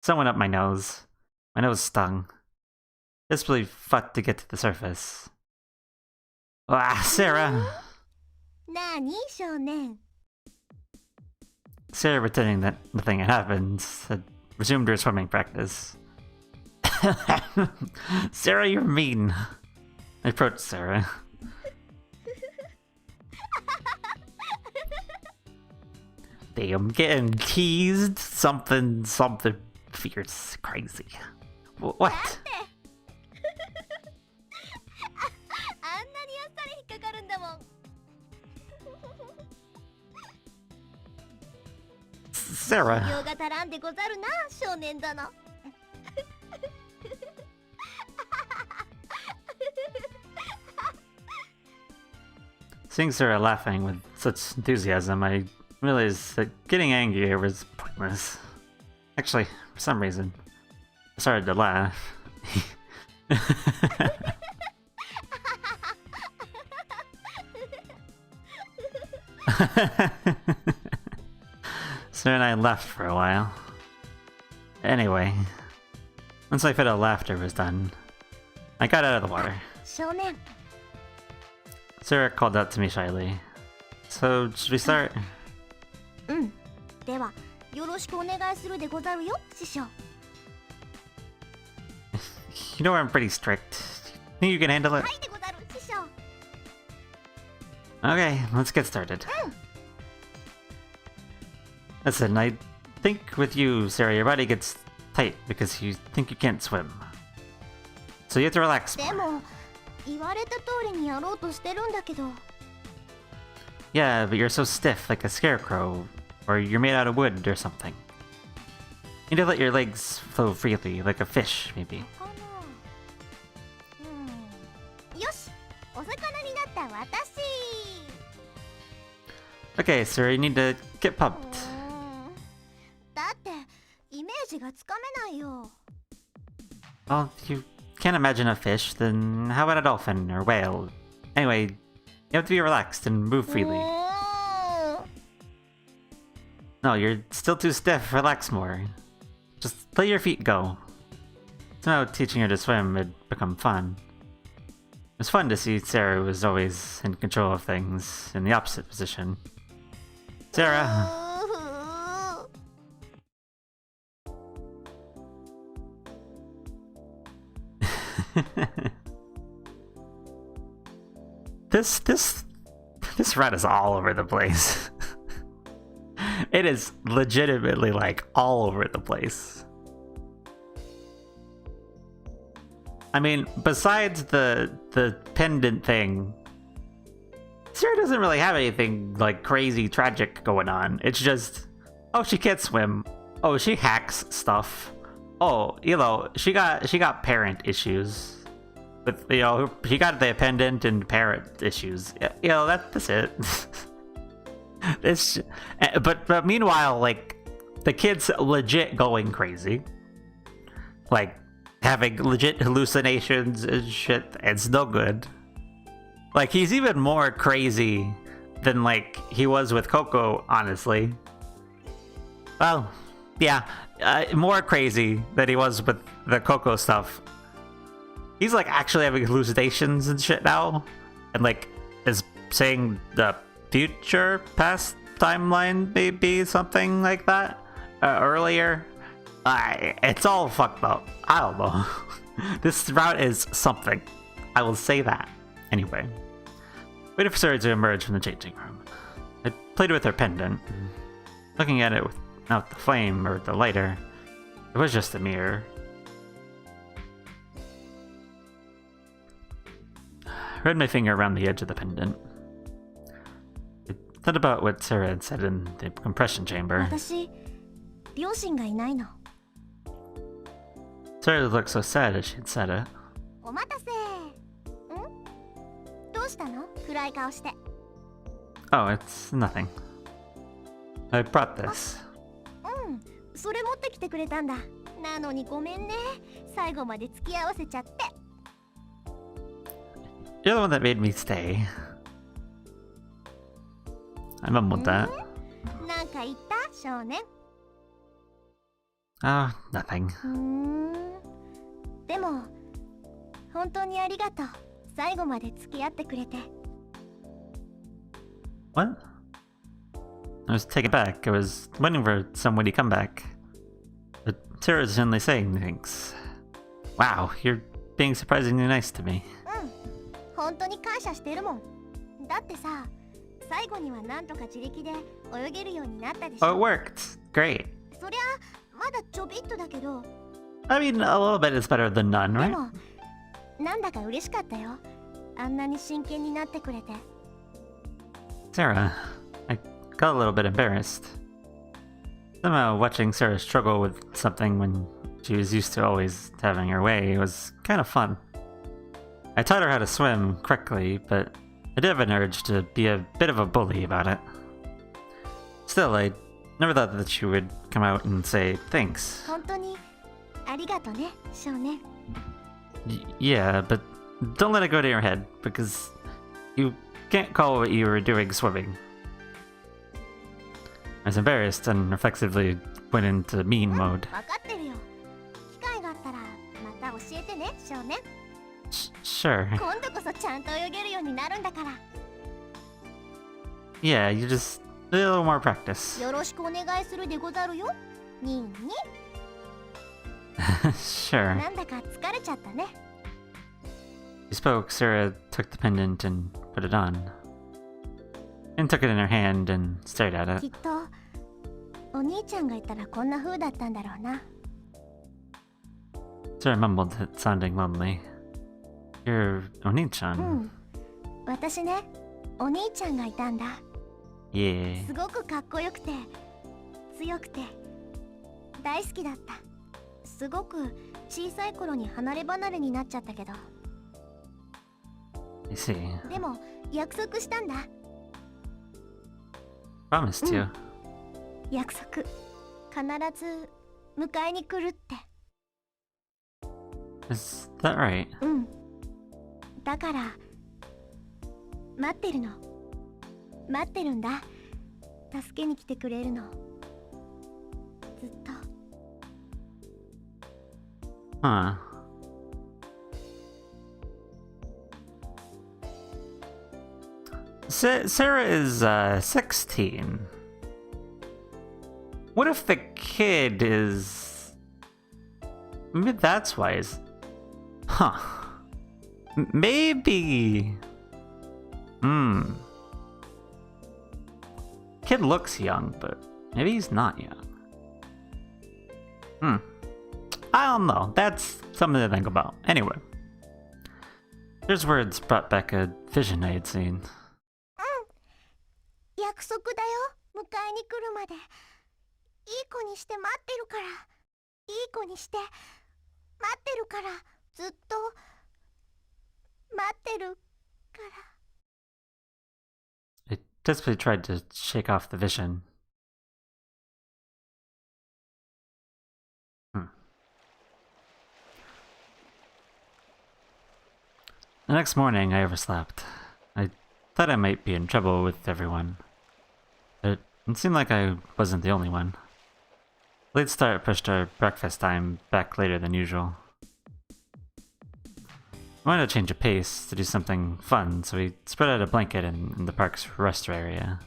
Some went up my nose. My nose stung. Desperately fought to get to the surface. Ah, Sara! なに、少年。 Sara, pretending that nothing had happened, had resumed her swimming practice. Sara, you're mean. I approached Sara. Damn, getting teased. Something fierce, crazy. What? あんなにあっさり引っかかるんだもん。 Sara. 用が足らんでござるな、少年殿。 Seeing Sara laughing with such enthusiasm, I realized that getting angry here was pointless. Actually, for some reason, I started to laugh. Sara and I laughed for a while. Anyway, once my fit of laughter was done, I got out of the water. 少年。 Sara called out to me shyly. So, should we start? うん。では、よろしくお願いするでござるよ、師匠。 You know I'm pretty strict. Think you can handle it? はいでござる、師匠。 Okay, let's get started. Listen, I think with you, Sara, your body gets tight because you think you can't swim. So you have to relax で more. も、言われた通りにやろうとしてるんだけど。 Yeah, but you're so stiff like a scarecrow, or you're made out of wood or something. You need to let your legs flow freely, like a fish, maybe. かな。よし、お魚になった私。 Okay, Sara, you need to get pumped. だってイメージがつかめないよ。 Well, if you can't imagine a fish, then how about a dolphin or whale? Anyway, you have to be relaxed and move freely. No, you're still too stiff. Relax more. Just let your feet go. Somehow teaching her to swim had become fun. It was fun to see Sara was always in control of things in the opposite position. Sara! This This route is all over the place. It is legitimately like all over the place. I mean, besides the pendant thing, Sara doesn't really have anything like crazy tragic going on. It's just, oh, she can't swim. Oh, she hacks stuff. Oh, you know, she got parent issues. With, you know, she got the pendant and parent issues. You know, that's it. It's, but meanwhile, like, the kid's legit going crazy. Like, having legit hallucinations and shit. It's no good. Like, he's even more crazy than, like, he was with Coco, honestly. Well, yeah, more crazy than he was with the Coco stuff. He's, like, actually having hallucinations and shit now. And, like, is saying the future past timeline, maybe something like that, earlier. It's all fucked up. I don't know. This route is something. I will say that. Anyway, waited for Sara to emerge from the changing room. I played with her pendant. Looking at it without the flame or the lighter, it was just a mirror. I read my finger around the edge of the pendant. I thought about what Sara had said in the compression chamber. 私、両親がいないの。 Sara looked so sad as she had said it. お待たせ。どうしたの？暗い顔して。Oh, it's nothing. I brought this. それ持ってきてくれたんだ。なのにごめんね。最後まで付き合わせちゃって。 You're the one that made me stay. I mumbled that. なんか言った少年。 Oh, nothing. でも本当にありがとう。最後まで付き合ってくれて。 What? I was taken back. I was waiting for someone to come back. But Sara's suddenly saying things. Wow, you're being surprisingly nice to me. 本当に感謝してるもん。だってさ、最後にはなんとか自力で泳げるようになったでしょ。 Oh, it worked. Great. そりゃまだちょびっとだけど。 I mean, a little bit is better than none, で right? もなんだか嬉しかったよ。あんなに真剣になってくれて。 Sara, I got a little bit embarrassed. Somehow watching Sara struggle with something when she was used to always having her way was kind of fun. I taught her how to swim correctly, but I did have an urge to be a bit of a bully about it. Still, I never thought that she would come out and say thanks. 本当にありがとね、少年。 Yeah, but don't let it go to your head, because you can't call what you were doing swimming. I was embarrassed and reflexively went into mean mode. 分かってるよ。機会があったらまた教えてね、少年。 Sure. 今度こそちゃんと泳げるようになるんだから。 Yeah, you just a little more practice. よろしくお願いするでござるよ。にんに。 Sure. なんだか疲れちゃったね。 She spoke, Sara took the pendant and put it on. And took it in her hand and stared at き it. っとお兄ちゃんがいたらこんな風だったんだろうな。 Sara mumbled it, sounding lonely. You're Oni-chan. 私ね、お兄ちゃんがいたんだ。 Yeah. すごくかっこよくて強くて大好きだった。すごく小さい頃に離れ離れになっちゃったけど。 I see. でも約束したんだ。 Promised you. 約束。必ず迎えに来るって。 Is that right? だから待ってるの。待ってるんだ。助けに来てくれるの。ずっと。 Huh. Sara is 16. What if the kid is... Maybe that's why he's... Huh. Maybe... kid looks young, but maybe he's not young. I don't know. That's something to think about. Anyway. There's words brought back a vision I had seen. 約束だよ。迎えに来るまでいい子にして待ってるから。いい子にして待ってるから。ずっと待ってるから。 I desperately tried to shake off the vision. The next morning, I overslept. I thought I might be in trouble with everyone. But it seemed like I wasn't the only one. Late start pushed our breakfast time back later than usual. I wanted to change of pace, to do something fun, so we spread out a blanket in the park's rest area.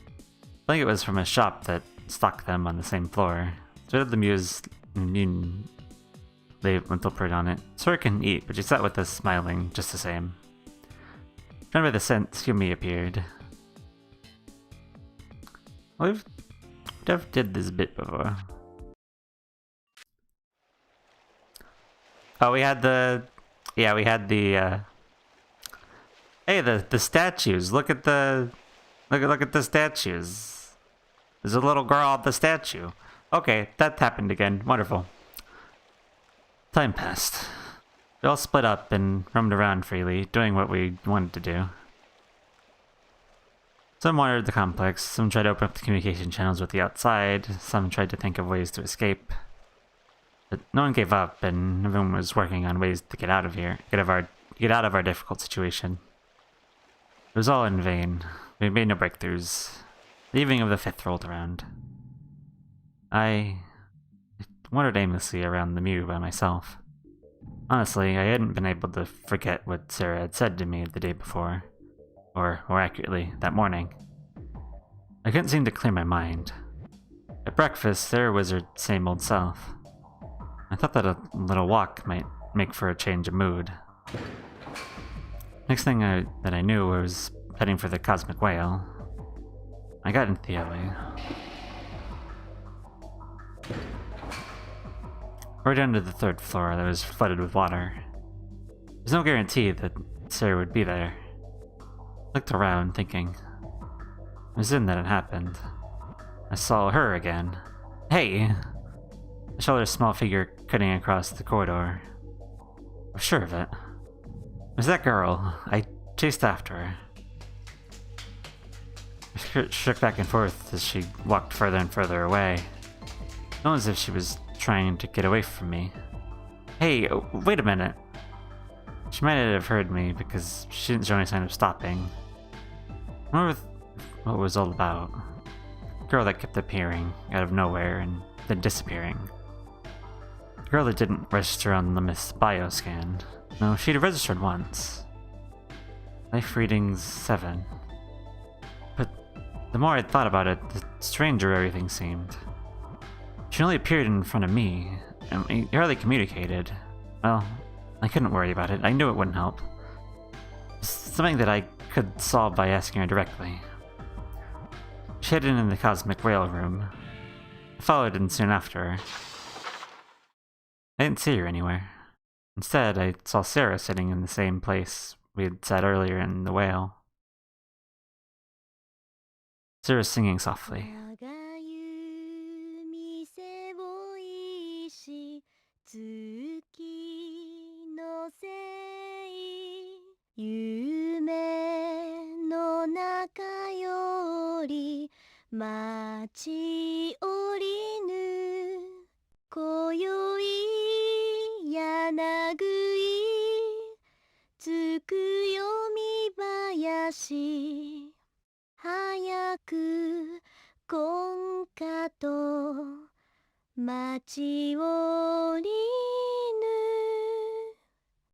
The blanket was from a shop that stocked them on the same floor, so I let them use they lentil put on it. Sora can eat, but she sat with us smiling just the same. Drawn by the scent, Tsugumi appeared. We've never did this bit before. Oh, we had the... Yeah, we had the, Hey, the statues. Look at the... Look at the statues. There's a little girl at the statue. Okay, that happened again. Wonderful. Time passed. We all split up and roamed around freely, doing what we wanted to do. Some wandered the complex, some tried to open up the communication channels with the outside, some tried to think of ways to escape. But no one gave up, and everyone was working on ways to get out of here, get out of our difficult situation. It was all in vain. We made no breakthroughs. The evening of the 5th rolled around. I wandered aimlessly around the Mew by myself. Honestly, I hadn't been able to forget what Sara had said to me the day before, or more accurately, that morning. I couldn't seem to clear my mind. At breakfast, Sara was her same old self. I thought that a little walk might make for a change of mood. Next thing that I knew was heading for the Cosmic Whale. I got into the alley. Right down to the 3rd floor that was flooded with water. There's no guarantee that Sara would be there. I looked around, thinking. It was then that it happened. I saw her again. Hey! I saw her small figure cutting across the corridor. I was sure of it. It was that girl. I chased after her. I shook back and forth as she walked further and further away. Almost as if she was trying to get away from me. Hey, wait a minute. She might not have heard me because she didn't show any sign of stopping. I wonder what it was all about. The girl that kept appearing out of nowhere and then disappearing. The girl that didn't register on Limith's bioscan. No, she'd registered once. Life readings 7. But the more I thought about it, the stranger everything seemed. She only appeared in front of me, and we hardly communicated. Well, I couldn't worry about it. I knew it wouldn't help. It's something that I could solve by asking her directly. She headed in the Cosmic Whale room. I followed in soon after her. I didn't see her anywhere. Instead, I saw Sara sitting in the same place we had sat earlier in the whale. Sara singing softly. 我が弓背負いし月のせい夢の中より待ち降りぬ今宵柳つくよみ林早く今夏と待ち降り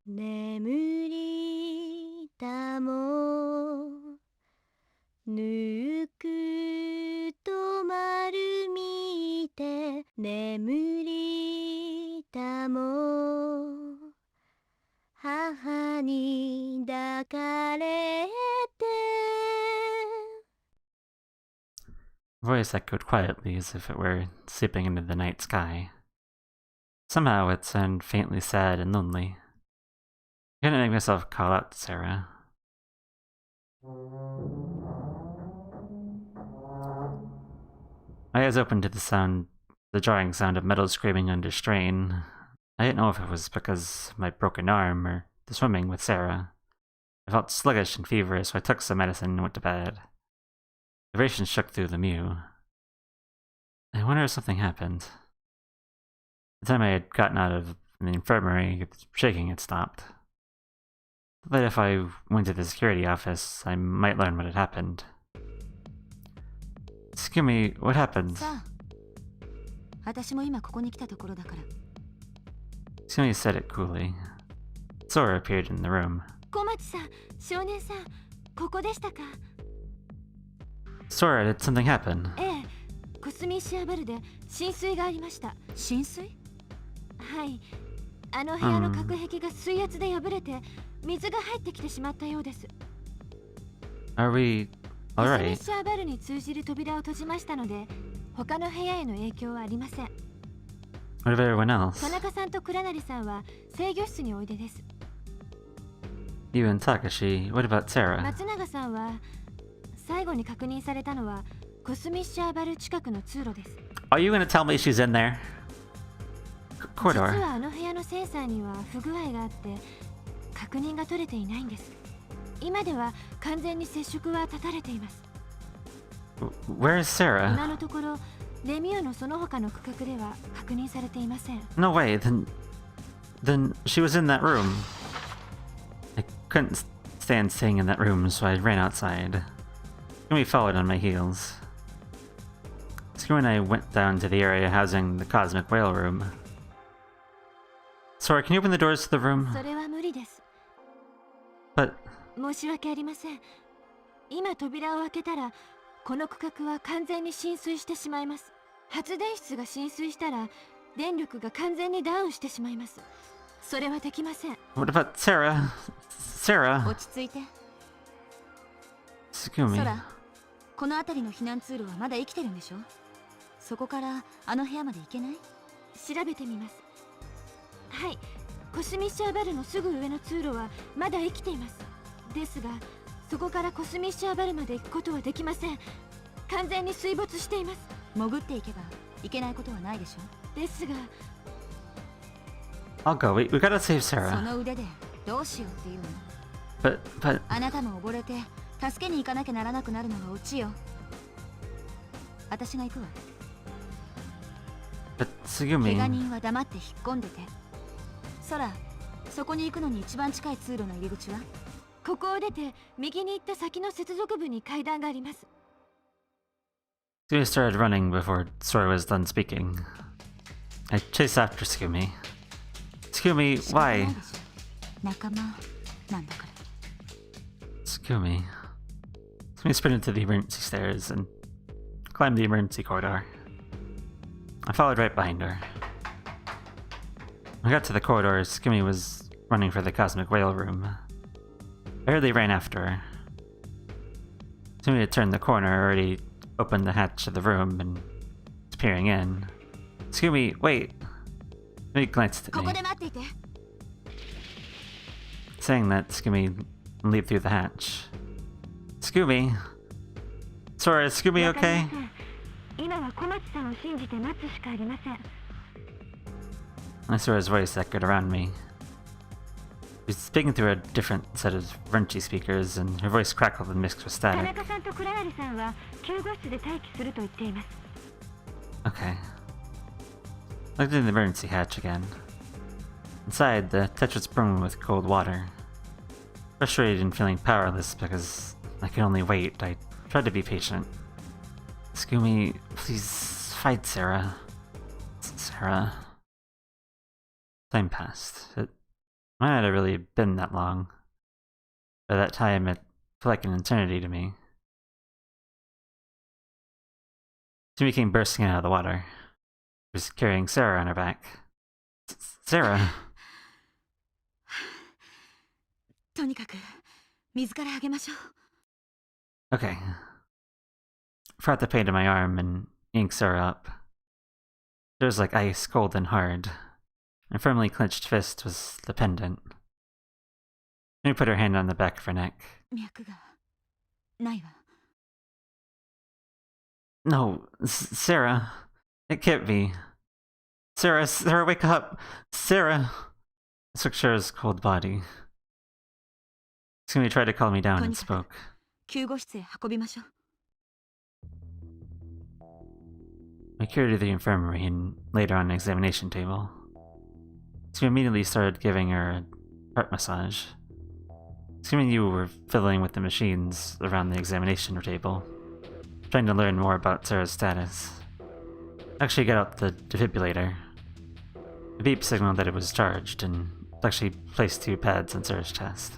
ぬ眠りたもぬくと丸見て眠りたも母に抱かれて voice echoed quietly as if it were seeping into the night sky. Somehow it sounded faintly sad and lonely. I couldn't make myself call out to Sara. My eyes opened to the jarring sound of metal scraping under strain. I didn't know if it was because of my broken arm or the swimming with Sara. I felt sluggish and feverish, so I took some medicine and went to bed. Vibration shook through the mew. I wonder if something happened. The time I had gotten out of the infirmary, the shaking had stopped. But if I went to the security office, I might learn what had happened. Tsugumi, what happened? さあ、私も今ここに来たところだから。Tsugumi said it coolly. Sora appeared in the room. 小町さん、少年さん、ここでしたか？ Sora, did something happen? ええ、コスミシアバルで浸水がありました。浸水？はい。あの部屋の隔壁が水圧で破れて、水が入ってきてしまったようです。Are we コスミ alright? シアバルに通じる扉を閉じましたので、他の部屋への影響はありません。 What about everyone else? 田中さんと倉成さんは制御室においでです。 You and Takashi, what about Sara? 松永さんは最後に確認されたのはコスミシアバル近くの通路です。 Are you gonna tell me she's in there? 実 Corridor. はあの部屋のセンサーには不具合があって確認が取れていないんです。今では完全に接触は断たれています。 Where is Sara? 今のところレミューのその他の区画では確認されていません。 No way, then she was in that room. I couldn't stand staying in that room, so I ran outside. Tsugumi followed on my heels. Tsugumi and I went down to the area housing the cosmic whale room. Sora, can you open the doors to the room? それは無理です。 But 申し訳ありません。今扉を開けたらこの区画は完全に浸水してしまいます。発電室が浸水したら電力が完全にダウンしてしまいます。それはできません。 what about Sara? Sara? 落ち着いて。 Tsugumi. ソラ、この辺りの避難通路はまだ生きてるんでしょ？そこからあの部屋まで行けない？調べてみます。はい、コスミシアバルのすぐ上の通路はまだ生きています。ですがそこからコスミシアバルまで行くことはできません。完全に水没しています。潜っていけばいけないことはないでしょ？ですが I'll go. We gotta save そ Sara. の腕でどうしようっていうの？ But あなたも溺れて助けに行かなきゃならなくなるのがオチよ。私が行くわ。 but 怪我 Tsugumi. 人は黙って引っ込んでて。ソラ、そこに行くのに一番近い通路の入り口は？ここを出て右に行った先の接続部に階段があります。 Tsugumi started running before Sora was done speaking. I chased after Tsugumi. Tsugumi, 仕方ない why? でしょ。仲間なんだから。 Tsugumi. Tsugumi sprinted to the emergency stairs and climbed the emergency corridor. I followed right behind her. When I got to the corridor, Tsugumi was running for the cosmic whale room. I hurriedly ran after her. Tsugumi had turned the corner, already opened the hatch of the room, and was peering in. Tsugumi, wait! Tsugumi glanced at こ me. こで待っていて。 Saying that, Tsugumi leaped through the hatch. Tsugumi? Sora, is Tsugumi わかり okay? ません。今は小松さんを信じて待つしかありません。 I saw his voice echoed around me. She was speaking through a different set of Vernchi speakers, and her voice crackled and mixed with 田 static. 中さんと倉成さんは救護室で待機すると言っています。 Okay. I looked in the emergency hatch again. Inside, the hatch was brimming with cold water. Frustrated and feeling powerless because I could only wait, I tried to be patient. Tsugumi, please fight Sara. Sara. Time passed. It might not have really been that long. By that time, it felt like an eternity to me. Tsugumi came bursting out of the water. She was carrying Sara on her back. Sara! とにかく水からあげましょう。 Okay. forgot the pain in my arm and yanked Sara up. It was like ice, cold and hard. Her firmly clenched fist was the pendant. She put her hand on the back of her neck. 脈がないわ。 No, Sara. It can't be. Sara, wake up! Sara! I took Sara's cold body. Tsugumi tried to calm me down and spoke. 救護室へ運びましょう。 I carried her to the infirmary and laid her on an examination table. Tsugumi immediately started giving her a heart massage. Tsugumi and you were fiddling with the machines around the examination table, trying to learn more about Sara's status. Actually got out the defibrillator. The beep signaled that it was charged, and actually placed 2 pads on Sara's chest.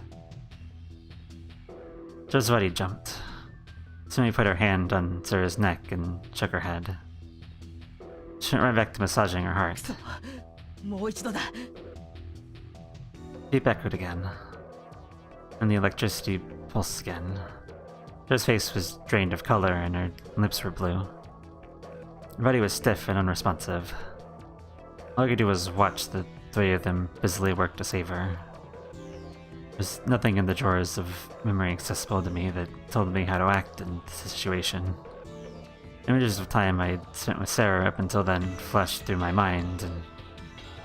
Sara's body jumped. Tsugumi put her hand on Sara's neck and shook her head. She went right back to massaging her heart. もう一度だ。 Beep echoed again, and the electricity pulsed again. Sara's face was drained of color and her lips were blue. Her body was stiff and unresponsive. All I could do was watch the 3 of them busily work to save her. There's nothing in the drawers of memory accessible to me that told me how to act in the situation. Images of time I had spent with Sara up until then flashed through my mind, and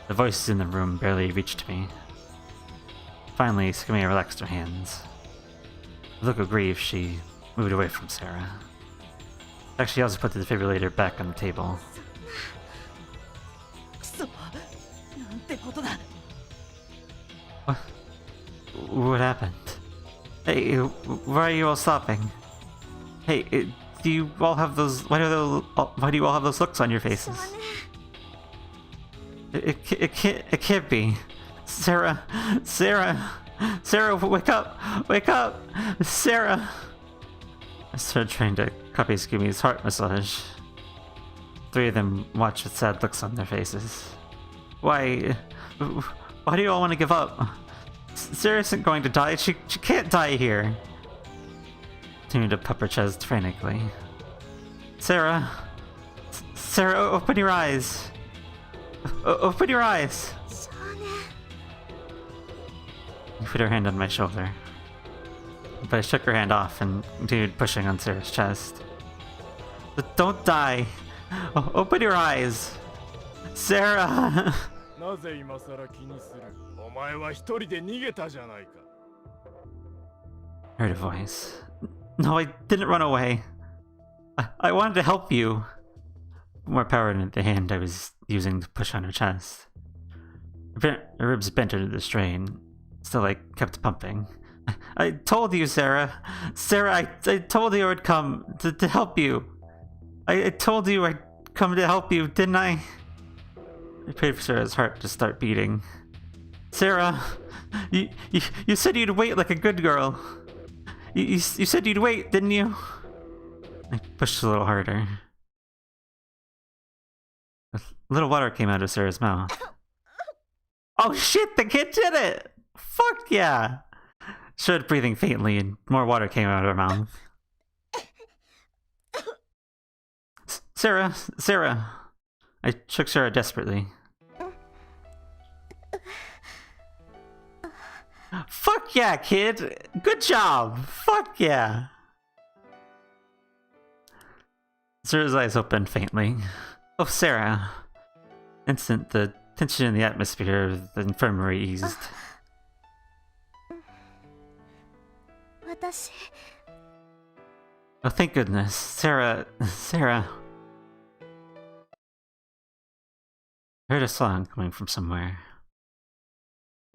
the voices in the room barely reached me. Finally, Tsugumi relaxed her hands. With a look of grief, she moved away from Sara. Actually, she also put the defibrillator back on the table. くそ、なんてことだ。 What happened? Hey, why are you all stopping? Hey, do you all have those? Why do you all have those looks on your faces? It can't be. Sara, wake up, Sara. I started trying to copy Tsugumi's heart massage. 3 of them watched with sad looks on their faces. Why do you all want to give up? Sara isn't going to die. She can't die here. Continued to pump her chest frantically. Sara, open your eyes. Open your eyes. She put her hand on my shoulder, but I shook her hand off and continued pushing on Sara's chest. Don't die. Open your eyes. Sara. なぜ今さら気にする？お前は一人で逃げたじゃないか。 I heard a voice. No, I didn't run away. I wanted to help you. More power in the hand I was using to push on her chest. Her ribs bent under the strain. Still, I kept pumping. I told you, Sara. Sara, I told you I would come to help you. I told you I'd come to help you, didn't I? I prayed for Sara's heart to start beating. Sara, you said you'd wait like a good girl. You said you'd wait, didn't you? I pushed a little harder. A little water came out of Sara's mouth. Oh shit, the kid did it! Fuck yeah! She started breathing faintly and more water came out of her mouth. Sara! I shook Sara desperately. Fuck yeah, kid! Good job! Fuck yeah! Sara's eyes opened faintly. Oh, Sara. Instant, the tension in the atmosphere of the infirmary eased. 私 Oh, thank goodness. Sara. I heard a song coming from somewhere.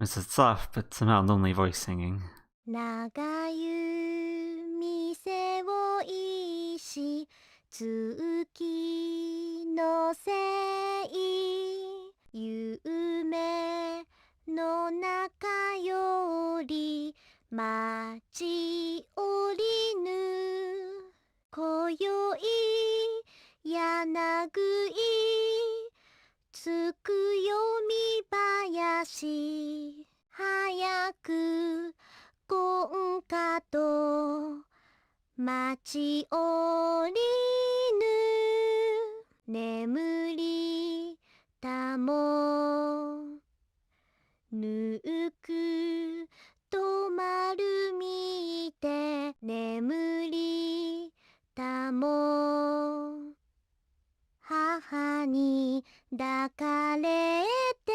It was a soft but somehow lonely voice singing. 長湯店を石月のせい夢の中より待ち降りぬ今宵柳つくよみ林早く今夏と待ち降り眠りたもぬくと丸見て眠りたも母に抱かれて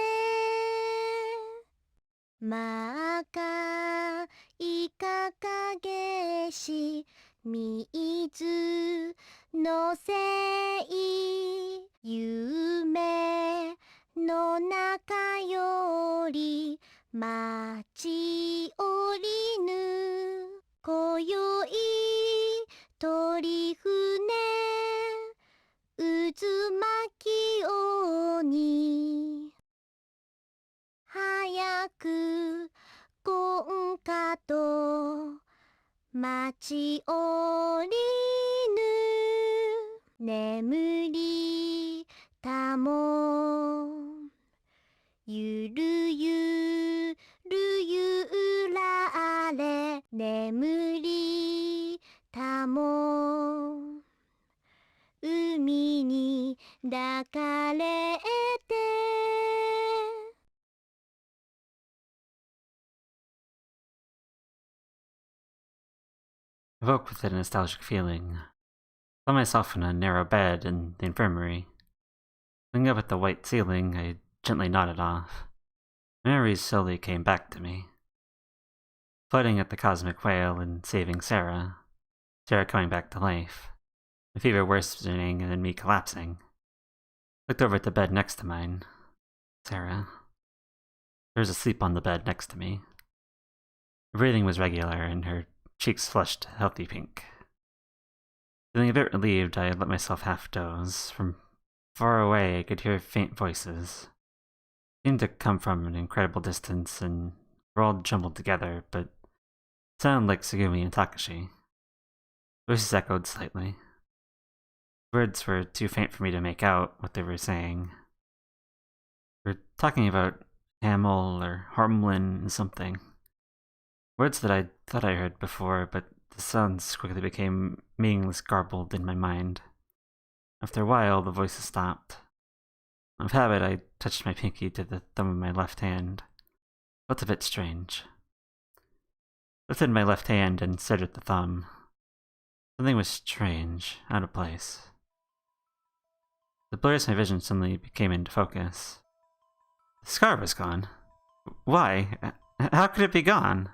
真赤いかかげし水のせい夢の中より待ち降りぬ今宵鳥船渦巻き鬼早く今夏と待ち降りぬ眠りたもゆるゆるゆられ眠りたも海に抱かれてI woke with a nostalgic feeling. I saw myself in a narrow bed in the infirmary. Looking up at the white ceiling, I gently nodded off. Memories slowly came back to me. Floating at the cosmic whale and saving Sara. Sara coming back to life. The fever worsening and then me collapsing. Looked over at the bed next to mine. Sara. She was asleep on the bed next to me. Her breathing was regular and her cheeks flushed a healthy pink. Feeling a bit relieved, I let myself half doze. From far away, I could hear faint voices. They seemed to come from an incredible distance and were all jumbled together, but sounded like Tsugumi and Takashi. Voices echoed slightly. Words were too faint for me to make out what they were saying. They were talking about Himmel or Harmlin and something. Words that I thought I heard before, but the sounds quickly became meaningless garbled in my mind. After a while, the voices stopped. Of habit, I touched my pinky to the thumb of my left hand. Felt a bit strange. Lifted my left hand and stared at the thumb. Something was strange, out of place. The blurs my vision suddenly came into focus. The scar was gone. Why? How could it be gone?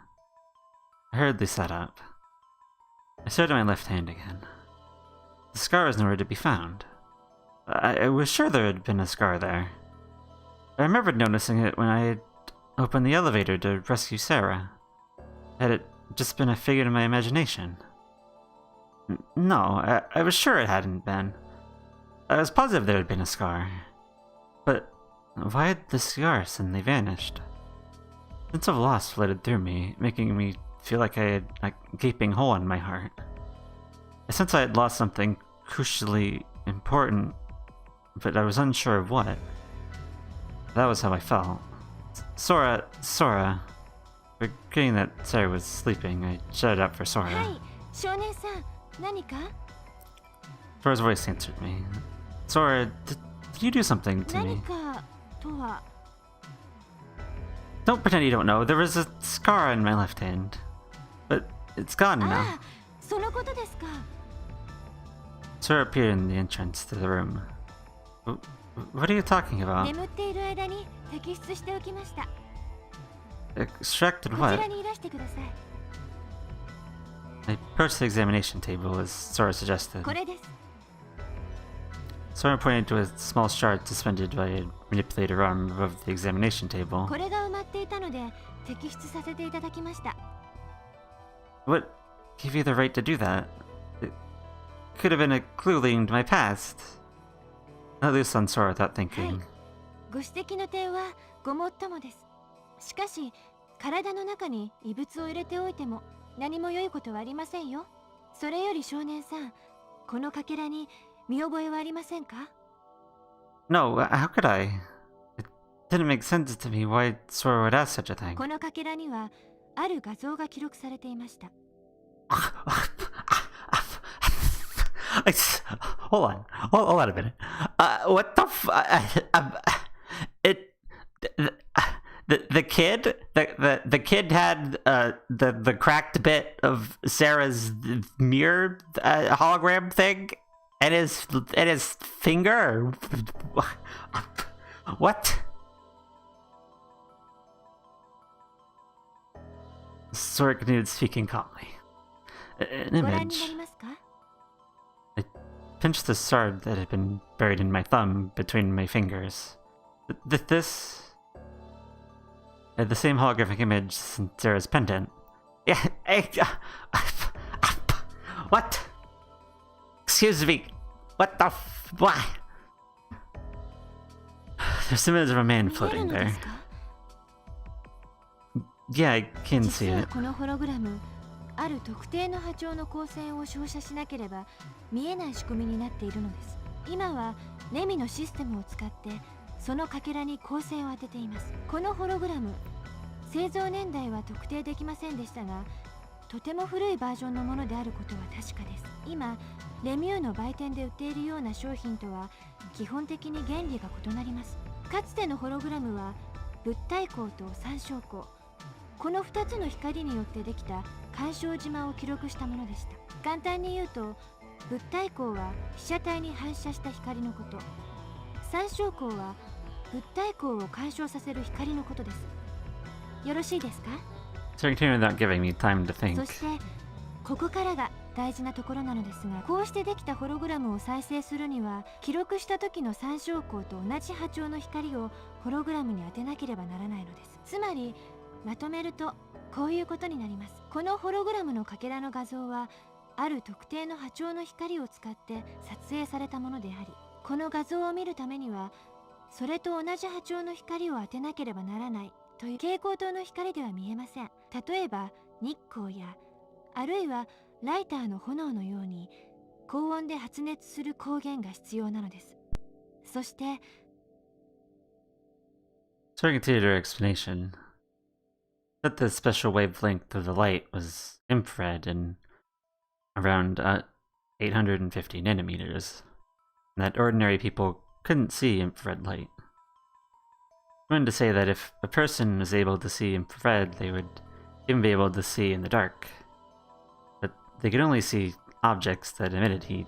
I hurriedly sat up. I stared at my left hand again. The scar was nowhere to be found. I was sure there had been a scar there. I remembered noticing it when I had opened the elevator to rescue Sara. Had it just been a figure in my imagination? No, I was sure it hadn't been. I was positive there had been a scar. But why had the scar suddenly vanished? A sense of loss flooded through me, making me feel like I had a gaping hole in my heart. I sensed I had lost something crucially important, but I was unsure of what. That was how I felt. Sora. Forgetting that Sara was sleeping, I shouted out for Sora. はい、少年さん、何か？ Sora's voice answered me. Sora, did you do something to 何 me? かとは。 Don't pretend you don't know. There was a scar on my left hand. But it's gone あ now. あ、そのことですか。 Sora appeared in the entrance to the room. What are you talking about? 眠っている間に摘出しておきました。 Extracted こち what? らにいらしてください。 I approached the examination table as Sora suggested. これです。 Sora pointed to a small shard suspended by a manipulator arm above the examination table. これが埋まっていたので摘出させていただきました。 What gave you the right to do that? It could have been a clue leading to my past. At least on Sora without thinking. ご指摘の点はごもっともです。しかし、体の中に異物を入れておいても何も良いことはありませんよ。それより少年さん、このかけらに見覚えはありませんか？ No, how could I? It didn't make sense to me why Sora would ask such a thing. このかけらにはある画像が記録されていました。Hold on a minute. What the it the kid the kid had the cracked bit of Sarah's mirror hologram thing and his finger. What? Sora continued speaking calmly. An ご覧にな image. りますか？ I pinched the sword that had been buried in my thumb between my fingers. This had the same holographic image as Sarah's pendant. Yeah, what? Excuse me. What the why? There's an image of a man 見える floating ので there. すか？ Yeah, I can see 実は it. このホログラム、ある特定の波長の光線を照射しなければ見えない仕組みになっているのです。今はレミのシステムを使ってそのかけらに光線を当てています。このホログラム、製造年代は特定できませんでしたが、とても古いバージョンのものであることは確かです。今、レミューの売店で売っているような商品とは基本的に原理が異なります。かつてのホログラムは物体光と参照光、この2つの光によってできた干渉島を記録したものでした。簡単に言うと、物体光は被写体に反射した光のこと、参照光は物体光を干渉させる光のことです。よろしいですか？ So continue without giving me time to そ think. してここからが大事なところなのですが、こうしてできたホログラムを再生するには、記録した時の参照光と同じ波長の光をホログラムに当てなければならないのです。つまりまとめるとこういうことになります。このホログラムのかけらの画像はある特定の波長の光を使って撮影されたものであり、この画像を見るためにはそれと同じ波長の光を当てなければならないという蛍光灯の光では見えません。例えば日光やあるいはライターの炎のように高温で発熱する光源が必要なのです。そして So I continued her explanation. That the special wavelength of the light was infrared and around 850 nanometers, and that ordinary people couldn't see infrared light. I wanted to say that if a person was able to see infrared, they would even be able to see in the dark. But they could only see objects that emitted heat.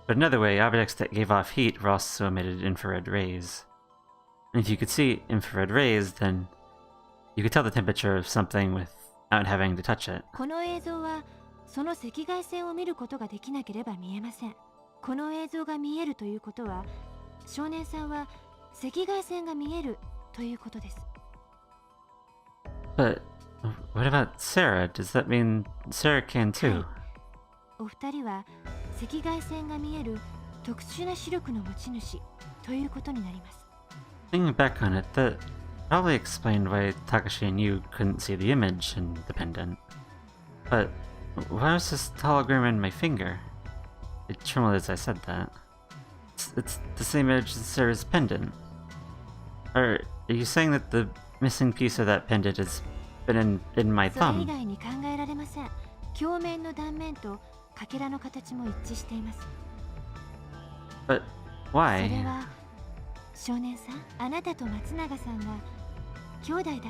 But another way, objects that gave off heat were also emitted infrared rays. And if you could see infrared rays, then you could tell the temperature of something without having to touch it. この映像はその赤外線を見ることができなければ見えません。この映像が見えるということは、少年さんは赤外線が見えるということです。 But what about Sarah? Does that mean Sarah can too? お二人は赤外線が見える特殊な視力の持ち主ということになります。 Thinking back on it, that probably explained why Takashi and you couldn't see the image in the pendant. But why was this hologram in my finger? It trembled as I said that. It's the same image as Sarah's pendant. Are you saying that the missing piece of that pendant has been in my それ以 thumb? 外に考えられません。鏡面の断面とかけらの形も一致しています。 But それ why? は少年さん、あなたと松永さんが兄弟だから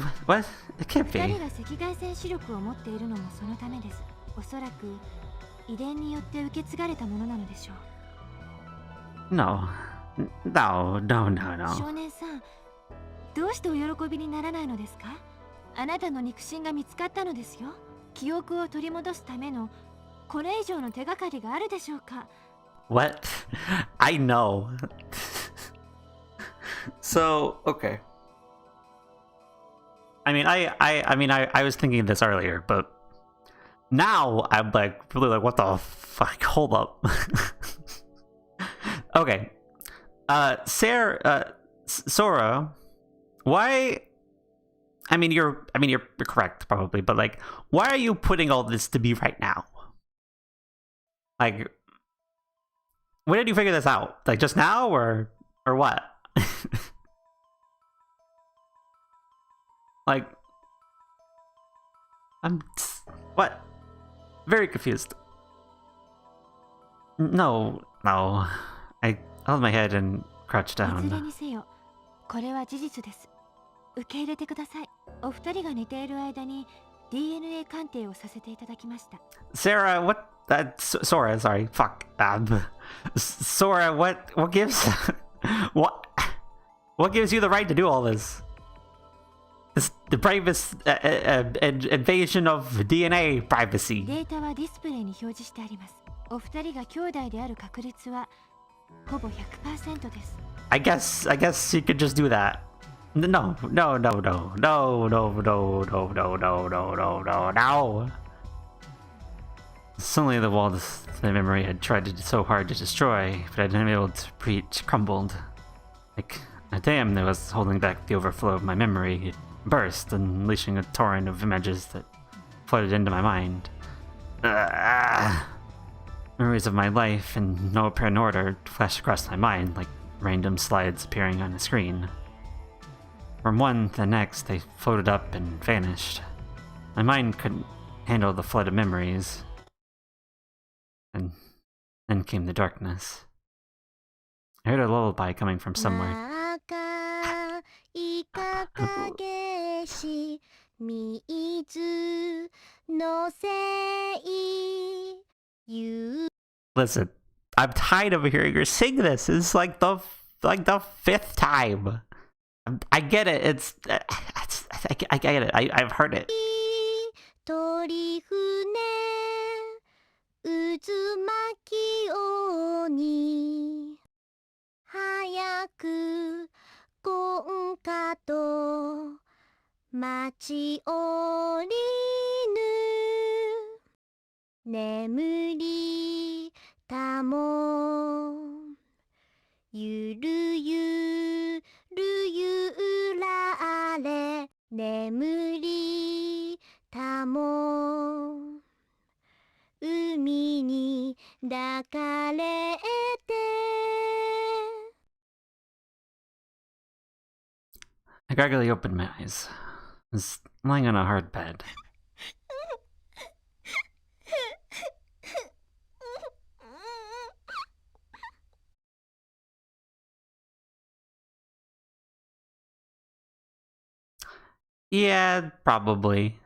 です。 What? It can't 二 be. 人が赤外線視力を持っているのもそのためです。おそらく遺伝によって受け継がれたものなのでしょう。 No. No, no, no, 少 no. 年さん、どうしてお喜びにならないのですか？あなたの肉親が見つかったのですよ。記憶を取り戻すためのこれ以上の手がかりがあるでしょうか？ What? I know. So, okay. I was thinking this earlier, but now I'm like really like, what the fuck? Hold up. Okay. Sora, why? You're correct probably, but like, why are you putting all this to me right now? Like, when did you figure this out? Like just now, or what? Like, what? Very confused. No, no. I held my head and crouched いずれ down. にせよ、これは事実です。受け入れてください。お二人が寝ている間に DNA 鑑定をさせていただきました。Sarah, what? Sora, sorry. Fuck. Sora, what gives? What gives you the right to do all this? This the bravest invasion of DNA privacy. データはディスプレイに表示してあります。お二人が兄弟である確率はほぼ 100% です。I guess you could just do that. No. Suddenly the wall my memory had tried so hard to destroy, but I'd been able to breach crumbled. Like a dam that was holding back the overflow of my memory burst, unleashing a torrent of images that flooded into my mind. Memories of my life in no apparent order flashed across my mind like random slides appearing on a screen. From one to the next, they floated up and vanished. My mind couldn't handle the flood of memories. And then came the darkness. I heard a lullaby coming from somewhere. Listen, I'm tired of hearing her sing this. It's like the fifth time. I get it. I get it. I've heard it. 渦巻き鬼早く今夏と待ち降りぬ眠りたもゆるゆるゆられ眠りたも海に抱かれて I gradually opened my eyes. I was lying on a hard bed. Yeah, probably.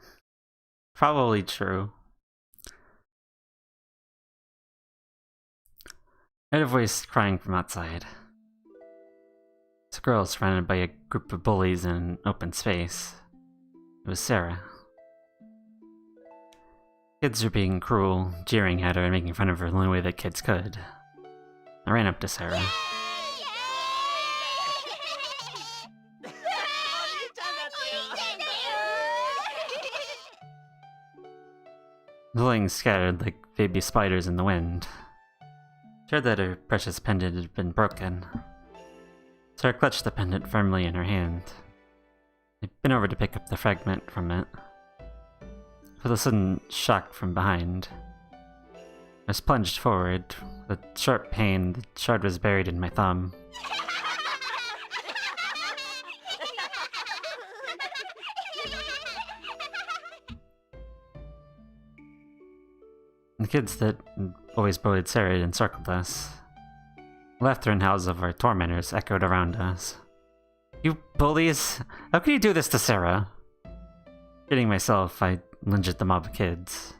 Probably true. I heard a voice crying from outside. It's a girl surrounded by a group of bullies in an open space. It was Sara. Kids were being cruel, jeering at her and making fun of her the only way that kids could. I ran up to Sara. The bullying scattered like baby spiders in the wind. She heard that her precious pendant had been broken. Sara clutched the pendant firmly in her hand. I bent over to pick up the fragment from it. With a sudden shock from behind, I plunged forward. With a sharp pain, the shard was buried in my thumb. The kids that always bullied Sara encircled us. Laughter and howls of our tormentors echoed around us. You bullies! How could you do this to Sara? Hitting myself, I lunged at the mob of kids.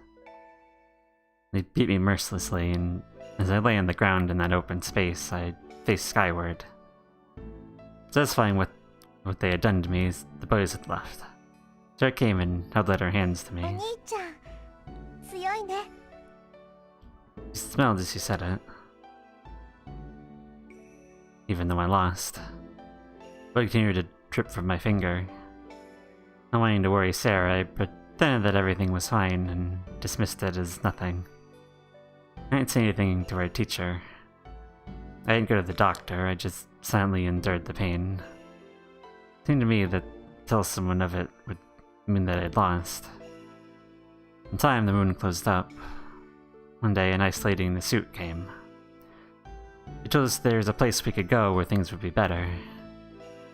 They beat me mercilessly, and as I lay on the ground in that open space, I faced skyward. Satisfying what they had done to me, the bullies had left. Sara came and held out her hands to me. お兄ちゃん強いね She smiled as she said it. Even though I lost. Blood continued to drip from my finger. Not wanting to worry Sara, I pretended that everything was fine and dismissed it as nothing. I didn't say anything to our teacher. I didn't go to the doctor, I just silently endured the pain. It seemed to me that to tell someone of it would mean that I'd lost. In time, the moon closed up. One day, an ice lady in the suit came. She told us there's a place we could go where things would be better.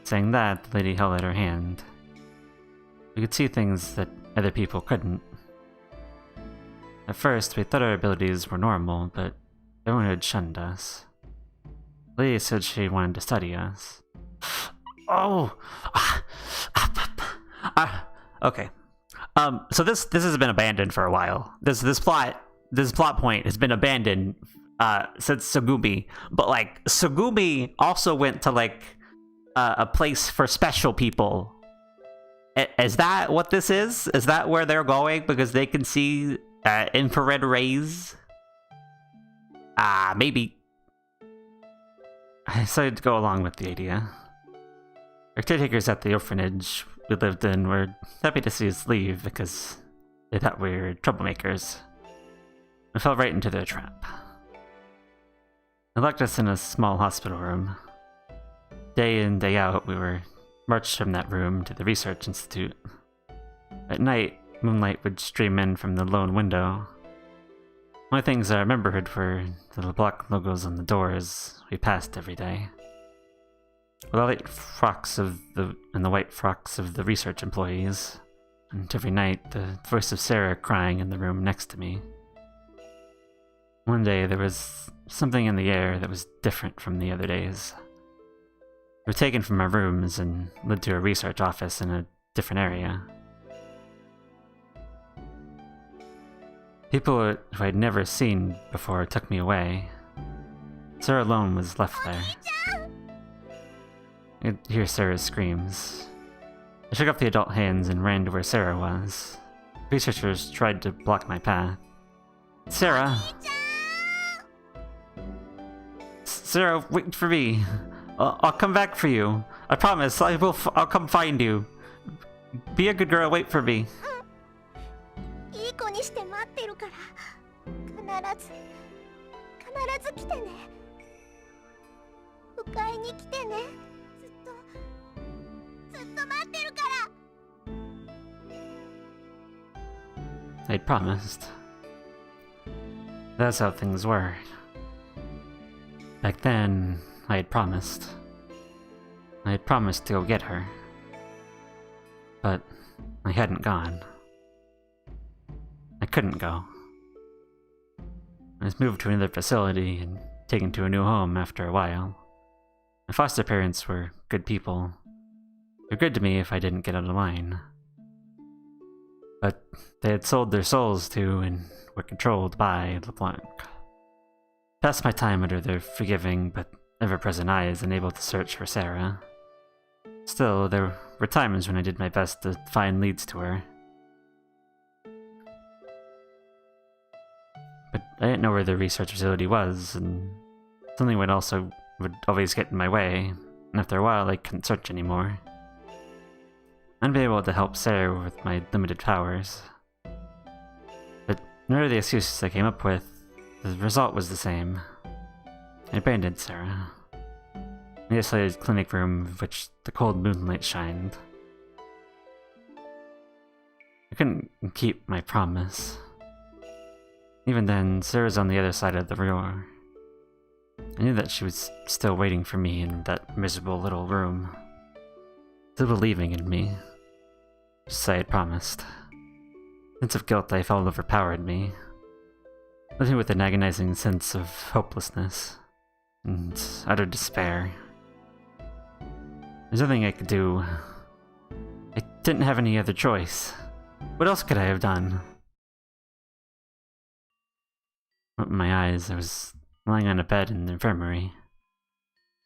Saying that, the lady held out her hand. We could see things that other people couldn't. At first, we thought our abilities were normal, but Everyone had shunned us. Lee said she wanted to study us. Oh! Okay. So this has been abandoned for a while. This plot point has been abandoned since Tsugumi. But like Tsugumi also went to like a place for special people. Is that what this is? Is that where they're going because they can see infrared rays? Maybe. I decided to go along with the idea. Our caretakers at the orphanage we lived in were happy to see us leave because they thought we were troublemakers. I fell right into their trap. They locked us in a small hospital room. Day in, day out, we were marched from that room to the research institute. At night, moonlight would stream in from the lone window. One of the things I remembered were the black logos on the doors we passed every day. With the white frocks of the white frocks of the research employees, and every night the voice of Sara crying in the room next to me. One day there was something in the air that was different from the other days. We were taken from our rooms and led to a research office in a different area. People who I'd never seen before took me away. Sara alone was left there. I could hear Sara's screams. I shook off the adult hands and ran to where Sara was. Researchers tried to block my path. Sara! Sara, wait for me. I'll come back for you. I promise. I'll come find you. Be a good girl. Wait for me. いい子にして待ってるから必ず来てね迎えに来てねずっと待ってるから I'd promised. That's how things were. Back then, I had promised. I had promised to go get her. But I hadn't gone. I couldn't go. I was moved to another facility and taken to a new home after a while. My foster parents were good people. They were good to me if I didn't get out of line. But they had sold their souls to and were controlled by LeBlanc. Passed my time under their forgiving but ever-present eyes unable to search for Sara. Still, there were times when I did my best to find leads to her. But I didn't know where the research facility was, and something would always get in my way, and after a while I couldn't search anymore. I'd be able to help Sara with my limited powers. But no matter the excuses I came up with, the result was the same. I abandoned Sara. In the isolated clinic room of which the cold moonlight shined. I couldn't keep my promise. Even then, Sara's on the other side of the door. I knew that she was still waiting for me in that miserable little room. Still believing in me. Just as I had promised. The sense of guilt I felt overpowered me. Left me with an agonizing sense of hopelessness. And utter despair. There's nothing I could do. I didn't have any other choice. What else could I have done? Opened my eyes, I was lying on a bed in the infirmary.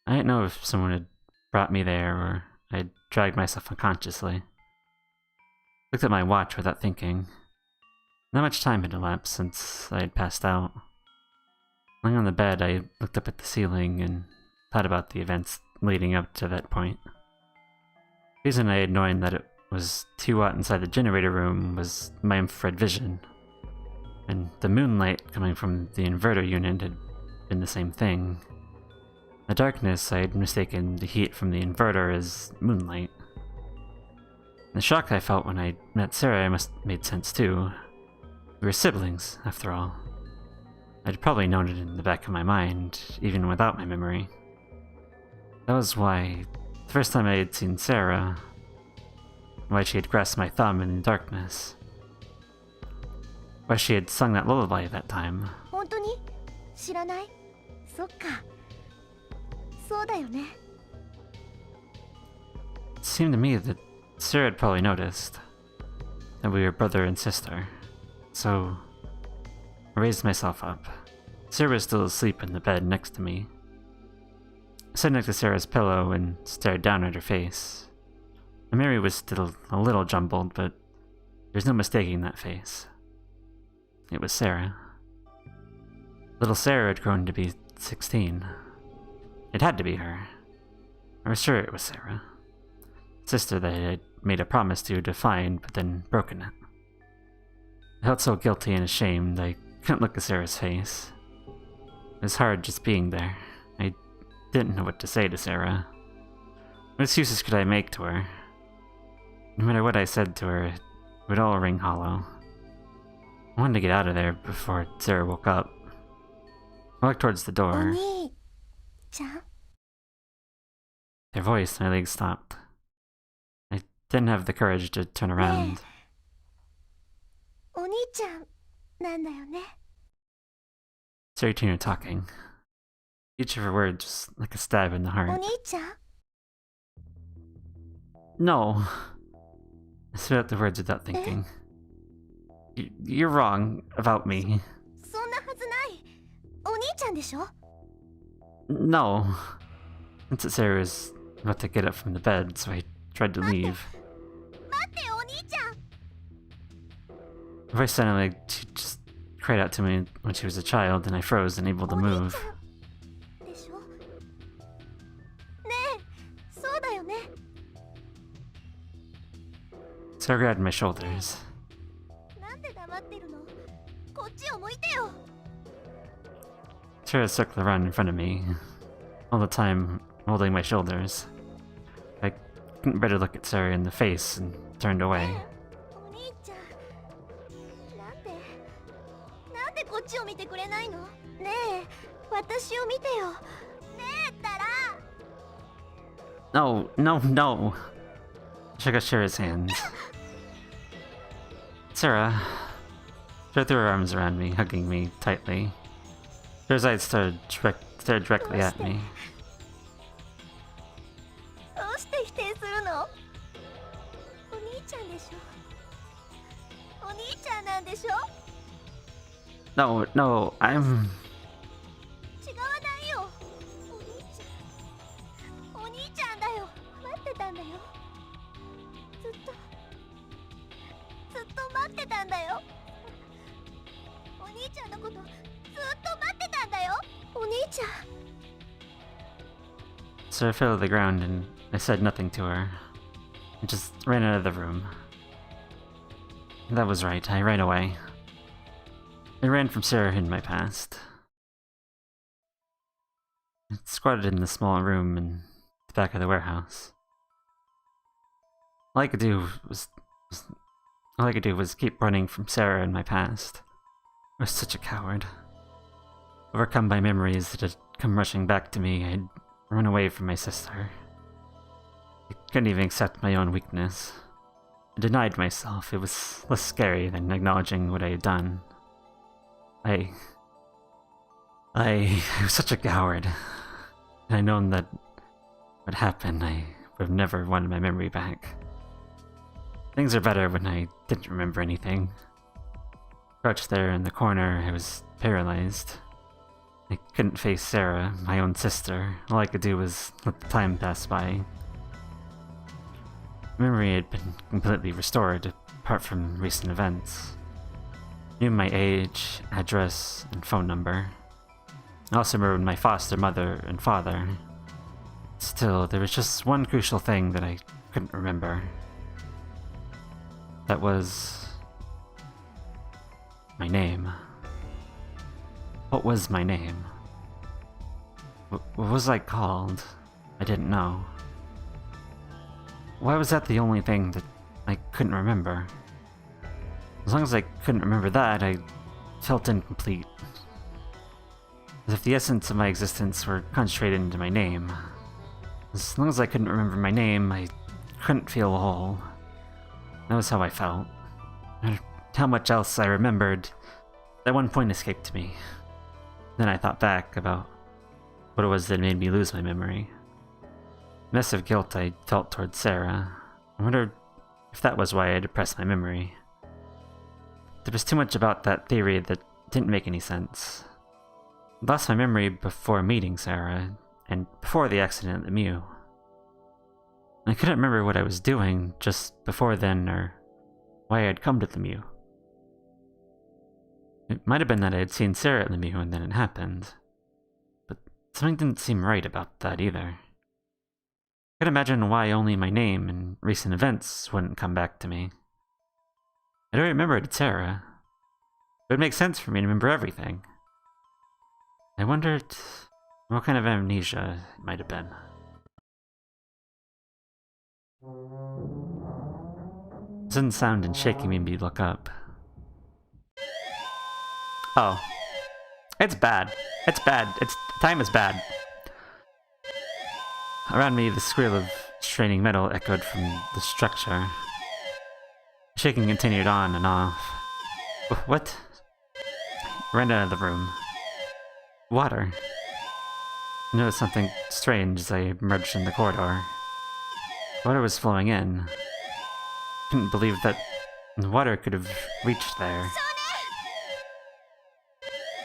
I didn't know if someone had brought me there or I had dragged myself unconsciously. Looked at my watch without thinking. Not much time had elapsed since I had passed out. Lying on the bed, I looked up at the ceiling and thought about the events leading up to that point. The reason I had known that it was too hot inside the generator room was my infrared vision. And the moonlight coming from the inverter unit had been the same thing. In the darkness, I had mistaken the heat from the inverter as moonlight. The shock I felt when I met Sara must have made sense too. We were siblings, after all. I'd probably known it in the back of my mind, even without my memory. That was why, the first time I had seen Sara, why she had grasped my thumb in the darkness. Why she had sung that lullaby that time. 本当に知らない？そっか。そうだよね。 It seemed to me that Sarah had probably noticed that we were brother and sister. So I raised myself up. Sarah was still asleep in the bed next to me. I sat next to Sarah's pillow and stared down at her face. The memory was still a little jumbled, but there's no mistaking that face. It was Sara. Little Sara had grown to be 16. It had to be her. I was sure it was Sara. Sister that I had made a promise to find, but then broken it. I felt so guilty and ashamed I couldn't look at Sarah's face. It was hard just being there. I didn't know what to say to Sara. What excuses could I make to her? No matter what I said to her, it would all ring hollow. I wanted to get out of there before Sara woke up. I walked towards the お door. 兄ちゃん。 Their voice, my legs stopped. I didn't have the courage to turn around. お兄ちゃんなんだよね。 Sara and Tina talking. Each of her words just like a stab in the お heart. 兄ちゃん。 No. I spit out the words without thinking. You're wrong about me. そんなはずない。お兄ちゃんでしょ。 No. Since Sarah was about to get up from the bed, so I tried to leave. 待ってお兄ちゃん。 Her voice sounded like she just cried out to me when she was a child, and I froze, unable to お兄 move. ちゃんでしょ。ねえ、そうだよね。 Sarah grabbed my shoulders. なんで黙ってるの？こっちを向いてよ。 Sarah circled around in front of me, all the time holding my shoulders. I couldn't bear to look at Sarah in the face and turned away. お兄ちゃん。なんでこっちを見てくれないの？ねえ、私を見てよ。ねえったら。 No, no, no. I shook Sarah's hands. Sara. Sarah threw her arms around me, hugging me tightly. Sarah's eyes stared directly at me. どうして否定するの？お兄ちゃんでしょ。お兄ちゃんなんでしょ。 No, no, I'm... 違わないよ。お兄ちゃん。お兄ちゃんだよ。待ってたんだよ。ずっと待ってたんだよ。お兄ちゃんのことずっと待ってたんだよ。お兄ちゃん。 Sarah fell to the ground and I said nothing to her. I just ran out of the room. That was right, I ran away. I ran from Sara in my past. I squatted in the small room in the back of the warehouse. All I could do was keep running from Sara in my past. I was such a coward. Overcome by memories that had come rushing back to me, I'd run away from my sister. I couldn't even accept my own weakness. I denied myself. It was less scary than acknowledging what I had done. I was such a coward. Had I known that what happened, I would have never wanted my memory back. Things are better when I didn't remember anything. Crouched there in the corner, I was paralyzed. I couldn't face Sara, my own sister. All I could do was let the time pass by. Memory had been completely restored, apart from recent events. I knew my age, address, and phone number. I also remembered my foster mother and father. Still, there was just one crucial thing that I couldn't remember. That was... my name. What was my name? What was I called? I didn't know. Why was that the only thing that I couldn't remember? As long as I couldn't remember that, I felt incomplete. As if the essence of my existence were concentrated into my name. As long as I couldn't remember my name, I couldn't feel whole. That was how I felt. No matter how much else I remembered, that one point escaped me. Then I thought back about what it was that made me lose my memory. Massive guilt I felt towards Sara. I wondered if that was why I depressed my memory. There was too much about that theory that didn't make any sense. I lost my memory before meeting Sara, and before the accident at the Mew. I couldn't remember what I was doing just before then, or why I had come to the Mew. It might have been that I had seen Sara at the Mew and then it happened. But something didn't seem right about that either. I could imagine why only my name and recent events wouldn't come back to me. I don't remember it, Sara. It would make sense for me to remember everything. I wondered what kind of amnesia it might have been. Sudden sound and shaking made me look up. Oh. It's bad. It's bad. Time is bad. Around me, the squeal of straining metal echoed from the structure. The shaking continued on and off. What? I ran out of the room. Water. I noticed something strange as I emerged in the corridor. Water was flowing in. I couldn't believe that the water could have reached there.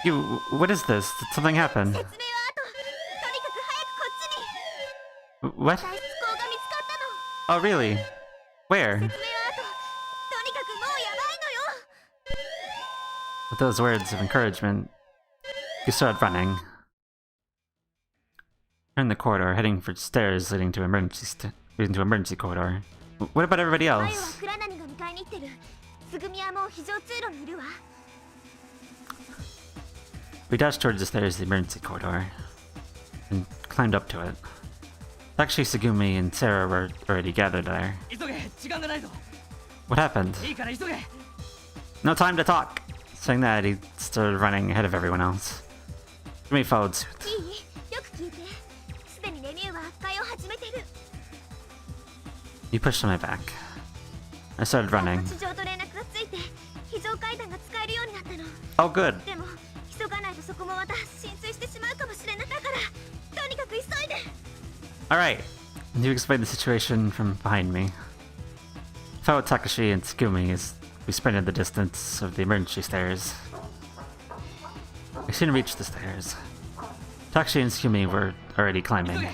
You, what is this? Did something happen? What? Oh, really? Where? With those words of encouragement, you started running. You're in the corridor, heading for stairs leading to emergency corridor. What about everybody else? We dashed towards the stairs of the emergency corridor and climbed up to it. Actually, Tsugumi and Sara were already gathered there. What happened? No time to talk! Saying that, he started running ahead of everyone else. Tsugumi followed suit. He pushed on my back. I started running. Oh, good. Alright, you explained the situation from behind me. I followed Takashi and Tsugumi as we sprinted the distance of the emergency stairs. We soon reached the stairs. Takashi and Tsugumi were already climbing.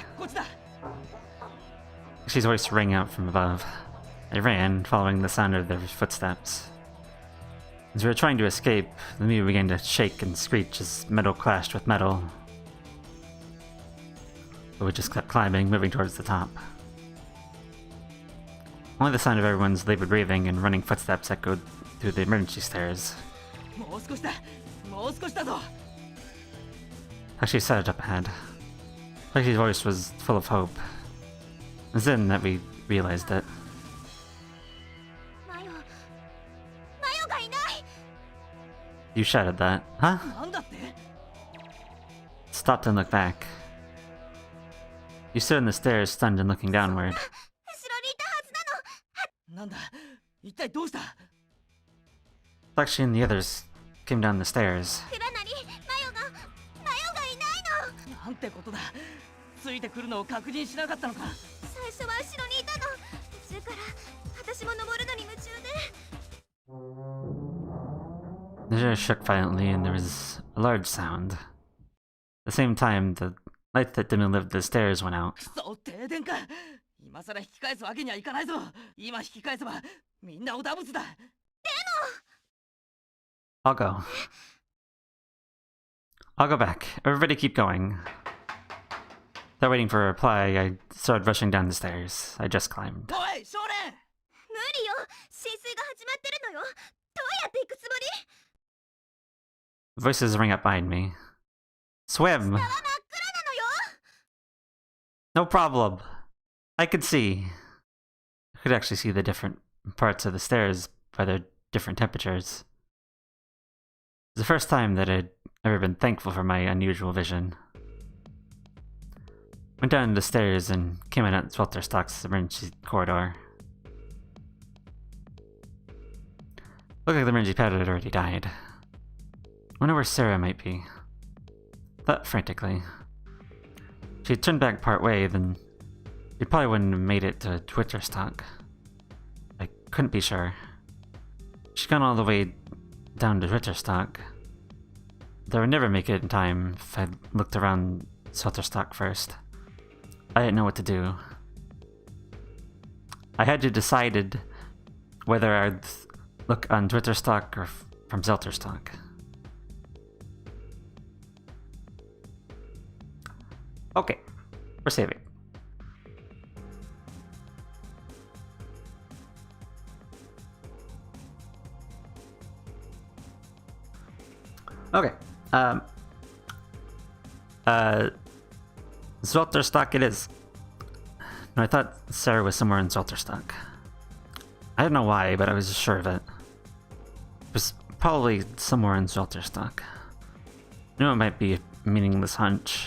Takashi's voice rang out from above. I ran, following the sound of their footsteps. As we were trying to escape, the Mew began to shake and screech as metal clashed with metal. But we just kept climbing, moving towards the top. Only the sound of everyone's labored breathing and running footsteps echoed through the emergency stairs. Takshi's set up ahead. Takshi's voice was full of hope. It was then that we realized it. You shouted that, huh? Stopped and looked back. You stood on the stairs, stunned and looking downward. Takeshi and the others came down the stairs. The chair shook violently and there was a large sound. At the same time, the light that dimly lit the stairs went out. I'll go. I'll go back. Everybody keep going. Without waiting for a reply, I started rushing down the stairs. I just climbed. Voices ring up behind me. Swim! No problem. I could see. I could actually see the different parts of the stairs by their different temperatures. It was the first time that I'd ever been thankful for my unusual vision. Went down the stairs and came out at Swelterstock's emergency corridor. Looked like the emergency pilot had already died. I wonder where Sara might be. thought frantically. If she'd turned back part way, then she probably wouldn't have made it to Twitterstock. I couldn't be sure. She'd gone all the way down to Twitterstock. Though I would never make it in time if I looked around Switterstock first. I didn't know what to do. I had to decide whether I'd look on Twitterstock or from Zelterstock. Okay, we're saving. Okay, Zelterstock it is. No, I thought Sara was somewhere in Zelterstock. I don't know why, but I was just sure of it. It was probably somewhere in Zelterstock. I knew it might be a meaningless hunch,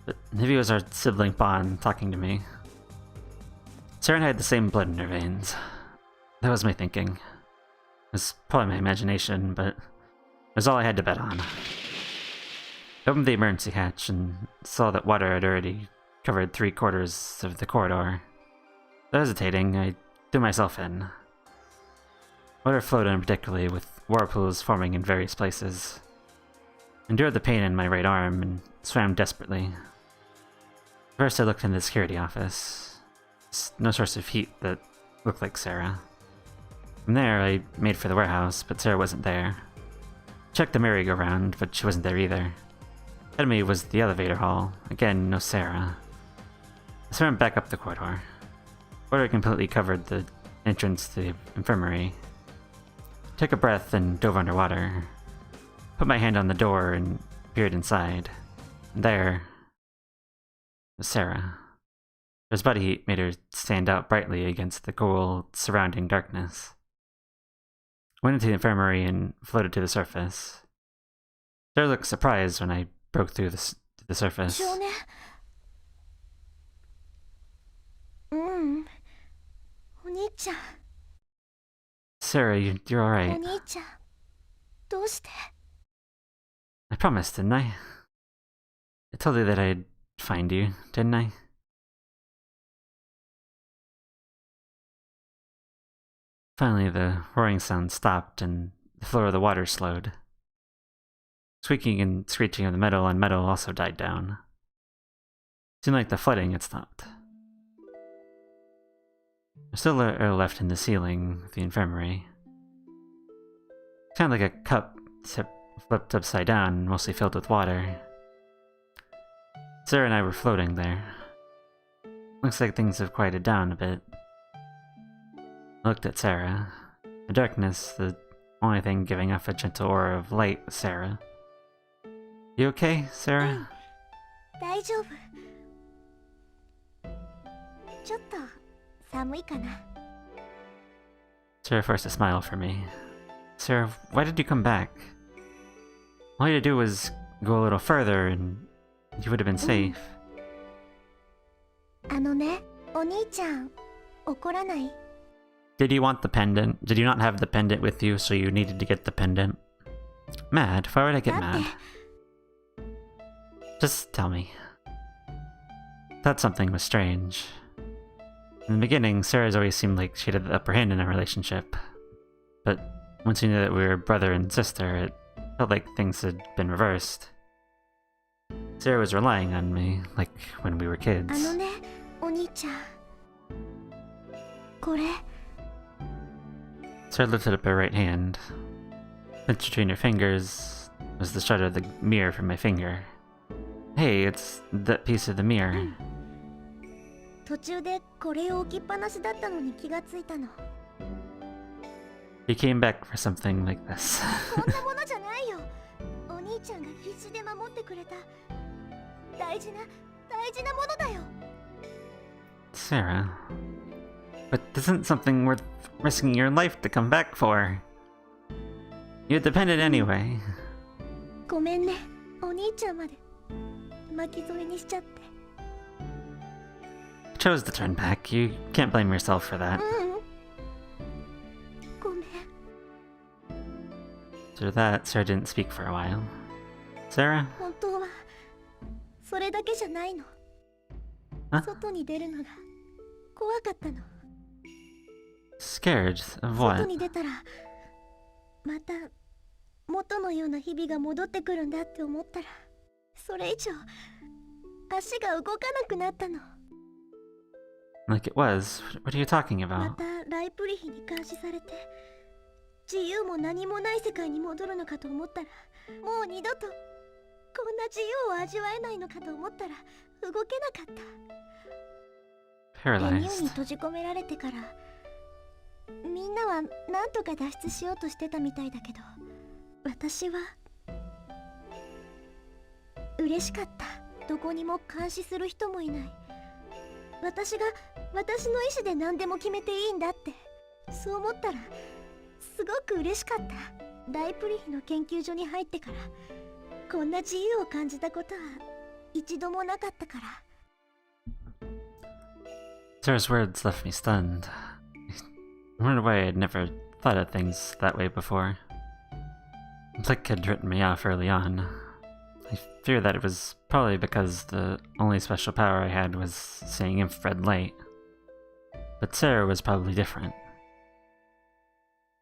but maybe it was our sibling bond talking to me. Sara and I had the same blood in her veins. That was my thinking. It was probably my imagination, but it was all I had to bet on. I opened the emergency hatch and saw that water had already covered 3/4 of the corridor. Without hesitating, I threw myself in. Water flowed unpredictably, with whirlpools forming in various places. I endured the pain in my right arm and swam desperately. First I looked in the security office. No source of heat that looked like Sara. From there I made for the warehouse, but Sara wasn't there. Checked the merry-go-round, but she wasn't there either. Ahead of me was the elevator hall. Again, no Sara. I swam back up the corridor. Water completely covered the entrance to the infirmary. Took a breath and dove underwater. Put my hand on the door and peered inside. And there was Sara. Her body heat made her stand out brightly against the cool, surrounding darkness. I went into the infirmary and floated to the surface. Sara looked surprised when I broke through the surface. 少年。お兄ちゃん。 Sara, you're お alright. 兄ちゃん。どうして？ I promised, didn't I? I told you that I'd find you, didn't I? Finally, the roaring sound stopped and the flow of the water slowed. Squeaking and screeching of the metal on metal also died down. It seemed like the flooding had stopped. There's still air left in the ceiling of the infirmary. It sounded like a cup flipped upside down, mostly filled with water. Sara and I were floating there. Looks like things have quieted down a bit. I looked at Sara. In the darkness, the only thing giving off a gentle aura of light was Sara. You okay, Sara? 大丈夫。ちょっと寒いかな。 Sara forced a smile for me. Sara, why did you come back? All you had to do was go a little further and you would have been safe. あのね、お兄ちゃん、怒らない？ Did you want the pendant? Did you not have the pendant with you, so you needed to get the pendant? Mad? Why would I get mad? Just tell me. Thought something was strange. In the beginning, Sarah's always seemed like she had the upper hand in our relationship. But once we knew that we were brother and sister, it felt like things had been reversed. Sara was relying on me, like when we were あ kids. のね、お兄ちゃん。これ。 Sara lifted up her right hand. Pinched between her fingers was the shard of the mirror from my finger. Hey, it's that piece of the mirror. 途中でこれを置きっぱなしだったのに気がついたの。 You came back for something like this. こんなものじゃないよ。お兄ちゃんが必死で守ってくれた大事なものだよ。 Sara. But isn't something worth risking your life to come back for? You had the pendant anyway. ごめんね、お兄ちゃんまで巻き添えにしちゃって。 You chose to turn back. You can't blame yourself for that. ごめん。 After that, Sara didn't speak for a while. Sara? 本当はそれだけじゃないの。Huh? 外に出るのが怖かったの。 Scared of 外 what? に出たらまた元のような日々が戻ってくるんだって思ったら、それ以上足が動かなくなったの。 Like it was? What are you talking ま about? たライプリヒに監視されて自由も何もない世界に戻るのかと思ったら、もう二度とこんな自由を味わえないのかと思ったら動けなかった。レミューに Paralyzed. 閉じ込められてからみんなは何とか脱出しようとしてたみたいだけど、私は嬉しかった。どこにも監視する人もいない。私が私の意思で何でも決めていいんだって、そう思ったらすごく嬉しかった。ライプリヒの研究所に入ってからこんな自由を感じたことは一度もなかったから。 Sarah's words left me stunned. I wondered why I'd never thought of things that way before. Blick had written me off early on. I fear that it was probably because the only special power I had was seeing infrared light. But Sarah was probably different.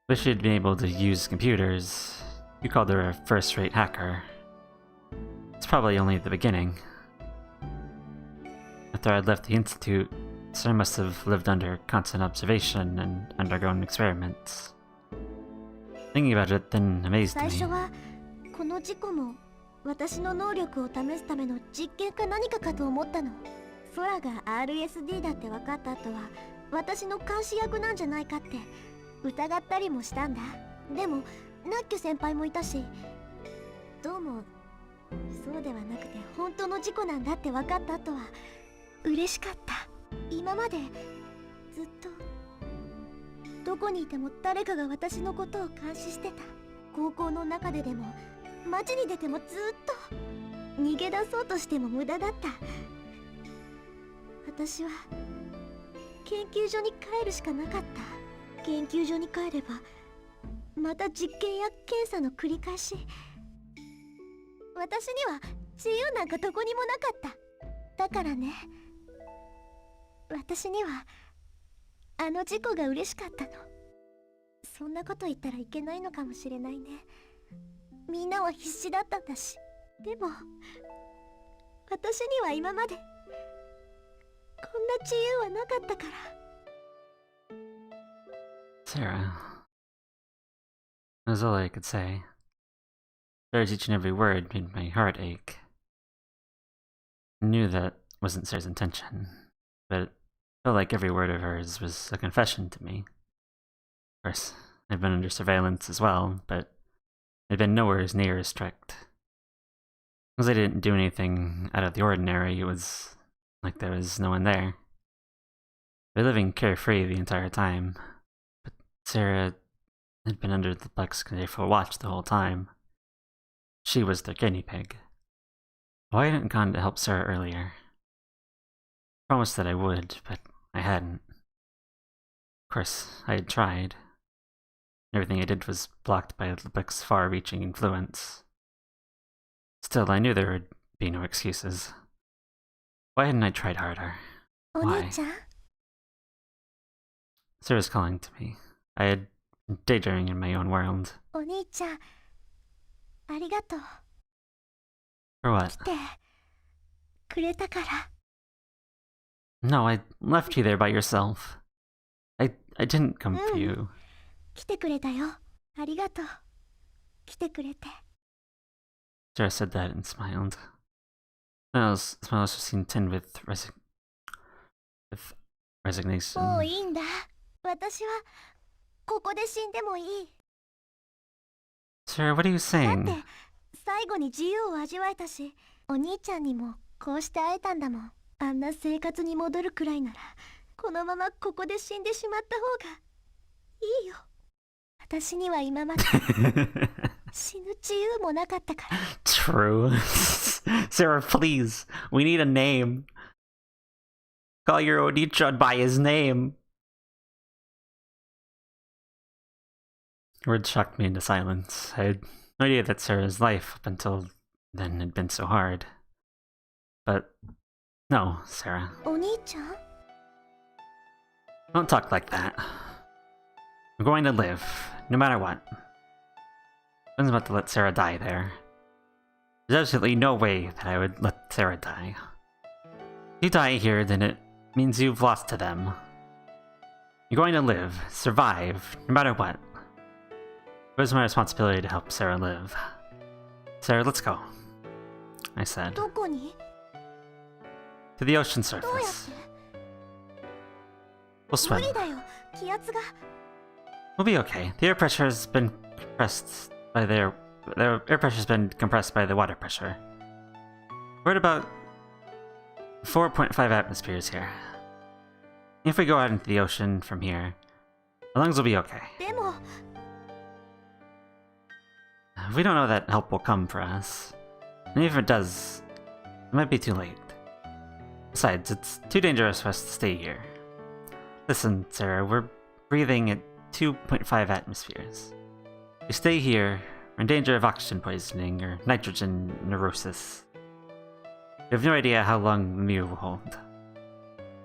Wish she'd been able to use computers. You called her a first-rate hacker. It's probably only the beginning. After I'd left the Institute, Sarah must have lived under constant observation and undergone experiments. Thinking about it then amazed 最 me. 初はこの事故も私の能力を試すための実験か何かかと思ったの。ソラが RSD だって分かった後は私の監視役なんじゃないかって疑ったりもしたんだ。でもナッキュ先輩もいたし、どうもそうではなくて本当の事故なんだって分かった後は嬉しかった。今までずっとどこにいても誰かが私のことを監視してた。高校の中ででも街に出てもずっと逃げ出そうとしても無駄だった。私は研究所に帰るしかなかった。研究所に帰ればまた実験や検査の繰り返し。私には自由なんかどこにもなかった。だからね、私にはあの事故が嬉しかったの。そんなこと言ったらいけないのかもしれないね。みんなは必死だったんだし。でも私には今までこんな自由はなかったから。 Sarah. That was all I could say. Sarah's each and every word made my heart ache. I knew that wasn't Sarah's intention, but it felt like every word of hers was a confession to me. Of course, I've been under surveillance as well, but I'd been nowhere near as strict. Because I didn't do anything out of the ordinary, it was like there was no one there. We were living carefree the entire time, but Sarah had been under the Plex careful watch the whole time. She was their guinea pig. Why hadn't gone to help Sarah earlier? I promised that I would, but I hadn't. Of course, I had tried. Everything I did was blocked by Lubbock's far-reaching influence. Still, I knew there would be no excuses. Why hadn't I tried harder? お兄ちゃん、 Sarah's calling to me. I had been daydreaming in my own world. お兄ちゃん、ありがとう。 For what? 来てくれたから。 No, I left you there by yourself. I didn't come for you. 来てくれたよ。ありがとう。来てくれて。 Sarah said that and smiled. Smiles was seen tinged with resignation. もういいんだ。私はここで死んでもいい。 Sarah, what are you だっ saying? て最後に自由を味わえたし、お兄ちゃんにもこうして会えたんだもん。あんな生活に戻るくらいならこのままここで死んでしまった方がいいよ。私には今まで死ぬ自由もなかったから。 True. Sarah, please. We need a name. Call your Onichon by his name. Words shocked me into silence. I had no idea that Sarah's life up until then had been so hard. but no, Sara. お兄ちゃん Don't talk like that. I'm going to live, no matter what. I wasn't about to let Sara die there. There's absolutely no way that I would let Sara die. If you die here, then it means you've lost to them. You're going to live, survive, no matter what. It was my responsibility to help Sara live. Sara, let's go, I said. どこに To the ocean どうやっ surface. て We'll swim. 無理だよ気圧が We'll be okay. The air pressure has been compressed by the air pressure's been compressed by the water pressure. We're at about 4.5 atmospheres here. If we go out into the ocean from here, our lungs will be okay. でも We don't know that help will come for us. And even if it does, it might be too late. Besides, it's too dangerous for us to stay here. Listen, Sara, we're breathing at 2.5 atmospheres. If we stay here, we're in danger of oxygen poisoning or nitrogen neurosis. We have no idea how long the Mew will hold.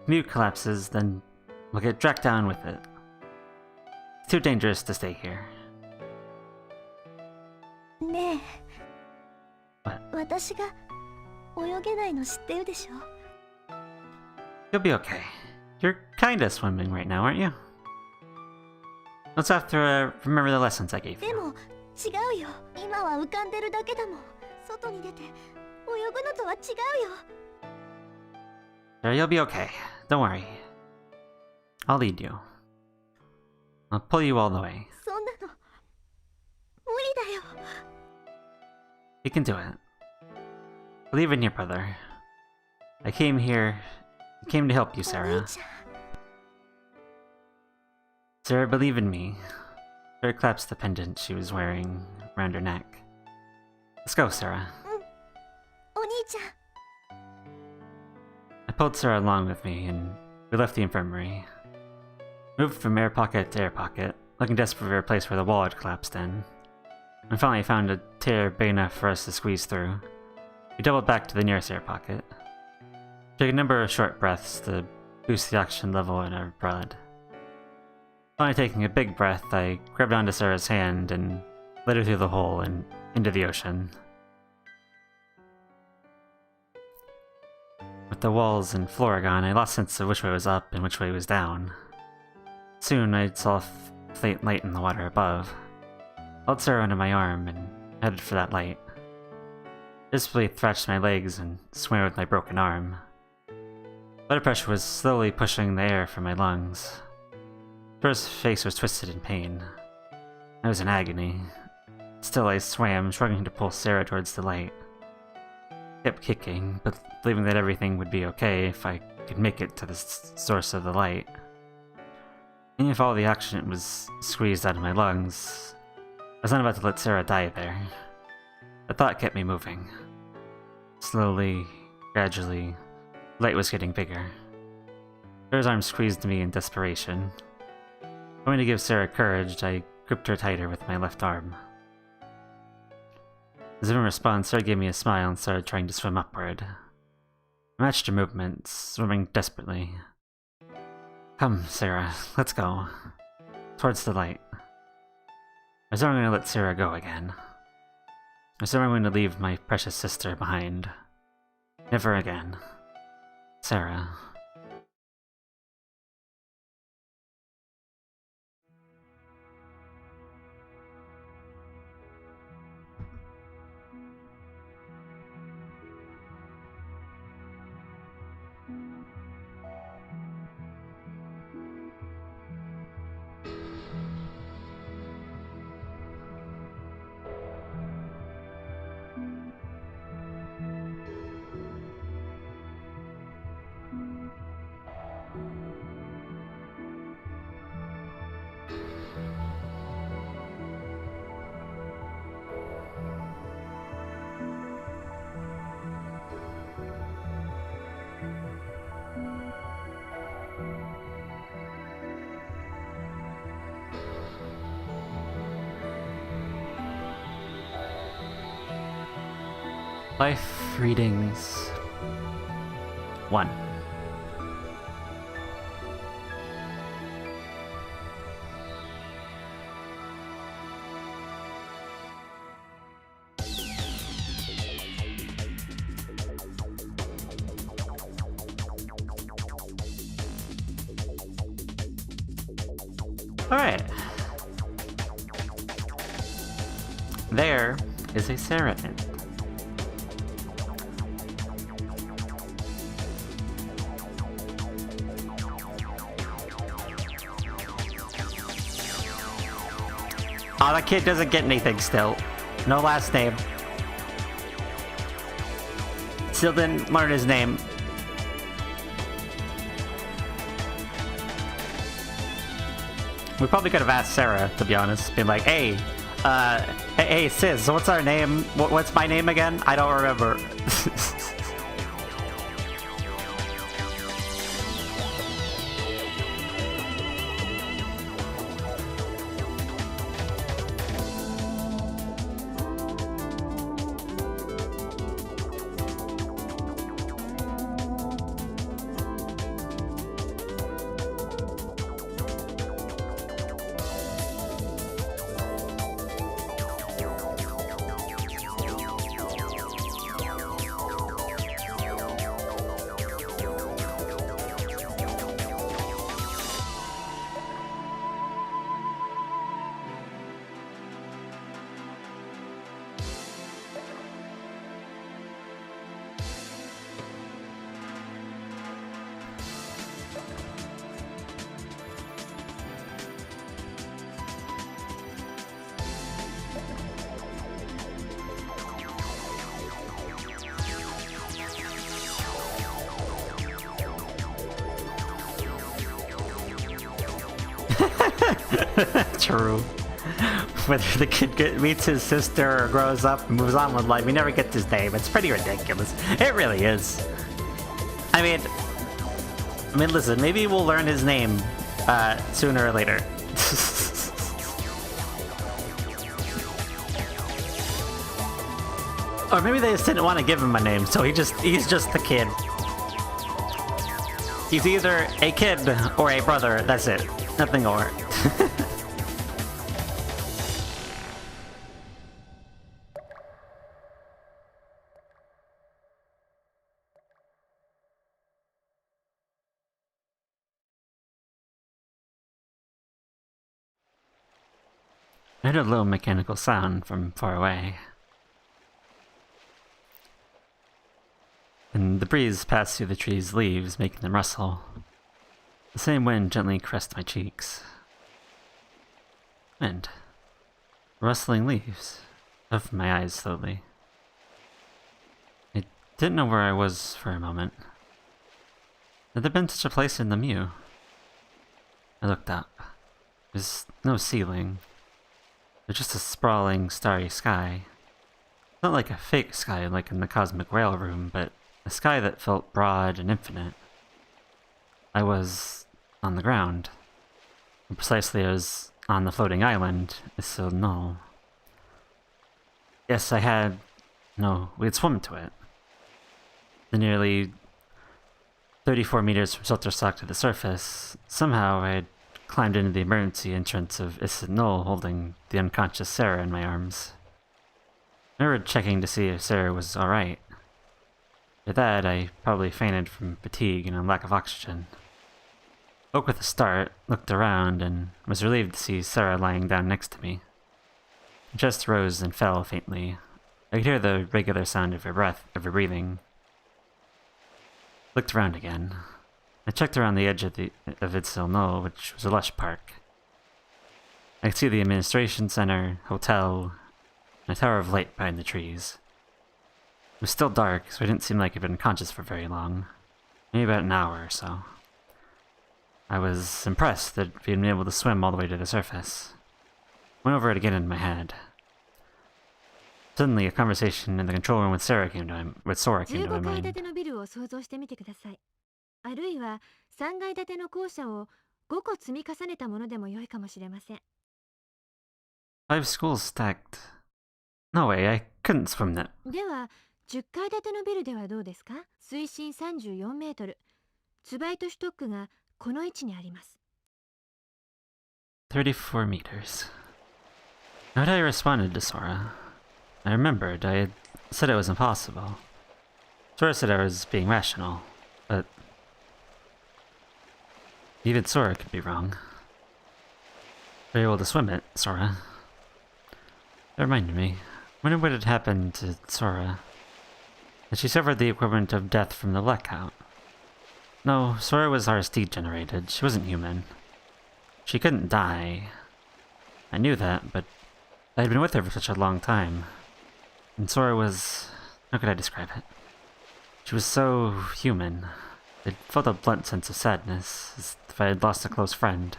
If Mew collapses, then we'll get dragged down with it. It's too dangerous to stay here. ねえ What? 私が泳げないの知ってるでしょ You'll be okay. You're kinda swimming right now, aren't you? Let's have to remember the lessons I gave で you. も違うよ今は浮かんでるだけだもん外に出て泳ぐのとは違うよ Sara, you'll be okay. Don't worry. I'll lead you. I'll pull you all the way. そんなの無理だよ You can do it. Believe in your brother. I came to help you, お Sara. 兄ちゃん Sara, believe in me. Sara claps the pendant she was wearing around her neck. Let's go, Sara. お兄ちゃん I pulled Sara along with me, and we left the infirmary. Moved from air pocket to air pocket, looking desperate for a place where the wall had collapsed in. And finally found a tear big enough for us to squeeze through. We doubled back to the nearest air pocket. Took a number of short breaths to boost the oxygen level in our blood. Finally taking a big breath, I grabbed onto Sara's hand and led her through the hole and into the ocean. With the walls and floor gone, I lost sense of which way was up and which way was down. Soon I saw a faint light in the water above. I held Sara under my arm and headed for that light. Desperately thrashed my legs and swam with my broken arm. Blood pressure was slowly pushing the air from my lungs. Sara's face was twisted in pain. I was in agony. Still I swam, struggling to pull Sara towards the light. I kept kicking, but believing that everything would be okay if I could make it to the source of the light. Even if all the oxygen was squeezed out of my lungs, I was not about to let Sara die there. The thought kept me moving. Slowly, gradually, the light was getting bigger. Sara's arm squeezed me in desperation. Going to give Sara courage, I gripped her tighter with my left arm. As if in response, Sara gave me a smile and started trying to swim upward. I matched her movements, swimming desperately. Come, Sara, let's go. Towards the light. I was never going to let Sara go again. I was never going to leave my precious sister behind. Never again. Sara. Life readings 1. Alright. There is a Sara in. Oh, that kid doesn't get anything still. No last name. Still didn't learn his name. We probably could have asked Sara, to be honest. Been like, hey, hey sis, what's our name? What's my name again? I don't remember. True. Whether the kid meets his sister or grows up and moves on with life, we never get his name. It's pretty ridiculous. It really is. I mean, listen, maybe we'll learn his name sooner or later. Or maybe they just didn't want to give him a name, so he's just the kid. He's either a kid or a brother, that's it. Nothing more. I heard a low mechanical sound from far away. And the breeze passed through the trees' leaves, making them rustle. The same wind gently caressed my cheeks. Wind. Rustling leaves. Opened my eyes slowly. I didn't know where I was for a moment. Had there been such a place in the Mew? I looked up. There's no ceiling. There's just a sprawling, starry sky. Not like a fake sky like in the Cosmic Rail Room, but a sky that felt broad and infinite. I was on the ground. And precisely as on the floating island, so no. Yes, we had swum to it. The nearly 34 meters from Soterstock to the surface, somehow I had climbed into the emergency entrance of Isset Knoll holding the unconscious Sara in my arms. I remembered checking to see if Sara was alright. For that, I probably fainted from fatigue and a lack of oxygen. Woke with a start, looked around, and was relieved to see Sara lying down next to me. Her chest rose and fell faintly. I could hear the regular sound of her breathing. Looked around again. I checked around the edge of Isset Knoll, which was a lush park. I could see the administration center, hotel, and a tower of light behind the trees. It was still dark, so I didn't seem like I'd been conscious for very long. Maybe about an hour or so. I was impressed that we'd been able to swim all the way to the surface. Went over it again in my head. Suddenly, a conversation in the control room with Sora came to my mind. 15階建てのビルを想像してみてください。あるいは3階建ての校舎を5個積み重ねたものでも良いかもしれません。5 schools stacked. No way, I couldn't swim that. では10階建てのビルではどうですか？水深34メートル。ツバイトシュトックがこの位置にあります。34 meters. How had I responded to Sora? I remembered I had said it was impossible. Sora said I was being rational, but even Sora could be wrong. Were you able to swim it, Sora? That reminded me. I wonder what had happened to Sora. Had she suffered the equivalent of death from the blackout? No, Sora was RSD generated. She wasn't human. She couldn't die. I knew that, but I had been with her for such a long time. And Sora was... how could I describe it? She was so human. It felt a blunt sense of sadness, as if I had lost a close friend.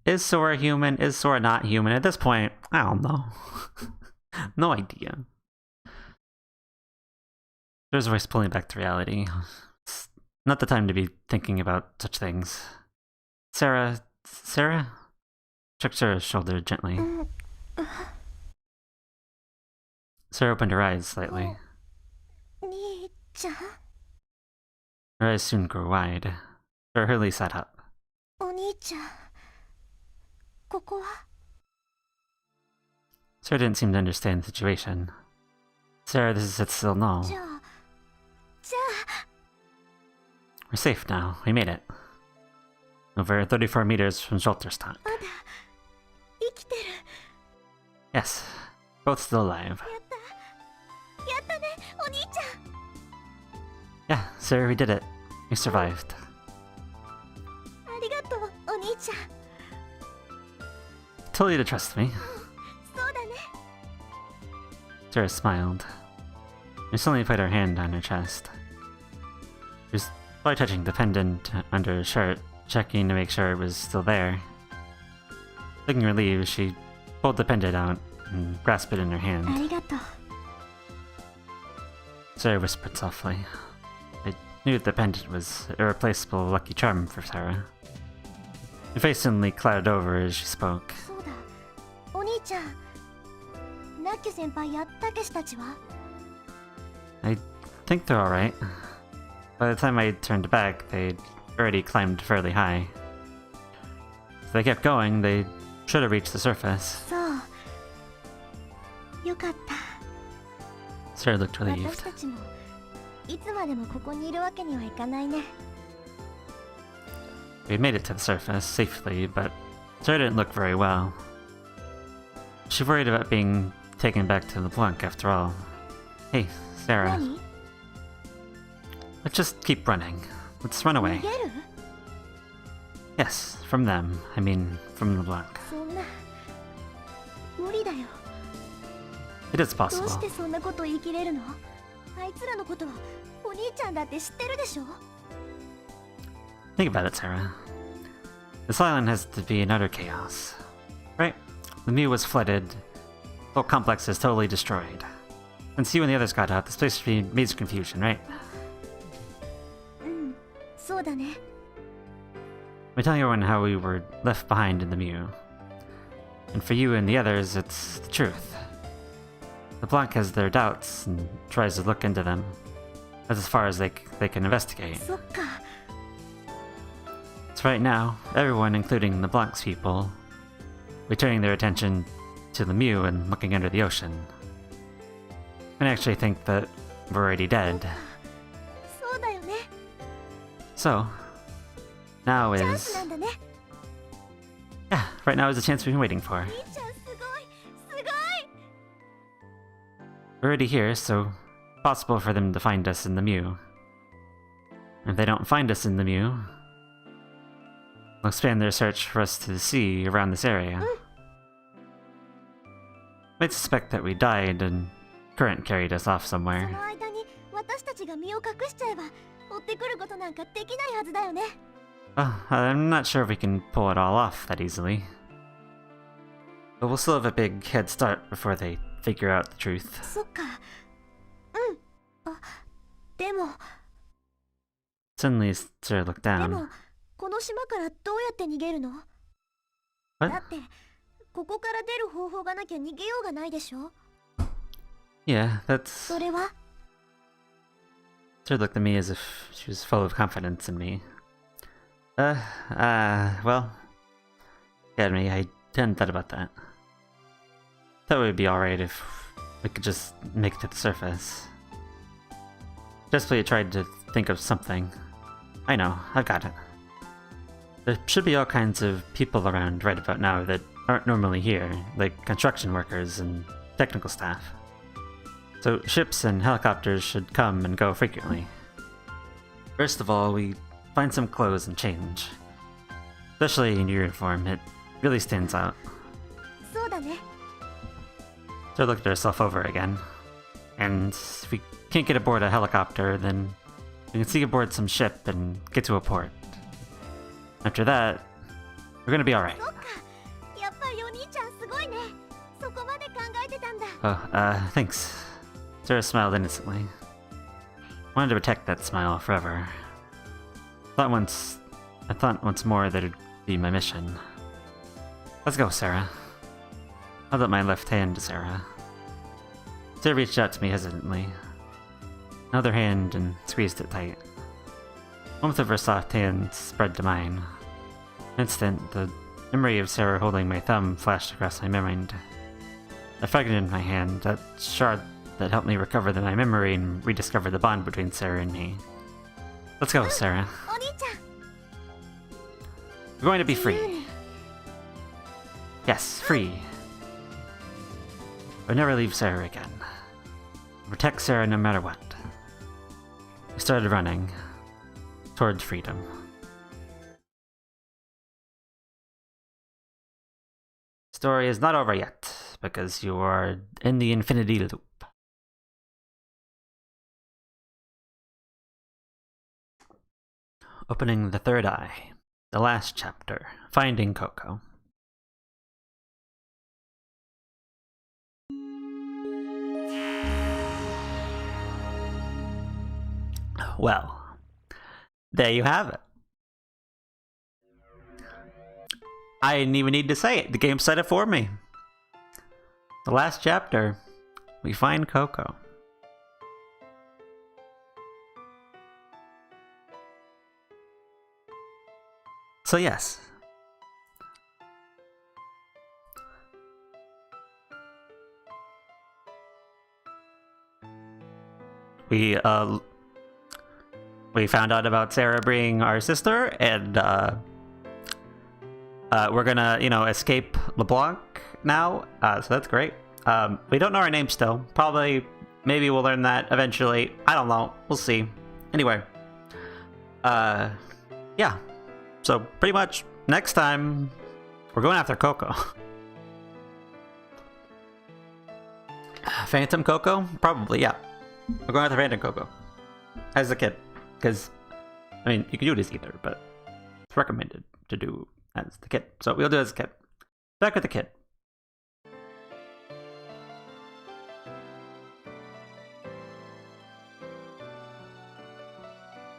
Is Sora human? Is Sora not human? At this point, I don't know. No idea. There's a voice pulling back to reality. It's not the time to be thinking about such things. Sarah? Shook Sarah's shoulder gently. Sarah opened her eyes slightly. 兄ちゃん Her eyes soon grew wide. Sarah hurriedly sat up. お兄ちゃんここは Sarah didn't seem to understand the situation. Sarah, this is still no. じゃあ We're safe now. We made it. Over 34 meters from Jolterstock. まだ生きてる Yes, both still alive. やったねお兄ちゃん Yeah, Sarah, we did it. We survived. ありがとうお兄ちゃん Tell you to trust me. そうだね Sarah smiled. She suddenly put her hand on her chest. She was probably touching the pendant under her shirt, checking to make sure it was still there. Looking relieved, she pulled the pendant out and grasped it in her あ hand. りがとう Sarah whispered softly. I knew that the pendant was an irreplaceable lucky charm for Sarah. Her face suddenly clouded over as she spoke. そうだお兄ちゃんナッキュ先輩やたけしたちは I think they're alright. By the time I turned back, they'd already climbed fairly high. If they kept going, they should have reached the surface. そうよかった Sarah looked 私 relieved. たちもいつまでもここにいるわけにはいかないね We made it to the surface safely, but Sarah didn't look very well. She worried about being taken back to the Blanc after all. Hey, Sarah, 何 let's just keep running. Let's run 逃 away. げる Yes, from them. I mean, from the Blanc. そんな無理だよ It is どう possible. してそんなこと言い切れるのあいつらのことはお兄ちゃんだって知ってるでしょ Think about it, Sarah. This island has to be in utter chaos. Right? The Mew was flooded. The whole complex is totally destroyed. Since you and the others got out, this place should be in major confusion, right? うんそうだね We're telling everyone how we were left behind in the Mew. And for you and the others, it's the truth. The Blanc has their doubts and tries to look into them. That's as far as they can investigate. そっか So right now, everyone, including the Blanc's people, we're turning their attention to the Mew and looking under the ocean. And actually think that we're already dead. そうだよね So, now チャンス is... なんだね Yeah, right now is the chance we've been waiting for. 兄ちゃんすごいすごい We're already here, so possible for them to find us in the Mew. If they don't find us in the Mew, they'll expand their search for us to the sea around this area. Might suspect that we died and current carried us off そ somewhere. の間に私たちが身を隠しちゃえば追ってくることなんかできないはずだよね I'm not sure if we can pull it all off that easily. But we'll still have a big head start before they figure out the truth. そっかうんあでも Suddenly, Sarah looked で down. もこの島からどうやって逃げるの What? だってここから出る方法がなきゃ逃げようがないでしょ。 Yeah, that's... それは She looked at me as if she was full of confidence in me. Well... Get me, I hadn't thought about that. Thought it would be alright if we could just make it to the surface. Desperately tried to think of something. I know, I've got it. There should be all kinds of people around right about now that aren't normally here, like construction workers and technical staff. So ships and helicopters should come and go frequently. First of all, we find some clothes and change. Especially in your uniform, it really stands out. そうだね。 So looked at herself over again. And if we can't get aboard a helicopter, then we can sneak aboard some ship and get to a port. After that, we're gonna be alright. そっか。やっぱりお兄ちゃんすごいね。そこまで考えてたんだ。 Oh, thanks. Sara smiled innocently. Wanted to protect that smile forever. I thought once more that it'd be my mission. Let's go, Sara. Held up my left hand to Sara. Sara reached out to me hesitantly. Another hand and squeezed it tight. Warmth of her soft hand spread to mine. An instant, the memory of Sara holding my thumb flashed across my mind. I fragmented in my hand, that shard that helped me recover my memory and rediscover the bond between Sara and me. Let's go, Sara. お兄ちゃん。 We're going to be 自由 free. に Yes, free. I'll never leave Sara again. I'll protect Sara no matter what. We started running towards freedom. Story is not over yet, because you are in the infinity loop. Opening the third eye. The last chapter. Finding Coco. Well, there you have it. I didn't even need to say it. The game said it for me. The last chapter. We find Coco. So yes. We found out about Sara being our sister, and we're gonna, escape LeBlanc now. So that's great. We don't know our name still. Maybe we'll learn that eventually. I don't know. We'll see. Anyway. Yeah. So pretty much next time we're going after Coco. Phantom Coco? Probably, yeah. We're going after Phantom Coco. As a kid. Because, you can do it as either, but it's recommended to do as the kid. So we'll do it as a kid. Back with the kid.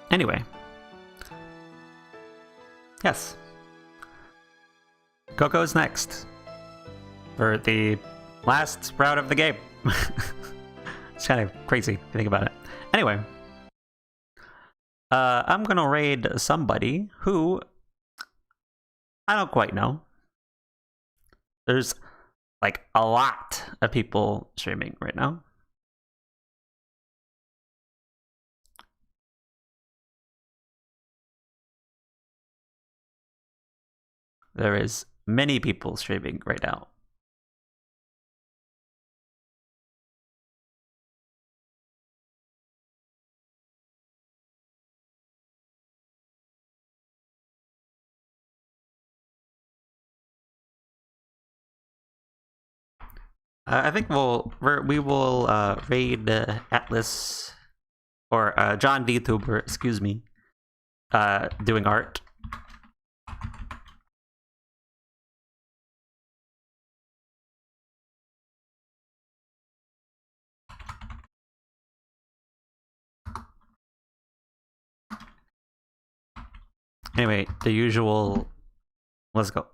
Anyway. Yes. Coco's next. For the last route of the game. It's kind of crazy if you think about it. Anyway. I'm gonna raid somebody who I don't quite know. There's like a lot of people streaming right now. There is many people streaming right now. I think we will raid Atlas or John Vtuber, excuse me, doing art. Anyway, the usual. Let's go.